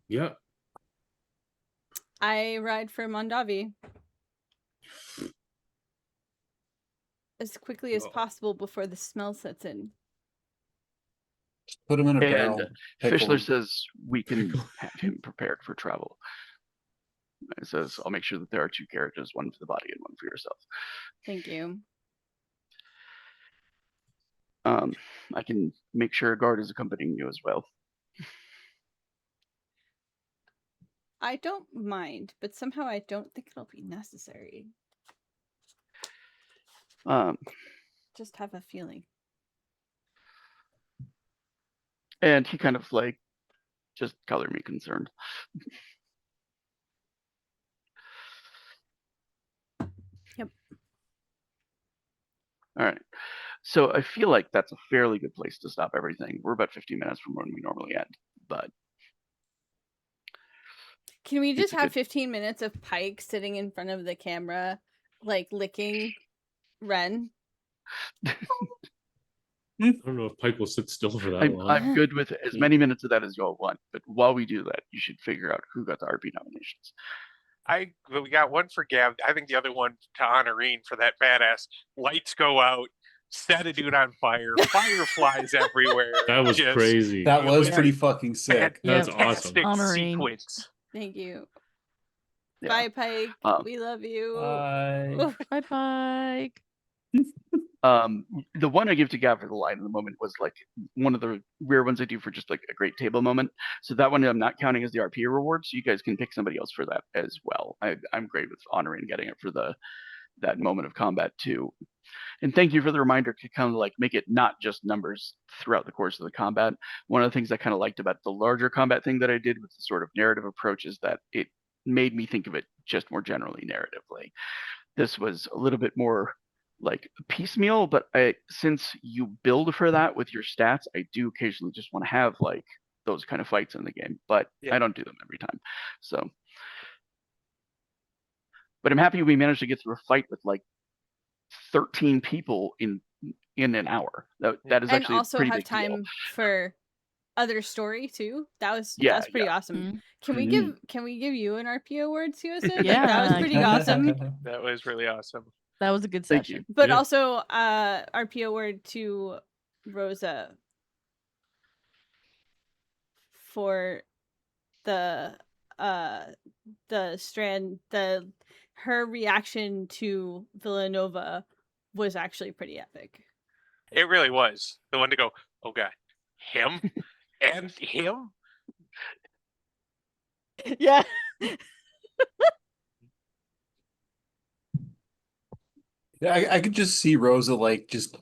yeah. I ride for Mondavi as quickly as possible before the smell sets in. Just put him in a And barrel. Pickle Fischler him. says we can have him prepared for travel. It says, I'll make sure that there are 2 carriages, one for the body and one for yourself. Thank you. I can make sure a guard is accompanying you as well. I don't mind, but somehow I don't think it'll be necessary. Just have a feeling. And he kind of like just color me concerned. Yep. All right. So I feel like that's a fairly good place to stop everything. We're about 15 minutes from when we normally end, but Can we just a have good- 15 minutes of Pike sitting in front of the camera, like licking Ren? I don't know if Pike will sit still for that long. I'm good with as many minutes of that as y'all want, but while we do that, you should figure out who got the RP nominations. We got one for Gav. I think the other one to Honorine for that badass. Lights go out, set a dude on fire, fireflies everywhere. That was Just crazy. That was Yeah. pretty fucking sick. That's awesome. fantastic Honorine. sequence. Thank you. Yeah. Bye, Pike. We love you. Bye. Bye, Pike. The one I give to Gav for the line in the moment was like one of the rare ones I do for just like a great table moment. So that one I'm not counting as the RP reward, so you guys can pick somebody else for that as well. I'm great with honoring getting it for that moment of combat too. And thank you for the reminder to kind of like make it not just numbers throughout the course of the combat. One of the things I kind of liked about the larger combat thing that I did with the sort of narrative approach is that it made me think of it just more generally narratively. This was a little bit more like piecemeal, but since you build for that with your stats, I do occasionally just want to have like those kind of fights in the game, but I don't do them every time. So, but I'm happy we managed to get through a fight with like 13 people in an hour. That is And actually also a pretty have big time deal. for other story too. That's pretty awesome. Mhm. Can we give you an RP award, Suicide? Yeah. That was pretty awesome. That was really awesome. That was a good Thank session. But Yeah. also RP award to Rosa for the strand her reaction to Villanova was actually pretty epic. It really was. The one to go, oh god, him and him. Yeah. Yeah, I could just see Rosa like just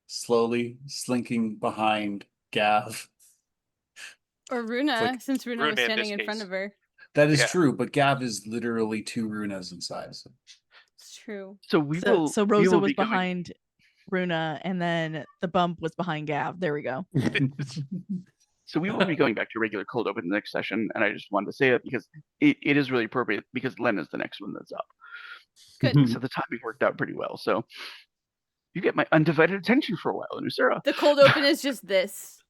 slowly slinking behind Gav. Or Runa, Like- since Runa was Runa in standing this in front case. of her. That is Yeah. true, but Gav is literally 2 runas in size. It's true. So we So, will. so we Rosa will was be going- behind Runa, and then the bump was behind Gav. There we go. So we will be going back to regular cold open the next session, and I just wanted to say it because it is really appropriate because Len is the next one that's up. Good. So the timing worked out pretty well. So you get my undivided attention for a while, Nusera. The cold open is just this.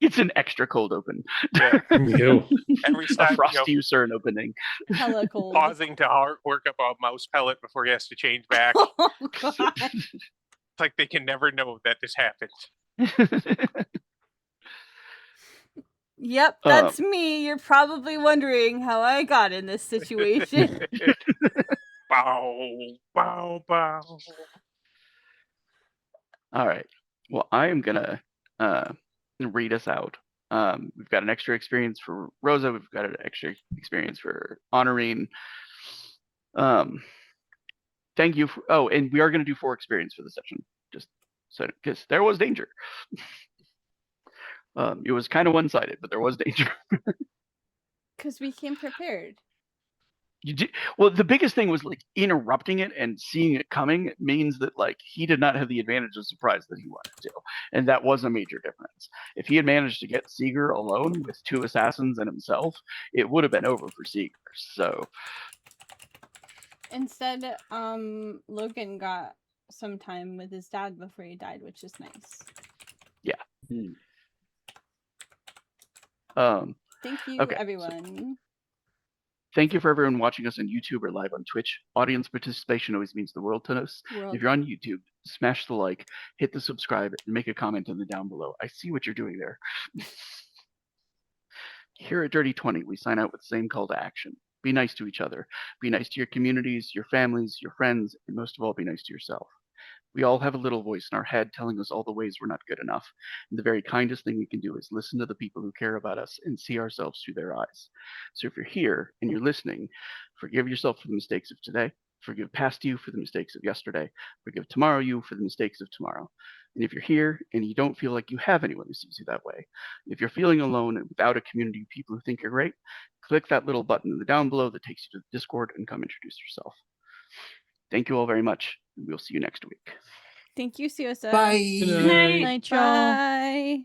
It's an extra cold open. Yeah. Ew. Every A time, frosty Usuran opening. Hella cold. pausing to work up a mouse pellet before he has to change back. Oh god. It's like they can never know that this happened. Yep, that's me. You're probably wondering how I got in this situation. Bow, bow, bow. All right. Well, I am gonna read us out. We've got an extra experience for Rosa. We've got an extra experience for Honorine. Thank you. And we are going to do 4 experience for the session, just so because there was danger. It was kind of one-sided, but there was danger. Because we came prepared. Well, the biggest thing was like interrupting it and seeing it coming means that like he did not have the advantage of surprise that he wanted to, and that was a major difference. If he had managed to get Seeger alone with 2 assassins and himself, it would have been over for Seeger. So instead, Logan got some time with his dad before he died, which is nice. Yeah. Thank you, everyone. Thank you for everyone watching us on YouTube or live on Twitch. Audience participation always means the world to us. If you're on YouTube, smash the like, hit the subscribe, and make a comment in the down below. I see what you're doing there. Here at Dirty 20, we sign out with the same call to action. Be nice to each other. Be nice to your communities, your families, your friends, and most of all, be nice to yourself. We all have a little voice in our head telling us all the ways we're not good enough. And the very kindest thing we can do is listen to the people who care about us and see ourselves through their eyes. So if you're here and you're listening, forgive yourself for the mistakes of today. Forgive past you for the mistakes of yesterday. Forgive tomorrow you for the mistakes of tomorrow. And if you're here and you don't feel like you have anyone who sees you that way, if you're feeling alone and without a community of people who think you're great, click that little button in the down below that takes you to the Discord and come introduce yourself. Thank you all very much. We'll see you next week. Thank you, Siosa. Bye. Good night. Night, y'all. Bye.